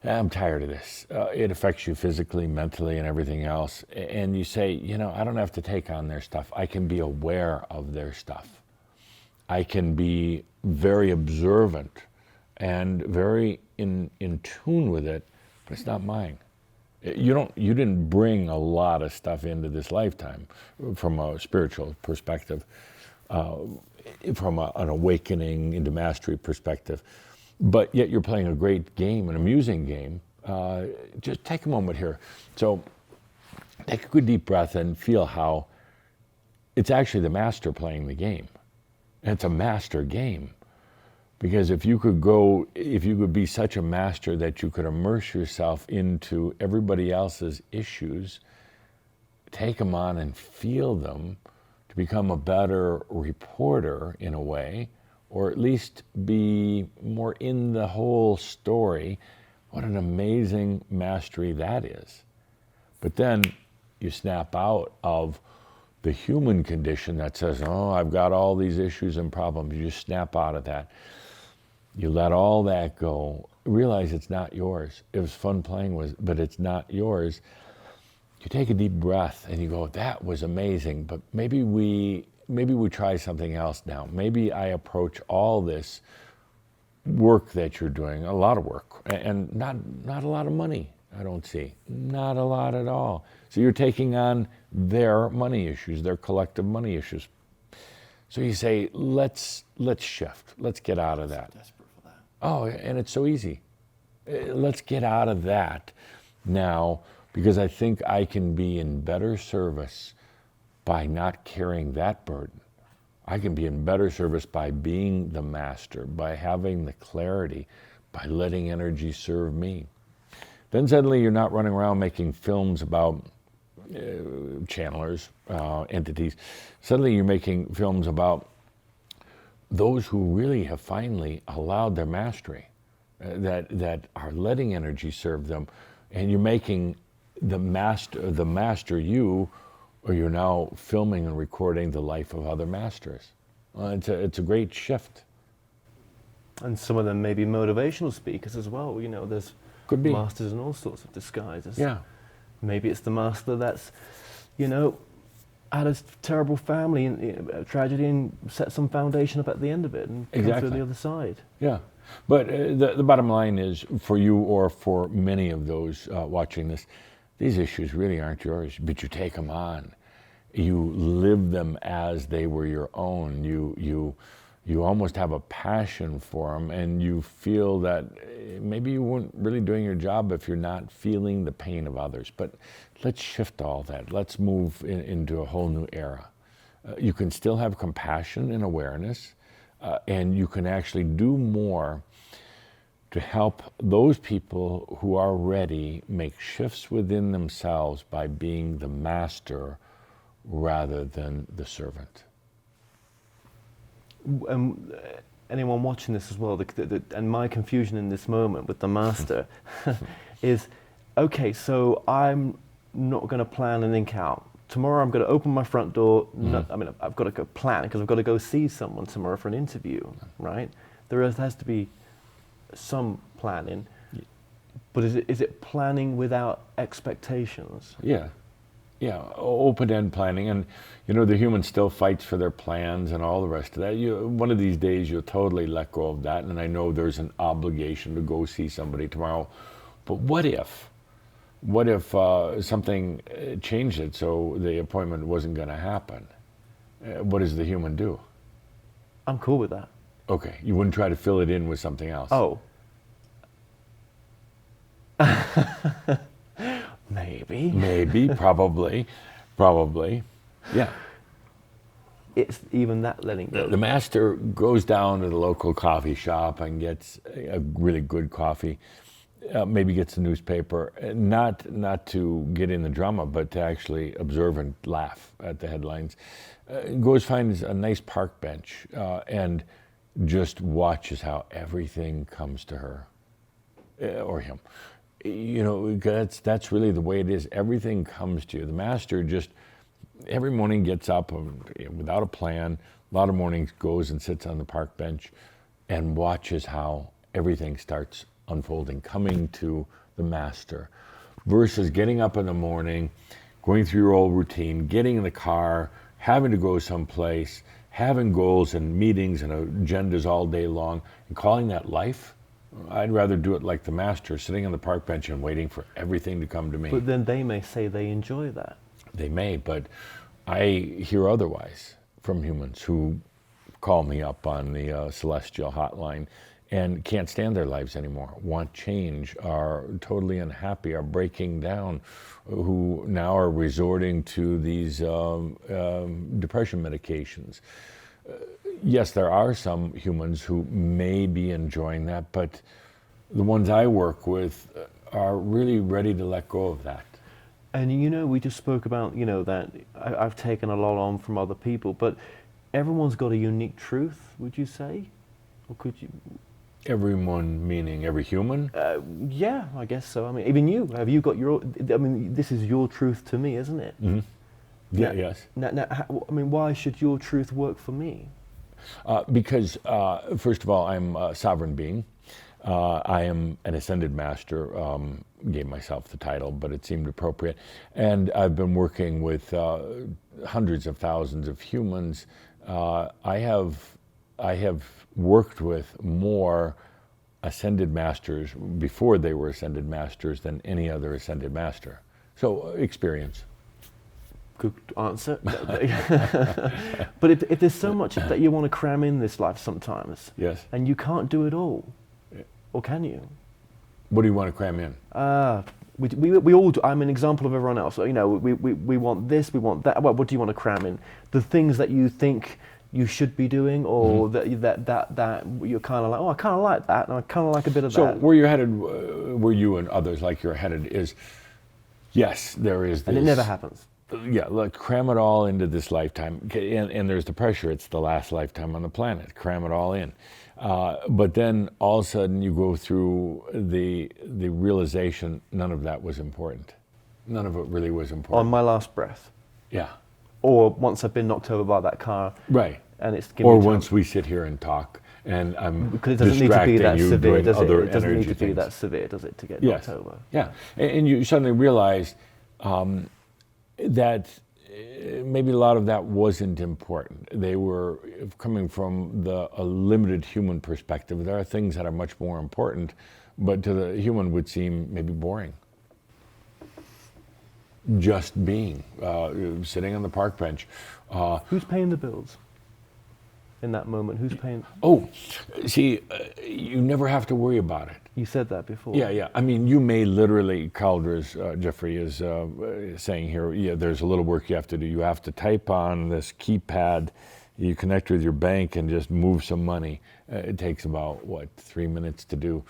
B: I'm tired of this. It affects you physically, mentally, and everything else. And you say, I don't have to take on their stuff. I can be aware of their stuff. I can be very observant and very in tune with it, but it's not mine. You didn't bring a lot of stuff into this lifetime from a spiritual perspective, from an awakening into mastery perspective, but yet you're playing a great game, an amusing game. Just take a moment here. So take a good deep breath and feel how it's actually the master playing the game. And it's a master game. Because if you could be such a master that you could immerse yourself into everybody else's issues, take them on and feel them to become a better reporter in a way, or at least be more in the whole story, what an amazing mastery that is. But then you snap out of the human condition that says, oh, I've got all these issues and problems. You just snap out of that. You let all that go. Realize it's not yours. It was fun playing with, but it's not yours. You take a deep breath and you go, that was amazing, but maybe we try something else now. Maybe I approach all this work that you're doing, a lot of work, and not a lot of money, I don't see. Not a lot at all. So you're taking on their money issues, their collective money issues. So you say, let's shift. Let's get out of that.
A: Desperate for that.
B: Oh, and it's so easy. Let's get out of that now, because I think I can be in better service by not carrying that burden. I can be in better service by being the master, by having the clarity, by letting energy serve me. Then suddenly you're not running around making films about channelers, entities. Suddenly you're making films about those who really have finally allowed their mastery, that are letting energy serve them, and you're making the master you, or you're now filming and recording the life of other masters. It's a great shift.
A: And some of them may be motivational speakers as well. You know, there's
B: Could be.
A: masters in all sorts of disguises.
B: Yeah.
A: Maybe it's the master that's, you know, had a terrible family and a tragedy and set some foundation up at the end of it and come through the other side.
B: Yeah. But the bottom line is, for you or for many of those watching this, these issues really aren't yours, but you take them on. You live them as they were your own. You almost have a passion for them, and you feel that maybe you weren't really doing your job if you're not feeling the pain of others. But let's shift all that. Let's move into a whole new era. You can still have compassion and awareness, and you can actually do more to help those people who are ready make shifts within themselves by being the master rather than the servant.
A: Anyone watching this as well, and my confusion in this moment with the master is, okay, so I'm not going to plan and think out. Tomorrow I'm going to open my front door. I've got to go plan because I've got to go see someone tomorrow for an interview, right? There has to be some planning, but is it planning without expectations?
B: Yeah, open-end planning, and you know the human still fights for their plans and all the rest of that. One of these days you'll totally let go of that, and I know there's an obligation to go see somebody tomorrow, but what if something changed it so the appointment wasn't going to happen? What does the human do?
A: I'm cool with that.
B: Okay, you wouldn't try to fill it in with something else?
A: Oh. Maybe, probably. Yeah. It's even that letting go.
B: The master goes down to the local coffee shop and gets a really good coffee, maybe gets a newspaper, not to get in the drama, but to actually observe and laugh at the headlines. Goes, finds a nice park bench, and just watches how everything comes to her, or him. You know, that's really the way it is. Everything comes to you. The master just every morning gets up without a plan. A lot of mornings goes and sits on the park bench and watches how everything starts unfolding, coming to the master, versus getting up in the morning, going through your old routine, getting in the car, having to go someplace, having goals and meetings and agendas all day long, and calling that life. I'd rather do it like the master, sitting on the park bench and waiting for everything to come to me.
A: But then they may say they enjoy that.
B: They may, but I hear otherwise from humans who call me up on the celestial hotline and can't stand their lives anymore, want change, are totally unhappy, are breaking down, who now are resorting to these depression medications. Yes, there are some humans who may be enjoying that, but the ones I work with are really ready to let go of that.
A: And you know, we just spoke about, you know, that I've taken a lot on from other people, but everyone's got a unique truth, would you say? Or could you?
B: Everyone meaning every human?
A: Yeah, I guess so. I mean, even you, have you got your, I mean, this is your truth to me, isn't it?
B: Mm-hmm. Yeah,
A: Now-
B: yes.
A: Now, I mean, why should your truth work for me?
B: Because, first of all, I'm a sovereign being. I am an ascended master, gave myself the title, but it seemed appropriate. And I've been working with hundreds of thousands of humans. I have worked with more ascended masters before they were ascended masters than any other ascended master. So, experience.
A: Good answer. But if there's so much that you want to cram in this life sometimes,
B: Yes.
A: and you can't do it all, or can you?
B: What do you want to cram in?
A: We all do. I'm an example of everyone else. You know, we want this, we want that. Well, what do you want to cram in? The things that you think you should be doing, or that you're kind of like, oh, I kind of like that, and I kind of like a bit of
B: So
A: that.
B: where you're headed, where you and others like you're headed is, yes, there is this.
A: And it never happens.
B: Yeah, look, cram it all into this lifetime. And there's the pressure, it's the last lifetime on the planet. Cram it all in. But then all of a sudden you go through the realization none of that was important. None of it really was important.
A: On my last breath,
B: Yeah,
A: or once I've been knocked over by that car,
B: right.
A: and it's
B: Or
A: me time.
B: once we sit here and talk and I'm
A: Because it doesn't need to be
B: distracting
A: that
B: you
A: severe,
B: doing
A: does it?
B: other
A: It doesn't need
B: energy
A: to be
B: things.
A: that severe, does it, to get
B: Yes.
A: knocked over?
B: Yeah, and you suddenly realize that maybe a lot of that wasn't important. They were coming from a limited human perspective. There are things that are much more important, but to the human would seem maybe boring. Just being, sitting on the park bench.
A: Who's paying the bills in that moment? Who's paying?
B: Oh, see, you never have to worry about it.
A: You said that before.
B: Yeah. I mean, you may literally, Calder's, Geoffrey is saying here, yeah, there's a little work you have to do. You have to type on this keypad, you connect with your bank and just move some money. It takes about, 3 minutes to do.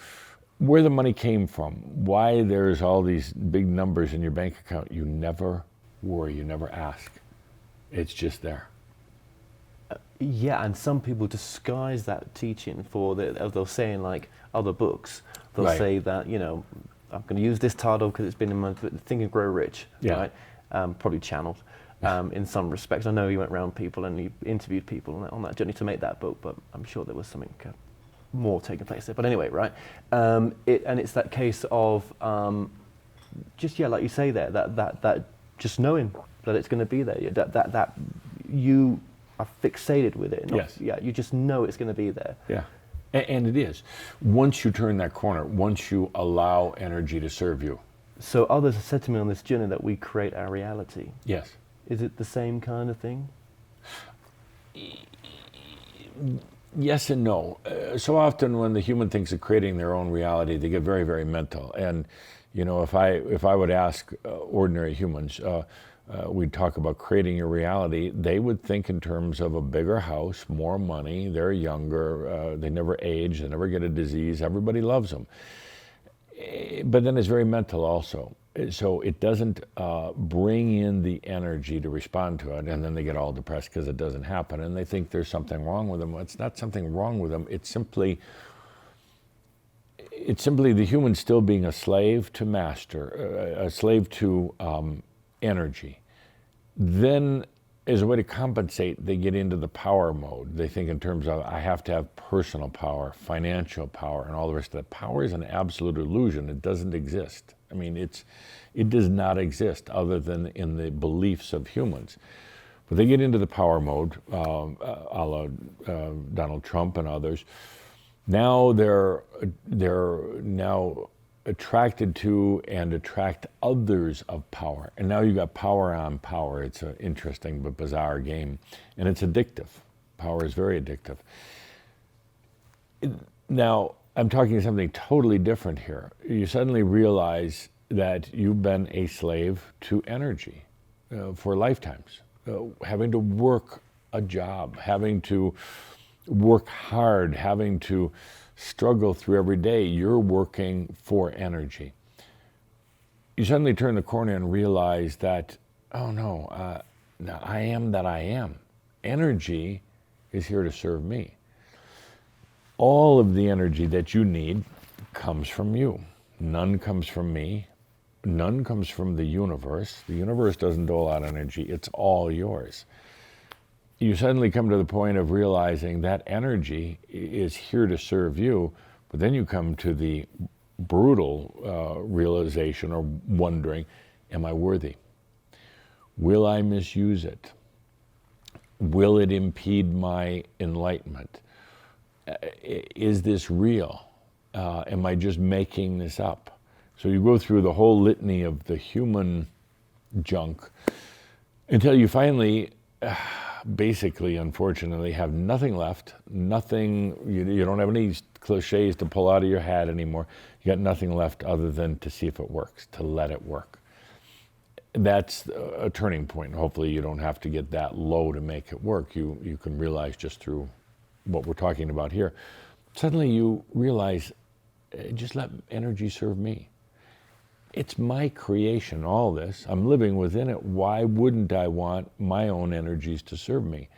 B: Where the money came from, why there's all these big numbers in your bank account, you never worry, you never ask. It's just there.
A: Yeah, and some people disguise that teaching for they'll say in like other books, they'll
B: Right.
A: say that, you know, I'm going to use this title because it's been in my Think and Grow Rich,
B: Yeah.
A: right? Probably channeled in some respects. I know you went around people and you interviewed people on that journey to make that book, but I'm sure there was something more taking place there. But anyway, right? It's that case of just, yeah, like you say there, that just knowing that it's going to be there, that you are fixated with it.
B: Yes.
A: Yeah, you just know it's going to be there.
B: Yeah, and it is. Once you turn that corner, once you allow energy to serve you.
A: So others have said to me on this journey that we create our reality.
B: Yes.
A: Is it the same kind of thing?
B: Yes and no. So often when the human thinks of creating their own reality, they get very, very mental. And, you know, if I would ask ordinary humans, we'd talk about creating your reality, they would think in terms of a bigger house, more money, they're younger, they never age, they never get a disease, everybody loves them. But then it's very mental also. So it doesn't bring in the energy to respond to it, and then they get all depressed because it doesn't happen, and they think there's something wrong with them. It's not something wrong with them, it's simply the human still being a slave to master, a slave to energy. Then, as a way to compensate, they get into the power mode. They think in terms of, I have to have personal power, financial power, and all the rest of that. Power is an absolute illusion. It doesn't exist. I mean, it does not exist other than in the beliefs of humans. But they get into the power mode, a la Donald Trump and others. Now they're now attracted to and attract others of power. And now you got power on power. It's an interesting but bizarre game. And it's addictive. Power is very addictive. Now, I'm talking something totally different here. You suddenly realize that you've been a slave to energy for lifetimes, having to work a job, having to work hard, having to struggle through every day. You're working for energy. You suddenly turn the corner and realize that, oh no, I am that I am. Energy is here to serve me. All of the energy that you need comes from you. None comes from me. None comes from the universe. The universe doesn't dole out energy. It's all yours. You suddenly come to the point of realizing that energy is here to serve you, but then you come to the brutal realization or wondering, am I worthy? Will I misuse it? Will it impede my enlightenment? Is this real? Am I just making this up? So you go through the whole litany of the human junk until you finally, basically, unfortunately, have nothing left. Nothing, you don't have any cliches to pull out of your hat anymore. You got nothing left other than to see if it works, to let it work. That's a turning point. Hopefully you don't have to get that low to make it work. You can realize just through what we're talking about here. Suddenly you realize, just let energy serve me. It's my creation, all this. I'm living within it. Why wouldn't I want my own energies to serve me?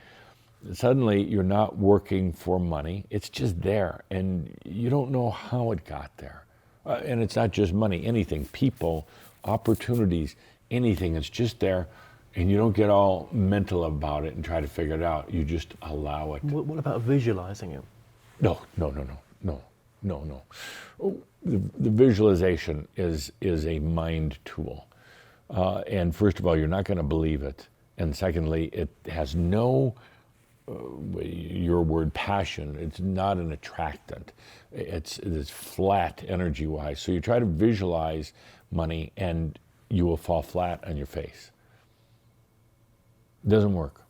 B: Suddenly you're not working for money. It's just there, and you don't know how it got there. And it's not just money, anything, people, opportunities, anything. It's just there, and you don't get all mental about it and try to figure it out. You just allow it.
A: What about visualizing it?
B: No. Oh, the visualization is a mind tool. And first of all, you're not going to believe it. And secondly, it has no, your word, passion. It's not an attractant. It's flat energy-wise. So you try to visualize money and you will fall flat on your face. It doesn't work.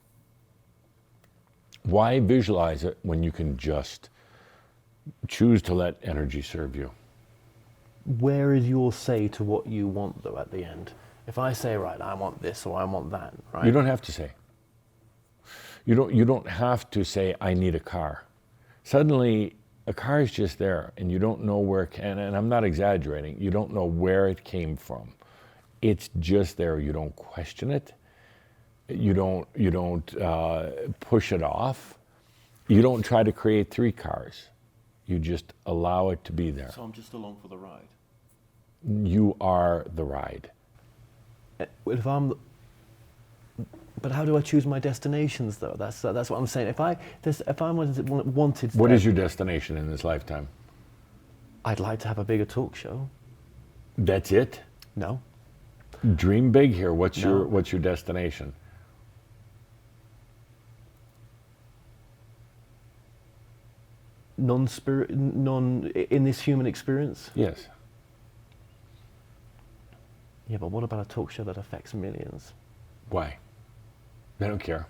B: Why visualize it when you can just choose to let energy serve you?
A: Where is your say to what you want, though, at the end? If I say, right, I want this or I want that, right?
B: You don't have to say. You don't have to say, I need a car. Suddenly, a car is just there, and you don't know where it can, and I'm not exaggerating, you don't know where it came from. It's just there. You don't question it. You don't push it off. You don't try to create 3 cars. You just allow it to be there.
A: So I'm just along for the ride.
B: You are the ride.
A: But how do I choose my destinations, though? That's what I'm saying. If I wanted.
B: What is your destination in this lifetime?
A: I'd like to have a bigger talk show.
B: That's it?
A: No.
B: Dream big here. What's
A: No.
B: your destination?
A: In this human experience?
B: Yes.
A: Yeah, but what about a talk show that affects millions?
B: Why? They don't care.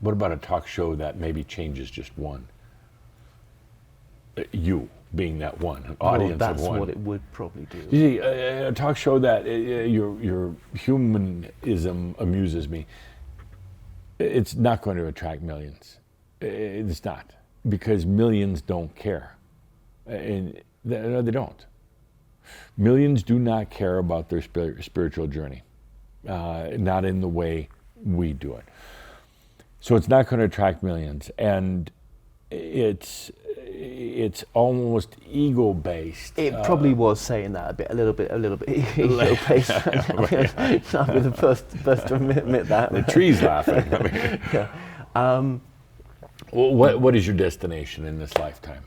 B: What about a talk show that maybe changes just one? You being that one, an audience
A: that's
B: of one.
A: what it would probably do.
B: You see, a talk show that your humanism amuses me. It's not going to attract millions. It's not, because millions don't care. And they don't. Millions do not care about their spiritual journey, not in the way we do it. So it's not going to attract millions, and it's almost ego-based.
A: It probably was saying that a little bit ego-based. I'll be the first to admit that.
B: The tree's laughing. I mean,
A: Yeah.
B: What is your destination in this lifetime?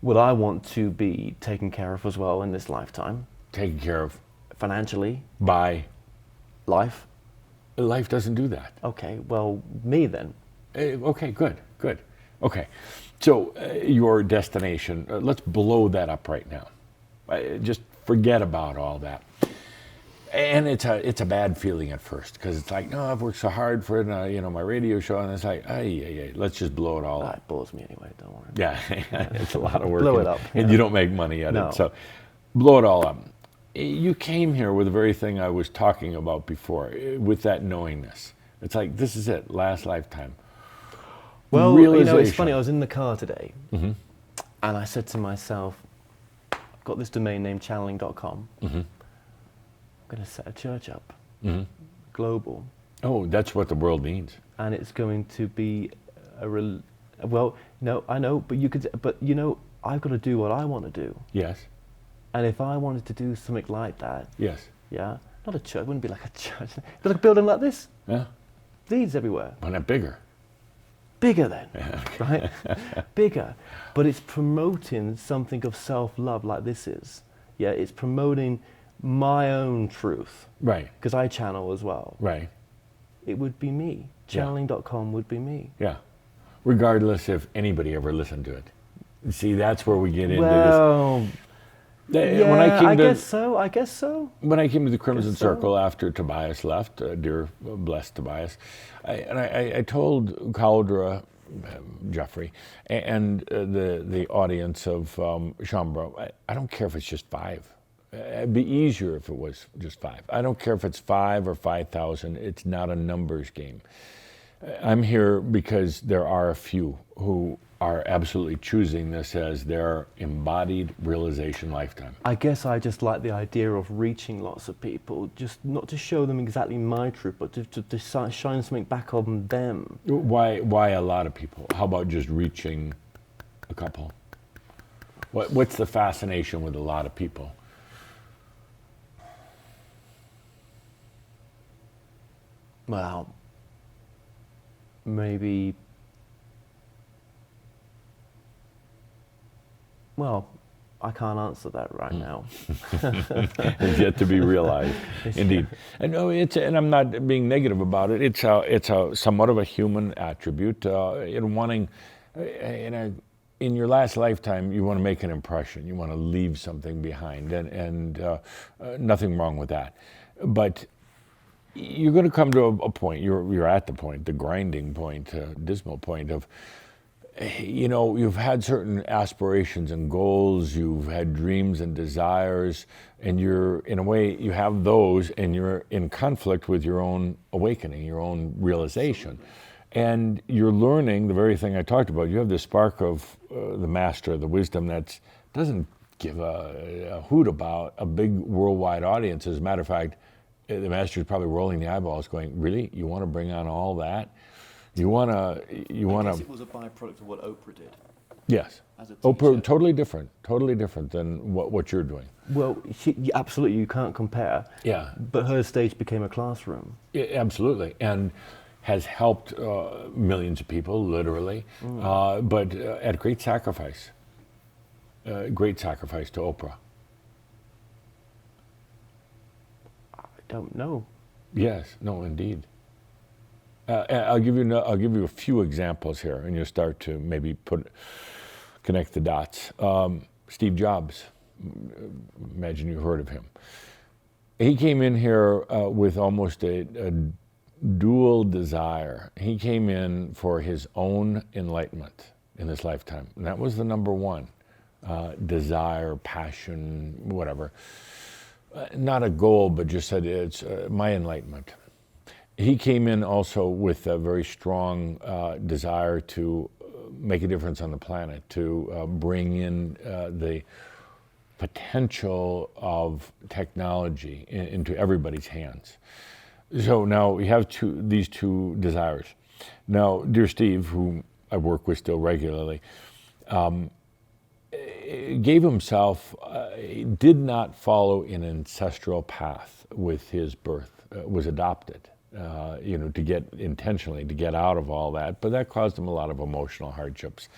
A: What I want to be taken care of as well in this lifetime.
B: Taken care of
A: Financially.
B: by
A: Life.
B: life doesn't do that.
A: Okay, well, me then.
B: Okay, good. Okay. So your destination, let's blow that up right now. Just forget about all that. And it's a bad feeling at first, because it's like, no, I've worked so hard for it, and my radio show, and it's like, let's just blow it all up.
A: It bores me anyway, don't worry.
B: Yeah, it's a lot of work.
A: Blow it up.
B: And you don't make money at
A: No.
B: it, so blow it all up. You came here with the very thing I was talking about before, with that knowingness. It's like, this is it, last lifetime.
A: Well,
B: Realization.
A: it's funny, I was in the car today, and I said to myself, I've got this domain name, channeling.com. I'm going to set a church up, global.
B: Oh, that's what the world needs.
A: And it's going to be well, no, I know, but I've got to do what I want to do.
B: Yes.
A: And if I wanted to do something like that,
B: Yes.
A: yeah, not a church, it wouldn't be like a church, it'd be like a building like this,
B: Yeah.
A: leads everywhere.
B: Why not bigger?
A: Bigger then, right? Bigger. But it's promoting something of self-love like this is. Yeah, it's promoting my own truth.
B: Right.
A: Because I channel as well.
B: Right.
A: It would be me. Channeling.com would be me.
B: Yeah. Regardless if anybody ever listened to it. See, that's where we get into
A: Well,
B: this.
A: yeah, I guess so.
B: When I came to the Crimson
A: Guess so.
B: Circle after Tobias left, dear blessed Tobias, I told Caldra, Geoffrey, and the audience of Chambro, I don't care if it's just 5. It'd be easier if it was just 5. I don't care if it's 5 or 5,000. It's not a numbers game. I'm here because there are a few who are absolutely choosing this as their embodied realization lifetime.
A: I guess I just like the idea of reaching lots of people, just not to show them exactly my truth, but to shine something back on them.
B: Why a lot of people? How about just reaching a couple? What's the fascination with a lot of people?
A: Well, maybe. Well, I can't answer that right now.
B: It's yet to be realized, indeed. And no, and I'm not being negative about it. It's a somewhat of a human attribute in wanting, in your last lifetime, you want to make an impression. You want to leave something behind, and nothing wrong with that. But you're going to come to a point. You're at the point, the grinding point, dismal point of. You've had certain aspirations and goals, you've had dreams and desires, and in a way, you have those, and you're in conflict with your own awakening, your own realization. And you're learning the very thing I talked about. You have this spark of the master, the wisdom that doesn't give a hoot about a big worldwide audience. As a matter of fact, the master is probably rolling the eyeballs going, really? You want to bring on all that? You want to.
A: I guess it was a byproduct of what Oprah did.
B: Yes.
A: As a
B: Oprah,
A: teacher.
B: totally different than what you're doing.
A: Well, absolutely, you can't compare.
B: Yeah.
A: But her stage became a classroom.
B: Yeah, absolutely, and has helped millions of people, literally, but at great sacrifice. Great sacrifice to Oprah.
A: I don't know.
B: Yes, no, indeed. I'll give you a few examples here, and you'll start to maybe connect the dots. Steve Jobs, imagine you heard of him. He came in here with almost a dual desire. He came in for his own enlightenment in this lifetime, and that was the number one. Desire, passion, whatever. Not a goal, but just said it's my enlightenment. He came in also with a very strong desire to make a difference on the planet, to bring in the potential of technology into everybody's hands. So now we have these two desires. Now, dear Steve, who I work with still regularly, gave himself, did not follow an ancestral path with his birth, was adopted. To get out of all that, but that caused him a lot of emotional hardships,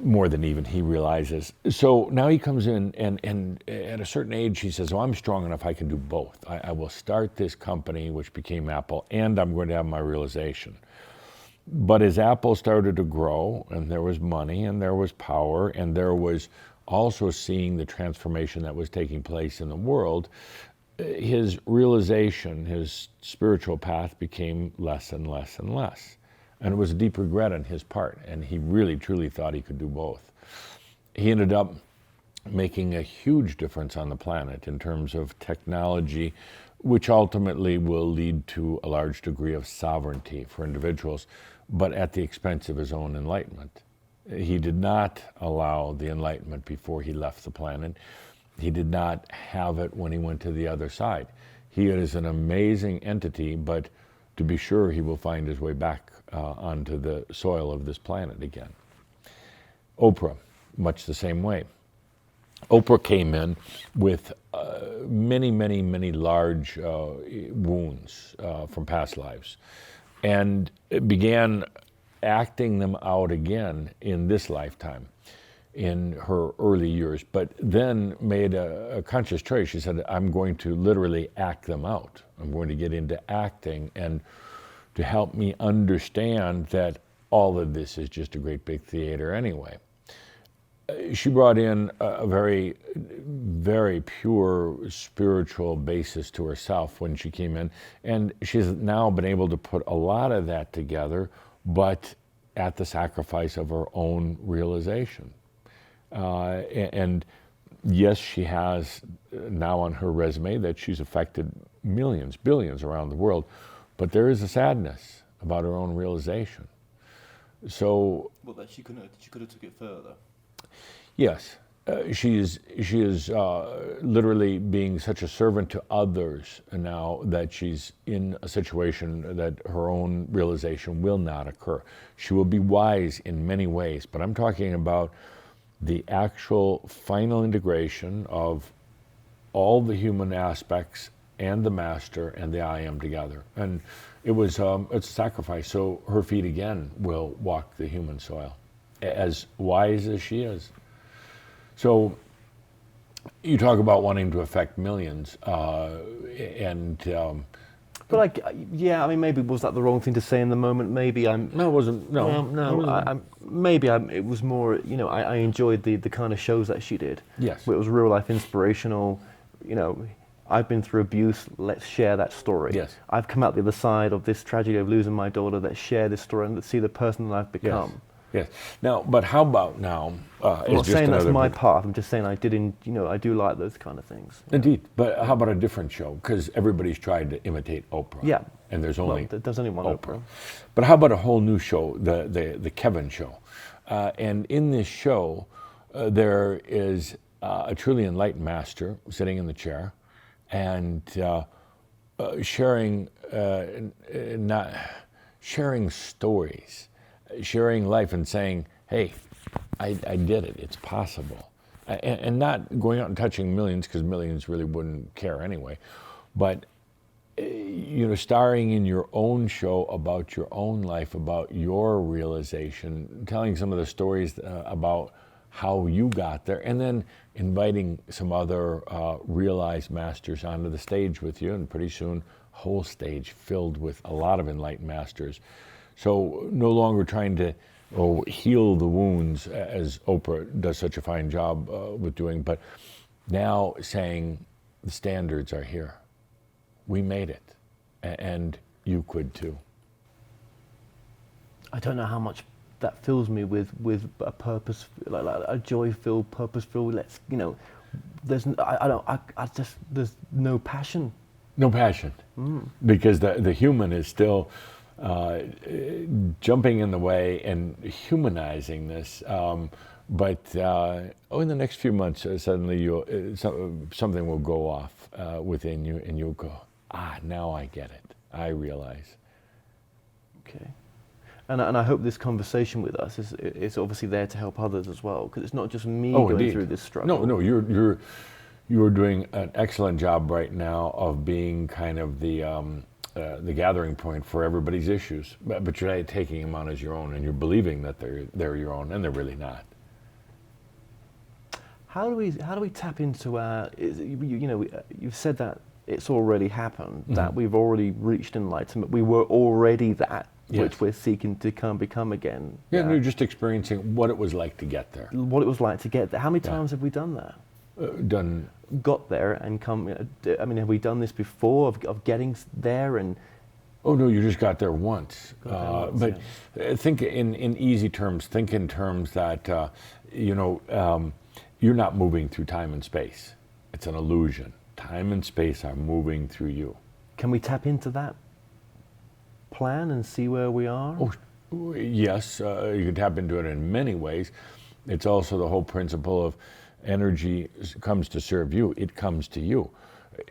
B: more than even he realizes. So now he comes in, and at a certain age, he says, "Oh, I'm strong enough. I can do both. I will start this company, which became Apple, and I'm going to have my realization." But as Apple started to grow, and there was money, and there was power, and there was also seeing the transformation that was taking place in the world, his realization, his spiritual path became less and less and less. And it was a deep regret on his part, and he really, truly thought he could do both. He ended up making a huge difference on the planet in terms of technology, which ultimately will lead to a large degree of sovereignty for individuals, but at the expense of his own enlightenment. He did not allow the enlightenment before he left the planet. He did not have it when he went to the other side. He is an amazing entity, but to be sure, he will find his way back onto the soil of this planet again. Oprah, much the same way. Oprah came in with many, many, many large wounds from past lives, and began acting them out again in this lifetime, in her early years, but then made a conscious choice. She said, I'm going to literally act them out. I'm going to get into acting, and to help me understand that all of this is just a great big theater anyway. She brought in a very, very pure spiritual basis to herself when she came in, and she's now been able to put a lot of that together, but at the sacrifice of her own realization. And yes, she has now on her resume that she's affected millions, billions around the world, but there is a sadness about her own realization. So,
A: well, that she could have took it further.
B: Yes, she is literally being such a servant to others now that she's in a situation that her own realization will not occur. She will be wise in many ways, but I'm talking about the actual final integration of all the human aspects and the master and the I am together. And it was it's a sacrifice. So her feet again will walk the human soil, as wise as she is. So you talk about wanting to affect millions, and
A: but like, yeah, I mean, maybe was that the wrong thing to say in the moment? Maybe I'm.
B: no, it wasn't.
A: It was more. You know, I enjoyed the kind of shows that she did.
B: Yes.
A: Where it was real life inspirational. You know, I've been through abuse. Let's share that story.
B: Yes.
A: I've come out the other side of this tragedy of losing my daughter. Let's share this story and let's see the person that I've become.
B: Yes. Yes. Now, but how about now?
A: I'm not saying that's my path. I'm just saying I do like those kind of things.
B: Indeed. But how about a different show? Because everybody's tried to imitate Oprah.
A: Yeah.
B: And there's
A: only one Oprah.
B: But how about a whole new show, the Kevin Show? And in this show, there is a truly enlightened master sitting in the chair, and sharing stories. Sharing life and saying, hey, I did it, it's possible. And not going out and touching millions, because millions really wouldn't care anyway, but starring in your own show about your own life, about your realization, telling some of the stories about how you got there, and then inviting some other realized masters onto the stage with you, and pretty soon, whole stage filled with a lot of enlightened masters. So no longer trying to heal the wounds, as Oprah does such a fine job with doing, but now saying the standards are here. We made it, and you could too.
A: I don't know how much that fills me with a purpose, like a joy-filled, purpose-filled. There's no passion.
B: No passion, because the human is still jumping in the way and humanizing this. But in the next few months, suddenly something will go off within you, and you'll go, now I get it. I realize.
A: Okay. And I hope this conversation with us is obviously there to help others as well, because it's not just me going through this struggle.
B: No, you're doing an excellent job right now of being kind of the gathering point for everybody's issues, but you're not taking them on as your own, and you're believing that they're your own, and they're really not.
A: How do we tap into our? You've said that it's already happened, that we've already reached enlightenment. We were already that. which
B: Yes.
A: we're seeking to become again.
B: Yeah, and you're just experiencing what it was like to get there.
A: What it was like to get there. How many
B: Yeah.
A: times have we done that?
B: Done.
A: Got there and come. I mean, have we done this before of getting there and?
B: Oh no, you just got there once.
A: Got there once,
B: But think in easy terms. Think in terms that you're not moving through time and space. It's an illusion. Time and space are moving through you.
A: Can we tap into that plan and see where we are?
B: Oh, yes, you can tap into it in many ways. It's also the whole principle of energy comes to serve you. It comes to you.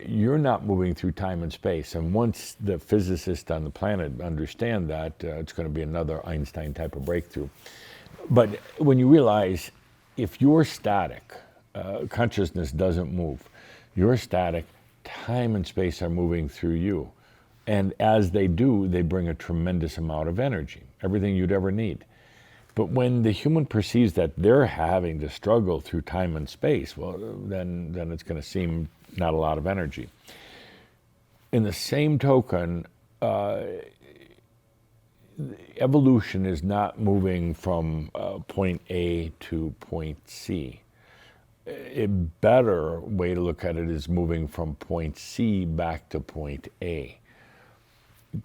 B: You're not moving through time and space. And once the physicists on the planet understand that, it's going to be another Einstein type of breakthrough. But when you realize if you're static, consciousness doesn't move. You're static, time and space are moving through you. And as they do, they bring a tremendous amount of energy, everything you'd ever need. But when the human perceives that they're having to struggle through time and space, well, then it's going to seem not a lot of energy. In the same token, evolution is not moving from point A to point C. A better way to look at it is moving from point C back to point A.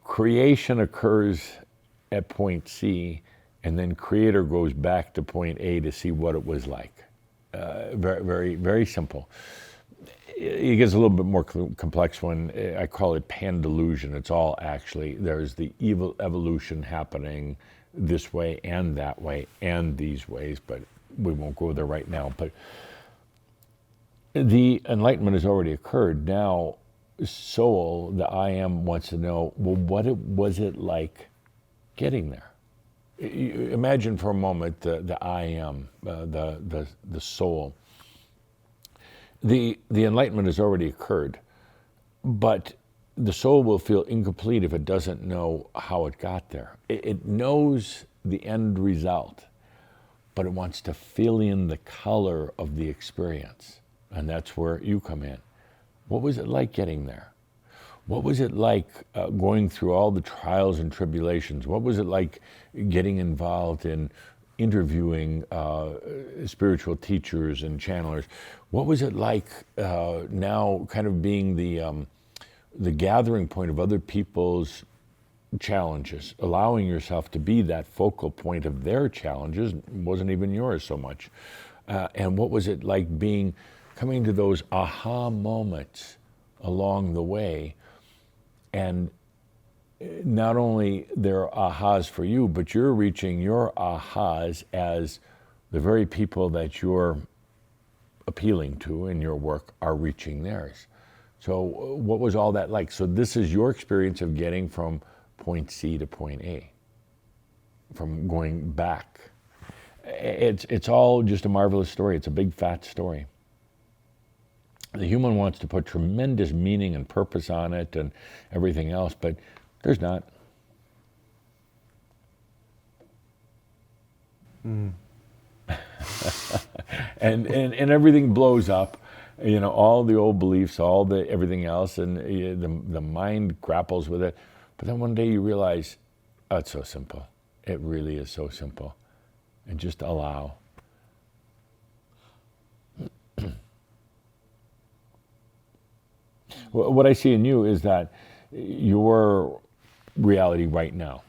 B: Creation occurs at point C, and then creator goes back to point A to see what it was like. Very, very, very simple. It gets a little bit more complex when I call it pan-delusion. It's all actually, there's the evil evolution happening this way and that way and these ways, but we won't go there right now. But the enlightenment has already occurred. Now, soul, the I am, wants to know, well, what was it like getting there? Imagine for a moment the I am, the soul. The enlightenment has already occurred, but the soul will feel incomplete if it doesn't know how it got there. It knows the end result, but it wants to fill in the color of the experience. And that's where you come in. What was it like getting there? What was it like going through all the trials and tribulations? What was it like getting involved in interviewing spiritual teachers and channelers? What was it like now kind of being the gathering point of other people's challenges, allowing yourself to be that focal point of their challenges? It wasn't even yours so much. And what was it like coming to those aha moments along the way? And not only they're ahas for you, but you're reaching your ahas as the very people that you're appealing to in your work are reaching theirs. So what was all that like? So this is your experience of getting from point C to point A, from going back. It's all just a marvelous story. It's a big fat story. The human wants to put tremendous meaning and purpose on it and everything else, but there's not. and everything blows up, all the old beliefs, everything else, and the mind grapples with it. But then one day you realize, oh, it's so simple. It really is so simple. And just allow. What I see in you is that your reality right now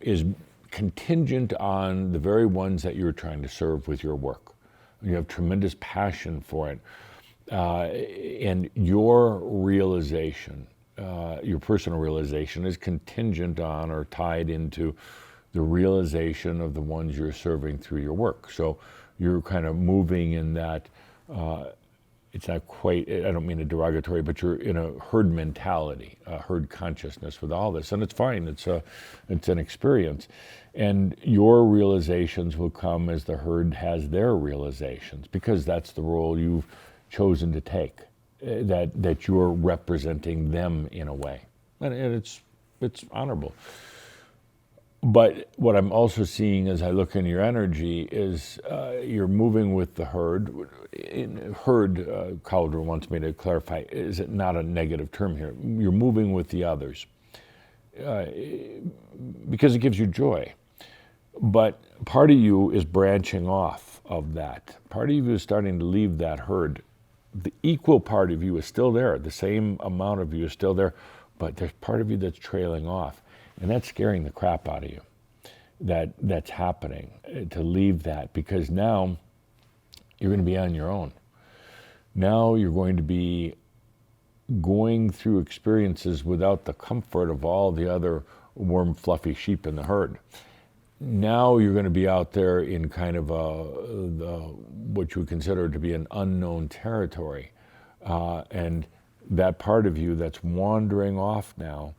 B: is contingent on the very ones that you're trying to serve with your work. You have tremendous passion for it. And your realization, your personal realization, is contingent on or tied into the realization of the ones you're serving through your work. So you're kind of moving in that, it's not quite, I don't mean a derogatory, but you're in a herd mentality, a herd consciousness with all this. And it's fine, it's an experience. And your realizations will come as the herd has their realizations, because that's the role you've chosen to take, that you're representing them in a way. And it's honorable. But what I'm also seeing as I look in your energy is you're moving with the herd. Calder wants me to clarify, is it not a negative term here? You're moving with the others. because it gives you joy. But part of you is branching off of that. Part of you is starting to leave that herd. The equal part of you is still there. The same amount of you is still there, but there's part of you that's trailing off. And that's scaring the crap out of you. That's happening, to leave that, because now you're going to be on your own. Now you're going to be going through experiences without the comfort of all the other warm, fluffy sheep in the herd. Now you're going to be out there in kind of what you would consider to be an unknown territory. And that part of you that's wandering off now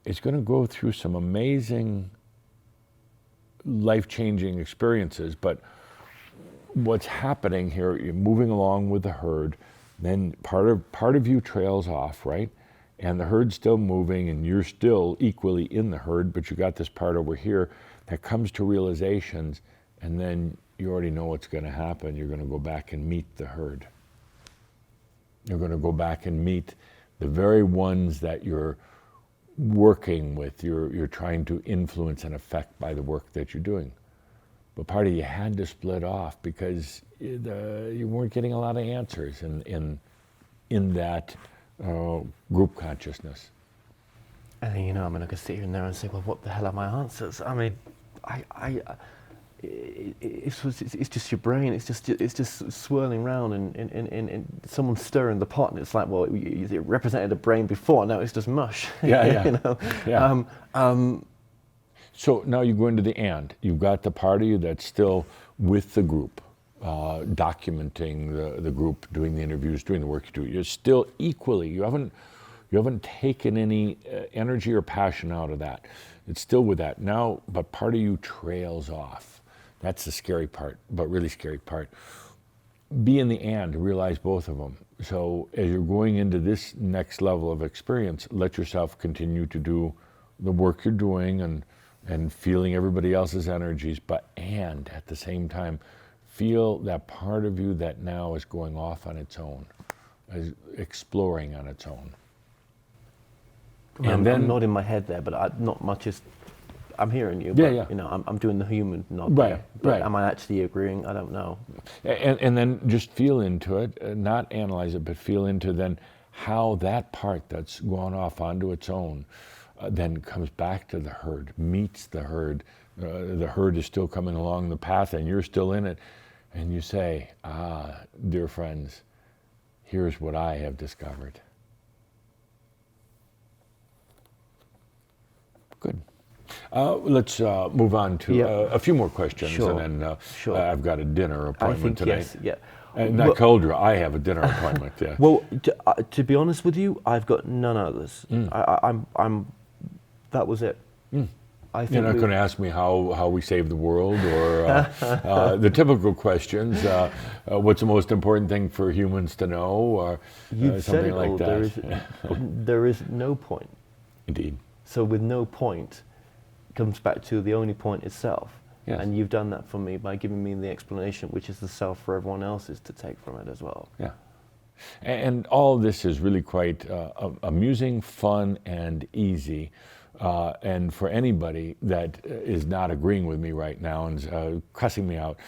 B: is going to go through some amazing, life-changing experiences. But what's happening here, you're moving along with the herd, then part of you trails off, right? And the herd's still moving, and you're still equally in the herd, but you got this part over here that comes to realizations, and then you already know what's going to happen. You're going to go back and meet the herd. You're going to go back and meet the very ones that you're working with, you're trying to influence and affect by the work that you're doing. But part of you had to split off because you weren't getting a lot of answers in that group consciousness.
A: And you know, I mean, I could sit here and there and say, well, what the hell are my answers? I mean, it's just your brain. It's just swirling around, and someone's stirring the pot, and it's like, well, it represented a brain before. Now it's just mush.
B: Yeah.
A: You know?
B: Yeah. So now you go into the and. You've got the part of you that's still with the group, documenting the group, doing the interviews, doing the work you do. You're still equally. You haven't taken any energy or passion out of that. It's still with that now, but part of you trails off. That's the scary part, but really scary part. Be in the and, realize both of them. So as you're going into this next level of experience, let yourself continue to do the work you're doing and feeling everybody else's energies, and at the same time, feel that part of you that now is going off on its own, is exploring on its own.
A: And I'm nodding my head there, but not much is. I'm hearing you, but
B: yeah.
A: You know, I'm doing the human nod
B: Right,
A: there. But
B: right.
A: am I actually agreeing? I don't know.
B: And then just feel into it, not analyze it, but feel into then how that part that's gone off onto its own then comes back to the herd, meets the herd. The herd is still coming along the path, and you're still in it, and you say, dear friends, here's what I have discovered. Good. Let's move on to a few more questions,
A: Sure.
B: and then
A: Sure.
B: I've got a dinner appointment tonight.
A: Yes, yeah.
B: And I told you I have a dinner appointment. Yeah.
A: Well, to be honest with you, I've got none others. I'm. That was it. I think
B: You're not going to ask me how we save the world, or the typical questions. What's the most important thing for humans to know, or
A: You've said
B: something
A: it
B: like
A: all.
B: that.
A: There is no point.
B: Indeed.
A: So with no point, comes back to the only point itself.
B: Yes.
A: And you've done that for me by giving me the explanation, which is the self for everyone else's to take from it as well.
B: Yeah. And all of this is really quite amusing, fun, and easy. And for anybody that is not agreeing with me right now and cussing me out,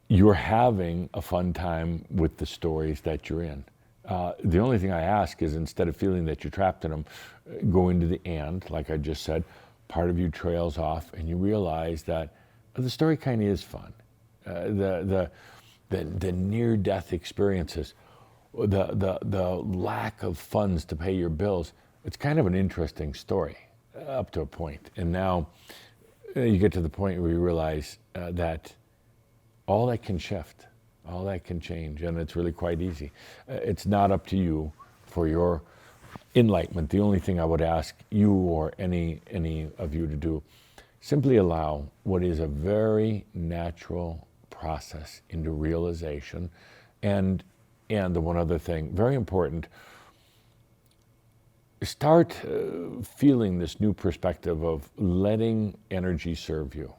B: you're having a fun time with the stories that you're in. The only thing I ask is, instead of feeling that you're trapped in them, go into the and, like I just said. Part of you trails off, and you realize that the story kind of is fun. The near-death experiences, the lack of funds to pay your bills, it's kind of an interesting story up to a point. And now you get to the point where you realize that all that can shift, all that can change, and it's really quite easy. It's not up to you for your enlightenment. The only thing I would ask you or any of you to do, simply allow what is a very natural process into realization. And the one other thing, very important, start feeling this new perspective of letting energy serve you.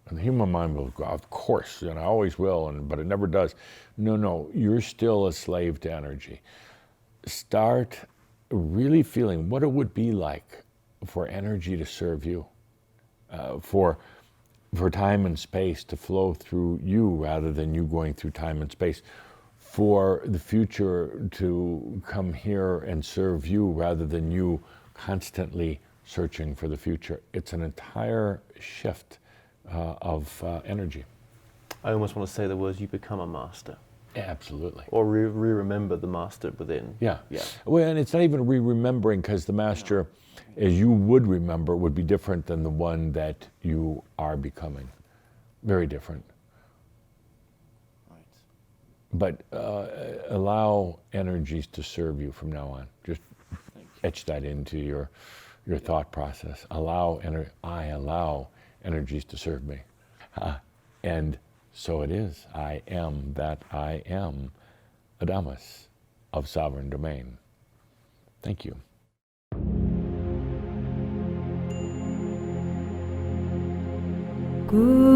B: And the human mind will go, of course, and I always will, but it never does. No, you're still a slave to energy. Start really feeling what it would be like for energy to serve you, for time and space to flow through you rather than you going through time and space, for the future to come here and serve you rather than you constantly searching for the future. It's an entire shift of energy.
A: I almost want to say the words, you become a master.
B: Absolutely.
A: Or re-remember the master within.
B: Yeah.
A: Yeah.
B: Well, and it's not even re-remembering, because the master, as you would remember, would be different than the one that you are becoming. Very different.
A: Right.
B: But allow energies to serve you from now on. Just etch that into your thought process. I allow energies to serve me. And so it is. I am that I am, Adamus of Sovereign Domain. Thank you.
C: Good.